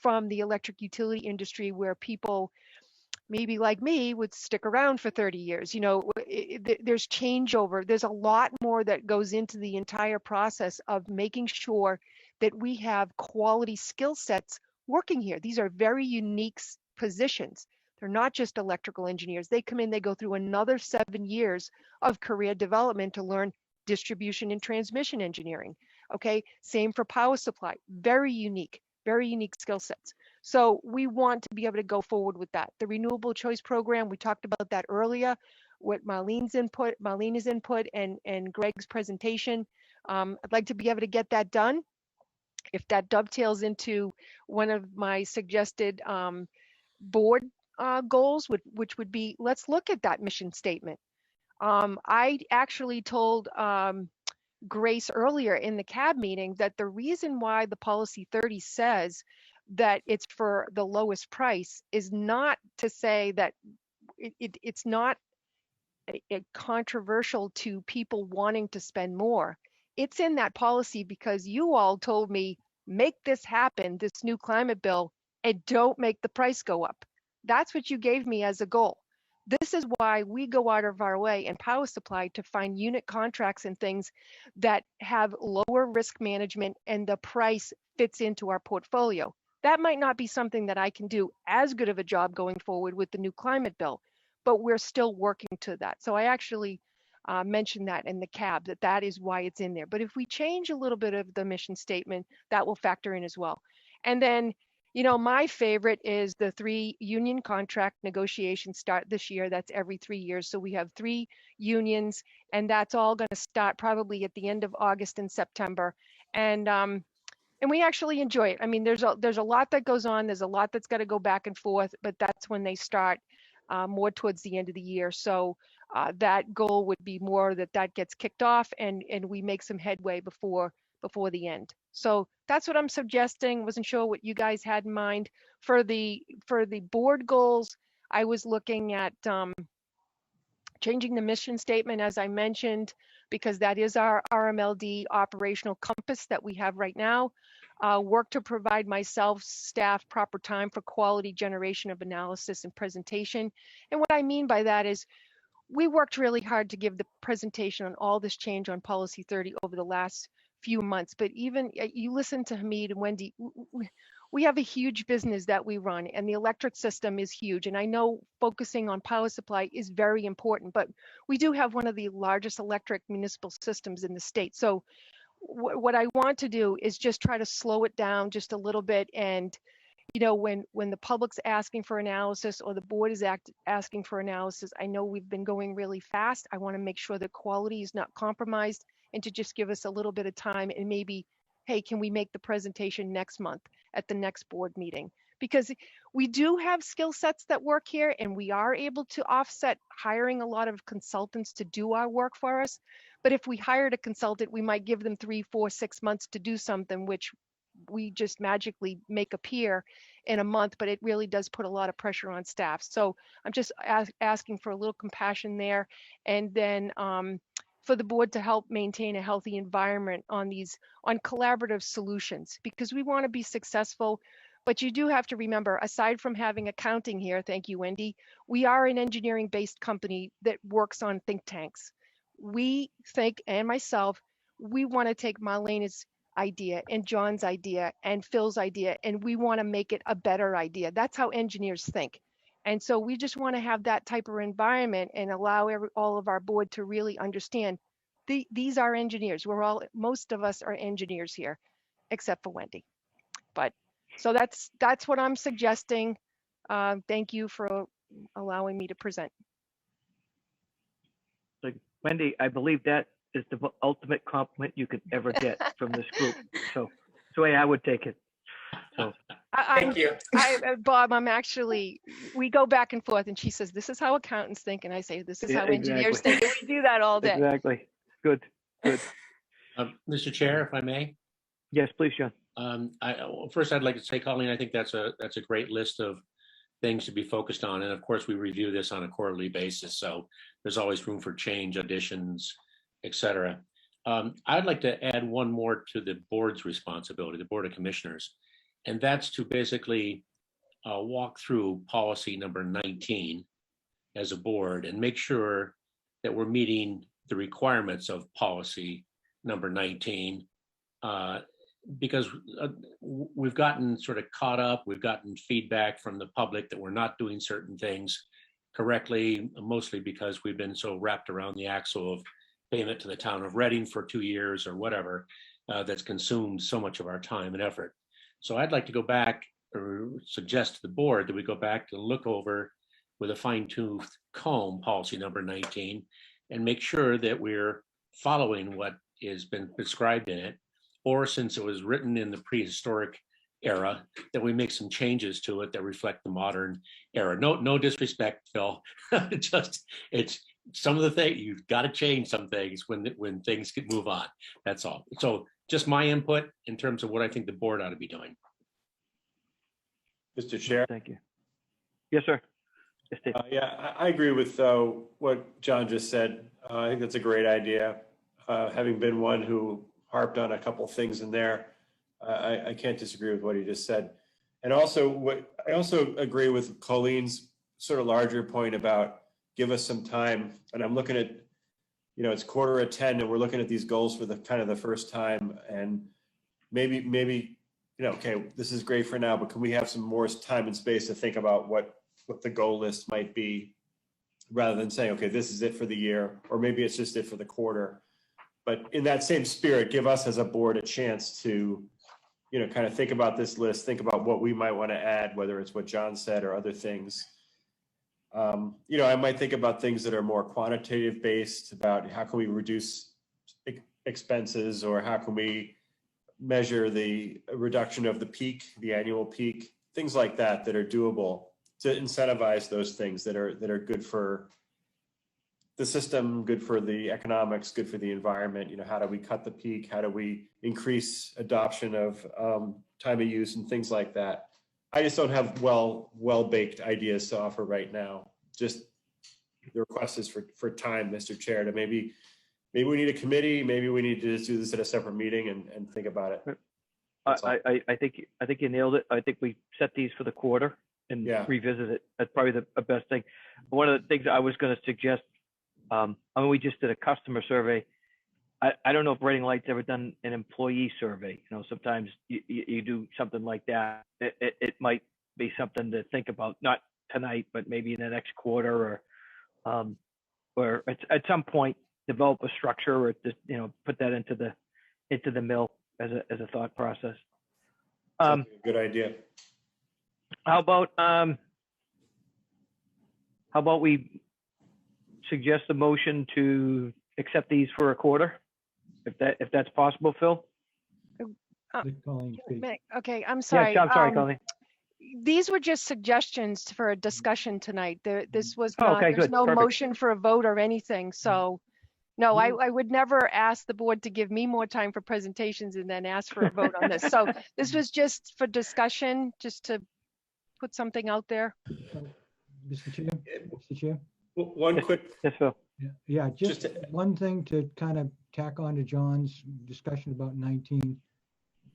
from the electric utility industry where people maybe like me would stick around for 30 years. There's changeover. There's a lot more that goes into the entire process of making sure that we have quality skill sets working here. These are very unique positions. They're not just electrical engineers. They come in, they go through another 7 years of career development to learn distribution and transmission engineering. Okay, same for power supply. Very unique skill sets. So we want to be able to go forward with that. The Renewable Choice Program, we talked about that earlier, with Marlene's input and Greg's presentation. I'd like to be able to get that done. If that dovetails into one of my suggested board goals, which would be, let's look at that mission statement. I actually told Grace earlier in the CAB meeting that the reason why the Policy 30 says that it's for the lowest price is not to say that it's not controversial to people wanting to spend more. It's in that policy because you all told me, make this happen, this new climate bill, and don't make the price go up. That's what you gave me as a goal. This is why we go out of our way in power supply to find unit contracts and things that have lower risk management and the price fits into our portfolio. That might not be something that I can do as good of a job going forward with the new climate bill, but we're still working to that. So I actually mentioned that in the CAB, that is why it's in there. But if we change a little bit of the mission statement, that will factor in as well. And then, my favorite is the 3 union contract negotiations start this year. That's every 3 years. So we have 3 unions, and that's all going to start probably at the end of August and September. And we actually enjoy it. I mean, there's a lot that goes on. There's a lot that's got to go back and forth, but that's when they start more towards the end of the year. So that goal would be more that gets kicked off and we make some headway before the end. So that's what I'm suggesting. Wasn't sure what you guys had in mind for the board goals. I was looking at changing the mission statement, as I mentioned, because that is our RMLD operational compass that we have right now. Work to provide myself, staff, proper time for quality generation of analysis and presentation. And what I mean by that is we worked really hard to give the presentation on all this change on Policy 30 over the last few months. But even you listen to Hamid and Wendy, we have a huge business that we run, and the electric system is huge. And I know focusing on power supply is very important, but we do have one of the largest electric municipal systems in the state. So what I want to do is just try to slow it down just a little bit. And you know, when the public's asking for analysis or the board is asking for analysis, I know we've been going really fast. I want to make sure that quality is not compromised, and to just give us a little bit of time, and maybe, hey, can we make the presentation next month at the next board meeting? Because we do have skill sets that work here, and we are able to offset hiring a lot of consultants to do our work for us. But if we hired a consultant, we might give them 3, 4, 6 months to do something, which we just magically make appear in a month, but it really does put a lot of pressure on staff. So I'm just asking for a little compassion there. And then for the board to help maintain a healthy environment on collaborative solutions, because we want to be successful. But you do have to remember, aside from having accounting here, thank you, Wendy, we are an engineering-based company that works on think tanks. We think, and myself, we want to take Marlene's idea and John's idea and Phil's idea, and we want to make it a better idea. That's how engineers think. And so we just want to have that type of environment and allow all of our board to really understand these are engineers. Most of us are engineers here, except for Wendy. But so that's what I'm suggesting. Thank you for allowing me to present. Like, Wendy, I believe that is the ultimate compliment you could ever get from this group. So it's the way I would take it. So Thank you. Bob, we go back and forth, and she says, this is how accountants think. And I say, this is how engineers think. And we do that all day. Exactly. Good. Mr. Chair, if I may. Yes, please, John. First, I'd like to say, Colleen, I think that's a great list of things to be focused on. And of course, we review this on a quarterly basis. So there's always room for change, additions, etc. I'd like to add one more to the board's responsibility, the Board of Commissioners, and that's to basically walk through policy number 19 as a board and make sure that we're meeting the requirements of policy number 19, because we've gotten sort of caught up, we've gotten feedback from the public that we're not doing certain things correctly, mostly because we've been so wrapped around the axle of payment to the town of Reading for 2 years or whatever, that's consumed so much of our time and effort. So I'd like to go back, or suggest to the board that we go back and look over with a fine-tooth comb policy number 19 and make sure that we're following what has been prescribed in it, or since it was written in the prehistoric era, that we make some changes to it that reflect the modern era. No disrespect, Phil. It's some of the things, you've got to change some things when things can move on. That's all. So just my input in terms of what I think the board ought to be doing. Mr. Chair. Thank you. Yes, sir. Yes, Dave. Yeah, I agree with what John just said. I think that's a great idea. Having been one who harped on a couple things in there, I can't disagree with what he just said. And also, I also agree with Colleen's sort of larger point about give us some time. And I'm looking at, it's 9:45 and we're looking at these goals for the kind of the first time. And maybe, okay, this is great for now, but can we have some more time and space to think about what the goal list might be, rather than saying, okay, this is it for the year, or maybe it's just it for the quarter. But in that same spirit, give us as a board a chance to, kind of think about this list, think about what we might want to add, whether it's what John said or other things. I might think about things that are more quantitative based, about how can we reduce expenses, or how can we measure the reduction of the peak, the annual peak, things like that are doable, to incentivize those things that are good for the system, good for the economics, good for the environment. How do we cut the peak? How do we increase adoption of time of use and things like that? I just don't have well-baked ideas to offer right now. Just the request is for time, Mr. Chair, to maybe we need a committee, maybe we need to just do this at a separate meeting and think about it. That's all. I think you nailed it. I think we set these for the quarter and revisit it. That's probably the best thing. One of the things I was going to suggest, I mean, we just did a customer survey. I don't know if Reading Light's ever done an employee survey. You know, sometimes you do something like that. It might be something to think about, not tonight, but maybe in the next quarter, or at some point develop a structure, or just, you know, put that into the mill as a thought process. Sounds like a good idea. How about we suggest a motion to accept these for a quarter, if that's possible, Phil? Okay, I'm sorry. Yeah, I'm sorry, Colleen. These were just suggestions for a discussion tonight. This was Oh, not, okay, there's good, no perfect. motion for a vote or anything. So no, I would never ask the board to give me more time for presentations and then ask for a vote on this. So this was just for discussion, just to put something out there. Mr. Chair? One quick. Yes, Phil. Yeah, just one thing to kind of tack on to John's discussion about 19.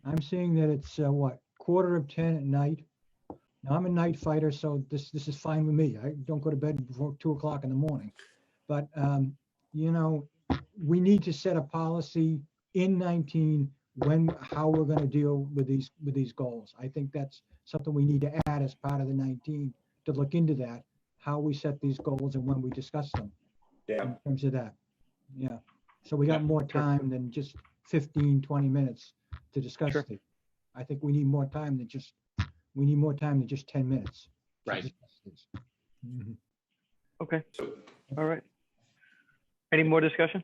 I'm seeing that it's what, 9:45 at night. Now, I'm a night fighter, so this is fine with me. I don't go to bed before 2 o'clock in the morning. But you know, we need to set a policy in 19 how we're going to deal with these goals. I think that's something we need to add as part of the 19, to look into that, how we set these goals and when we discuss them. Yeah. In terms of that. Yeah. So we got more time than just 15, 20 minutes to discuss it. I think we need more time than just 10 minutes. Right. Mm-hmm. Okay. All right. Any more discussion?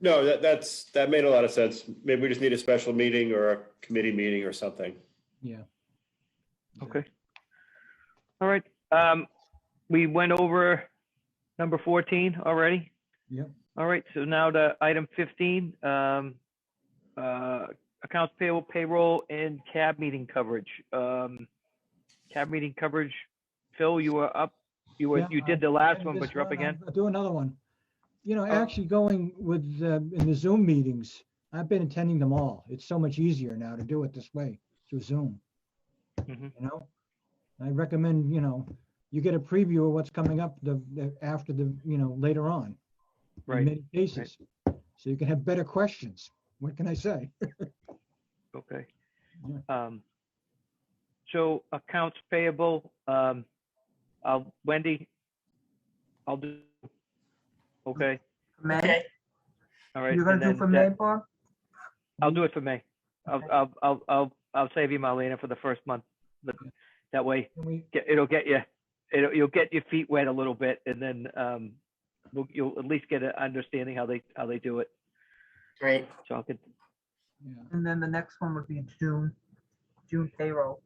No, that made a lot of sense. Maybe we just need a special meeting or a committee meeting or something. Yeah. Okay. All right. We went over number 14 already. Yep. All right. So now to item 15, accounts payable, payroll, and cab meeting coverage. Cab meeting coverage. Phil, you were up. You did the last one, but you're up again. I'll do another one. You know, actually going with in the Zoom meetings, I've been attending them all. It's so much easier now to do it this way through Zoom. Mm-hmm. You know, I recommend, you know, you get a preview of what's coming up after later on. Right. In many cases, so you can have better questions. What can I say? Okay. Yeah. So accounts payable, Wendy, I'll do. Okay. May? All right. You're gonna do for May, Bob? I'll do it for May. I'll save you, Marlena, for the first month. But that way, you'll get your feet wet a little bit, and then you'll at least get an understanding how they do it. Great. So I'll get. Yeah. And then the next one would be June payroll.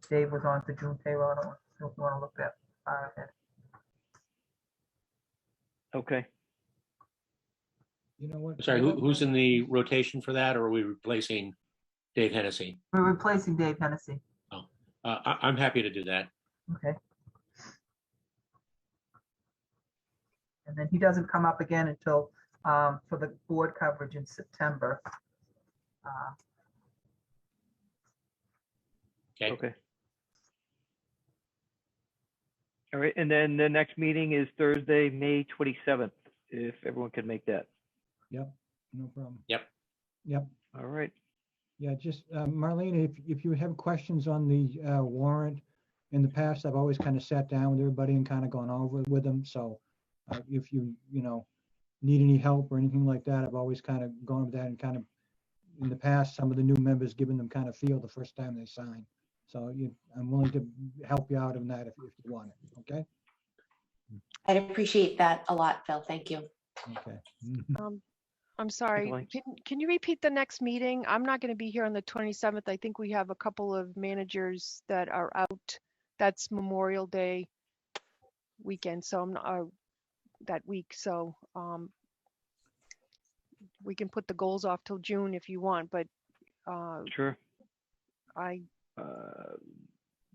Dave was on for June payroll. I don't know if you want to look that far ahead. Okay. You know what? Sorry, who's in the rotation for that, or are we replacing Dave Hennessy? We're replacing Dave Hennessy. Oh, I'm happy to do that. Okay. And then he doesn't come up again until for the board coverage in September. Okay. All right, and then the next meeting is Thursday, May 27th, if everyone can make that. Yep, no problem. Yep. Yep. All right. Yeah, just Marlene, if you have questions on the warrant, in the past, I've always kind of sat down with everybody and kind of gone over it with them. So if you need any help or anything like that, I've always kind of gone with that, and kind of in the past, some of the new members giving them kind of feel the first time they sign. So I'm willing to help you out on that if you want it. Okay. I'd appreciate that a lot, Phil. Thank you. Okay. I'm sorry. Can you repeat the next meeting? I'm not going to be here on the 27th. I think we have a couple of managers that are out. That's Memorial Day weekend, so I'm not that week. So we can put the goals off till June if you want, but Sure.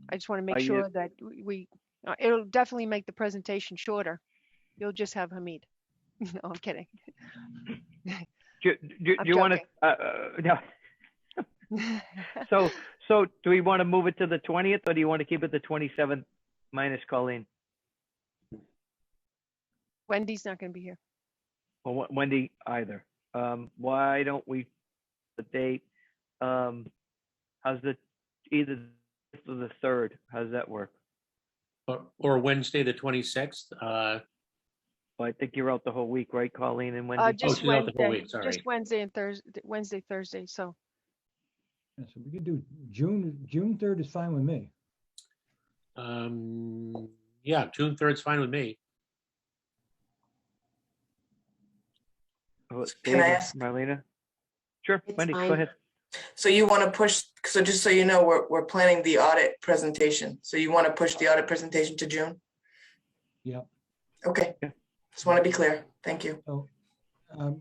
I just want to make Are you- sure that it'll definitely make the presentation shorter. You'll just have Hamid. No, I'm kidding. Do you want to? No. So do we want to move it to the 20th, or do you want to keep it the 27th minus Colleen? Wendy's not going to be here. Well, Wendy either. Why don't we the date? How's the either the 3rd? How does that work? Or Wednesday, the 26th. Well, I think you're out the whole week, right, Colleen and Wendy? Just she's out the whole Wednesday. week, sorry. Just Wednesday and Thursday. Wednesday, Thursday. So Yeah, so we could do June 3rd is fine with me. Yeah, June 3rd is fine with me. Oh, Can I David, ask? Marlena? Sure, It's Wendy, fine. go ahead. So you want to push, so just so you know, we're planning the audit presentation. So you want to push the audit presentation to June? Yeah. Okay. Yeah. Just want to be clear. Thank you. So,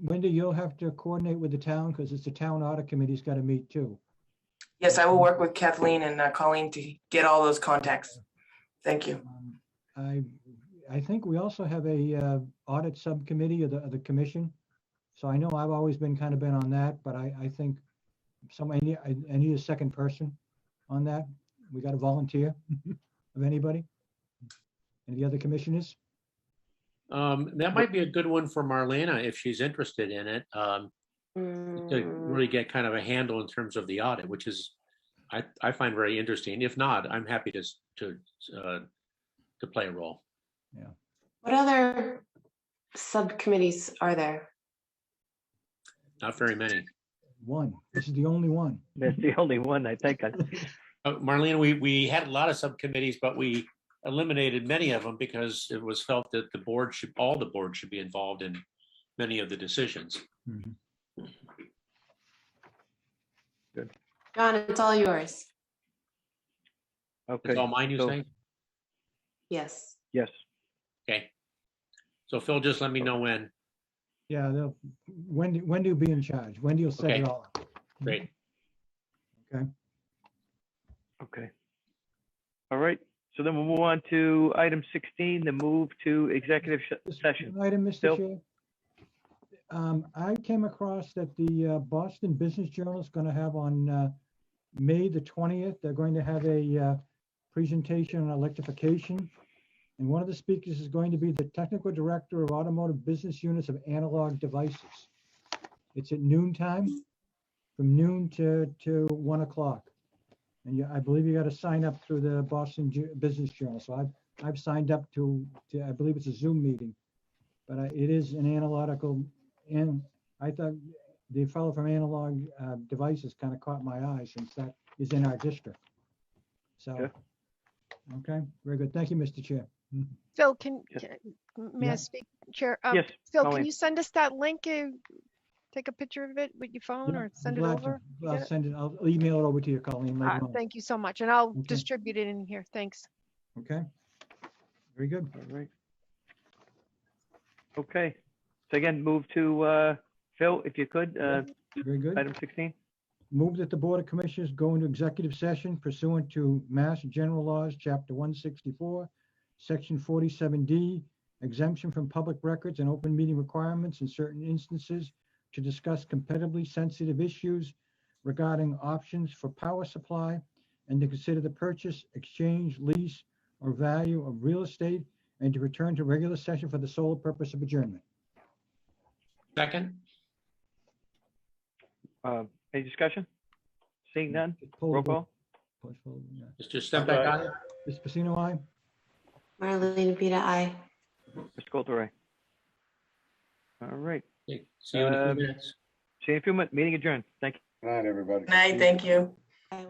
Wendy, you'll have to coordinate with the town because it's the town audit committee's got to meet too. Yes, I will work with Kathleen and Colleen to get all those contacts. Thank you. I think we also have a audit subcommittee of the commission. So I know I've always been on that, but I think I need a second person on that. We got a volunteer of anybody? Any other commissioners? That might be a good one for Marlena if she's interested in it. To really get kind of a handle in terms of the audit, which is I find very interesting. If not, I'm happy to play a role. Yeah. What other subcommittees are there? Not very many. One. This is the only one. That's the only one I think. Marlene, we had a lot of subcommittees, but we eliminated many of them because it was felt that all the board should be involved in many of the decisions. Mhm. Good. John, it's all yours. Okay. It's all mine, you so- say? Yes. Yes. Okay. So Phil, just let me know when. Yeah, Wendy will be in charge. Wendy will set Okay. it all up. Great. Okay. Okay. All right. So then we'll move on to item 16, the move to executive Just session. one item, Mr. Bill? Chair. I came across that the Boston Business Journal is going to have on May the 20th, they're going to have a presentation on electrification. And one of the speakers is going to be the Technical Director of Automotive Business Units of Analog Devices. It's at noon time, from noon to 1 o'clock. And I believe you got to sign up through the Boston Business Journal. So I've signed up to I believe it's a Zoom meeting, but it is an analytical. And I thought the fellow from Analog Devices kind of caught my eye since that is in our district. So, Yeah. okay, very good. Thank you, Mr. Chair. Phil, Yes. may I Yeah. speak, Chair? Yes, Phil, Colleen. can you send us that link? Take a picture of it with your phone Yeah, or I'm send it glad to- over? You I'll get it? send it. I'll email it over to you, Colleen, later on. Thank you so much, and I'll Okay. distribute it in here. Thanks. Okay, very good. All right. Okay. So again, move to Phil, if you could, Very good. item 16. Move that the Board of Commissioners go into executive session pursuant to Mass General Laws, Chapter 164, Section 47D, exemption from public records and open meeting requirements in certain instances to discuss competitively sensitive issues regarding options for power supply and to consider the purchase, exchange, lease, or value of real estate and to return to regular session for the sole purpose of adjournment. Second? Any discussion? Seeing none? Just pull the Roll vote. call? Yeah. Mr. Stempak, aye? Mr. Pacino, aye? Marlene Pita, aye. Mr. Coulter, aye. All right. Okay, see you in a few Um, minutes. See you in a few minutes. Meeting adjourned. Thank you. Good night, everybody. Good night, thank you. Aye.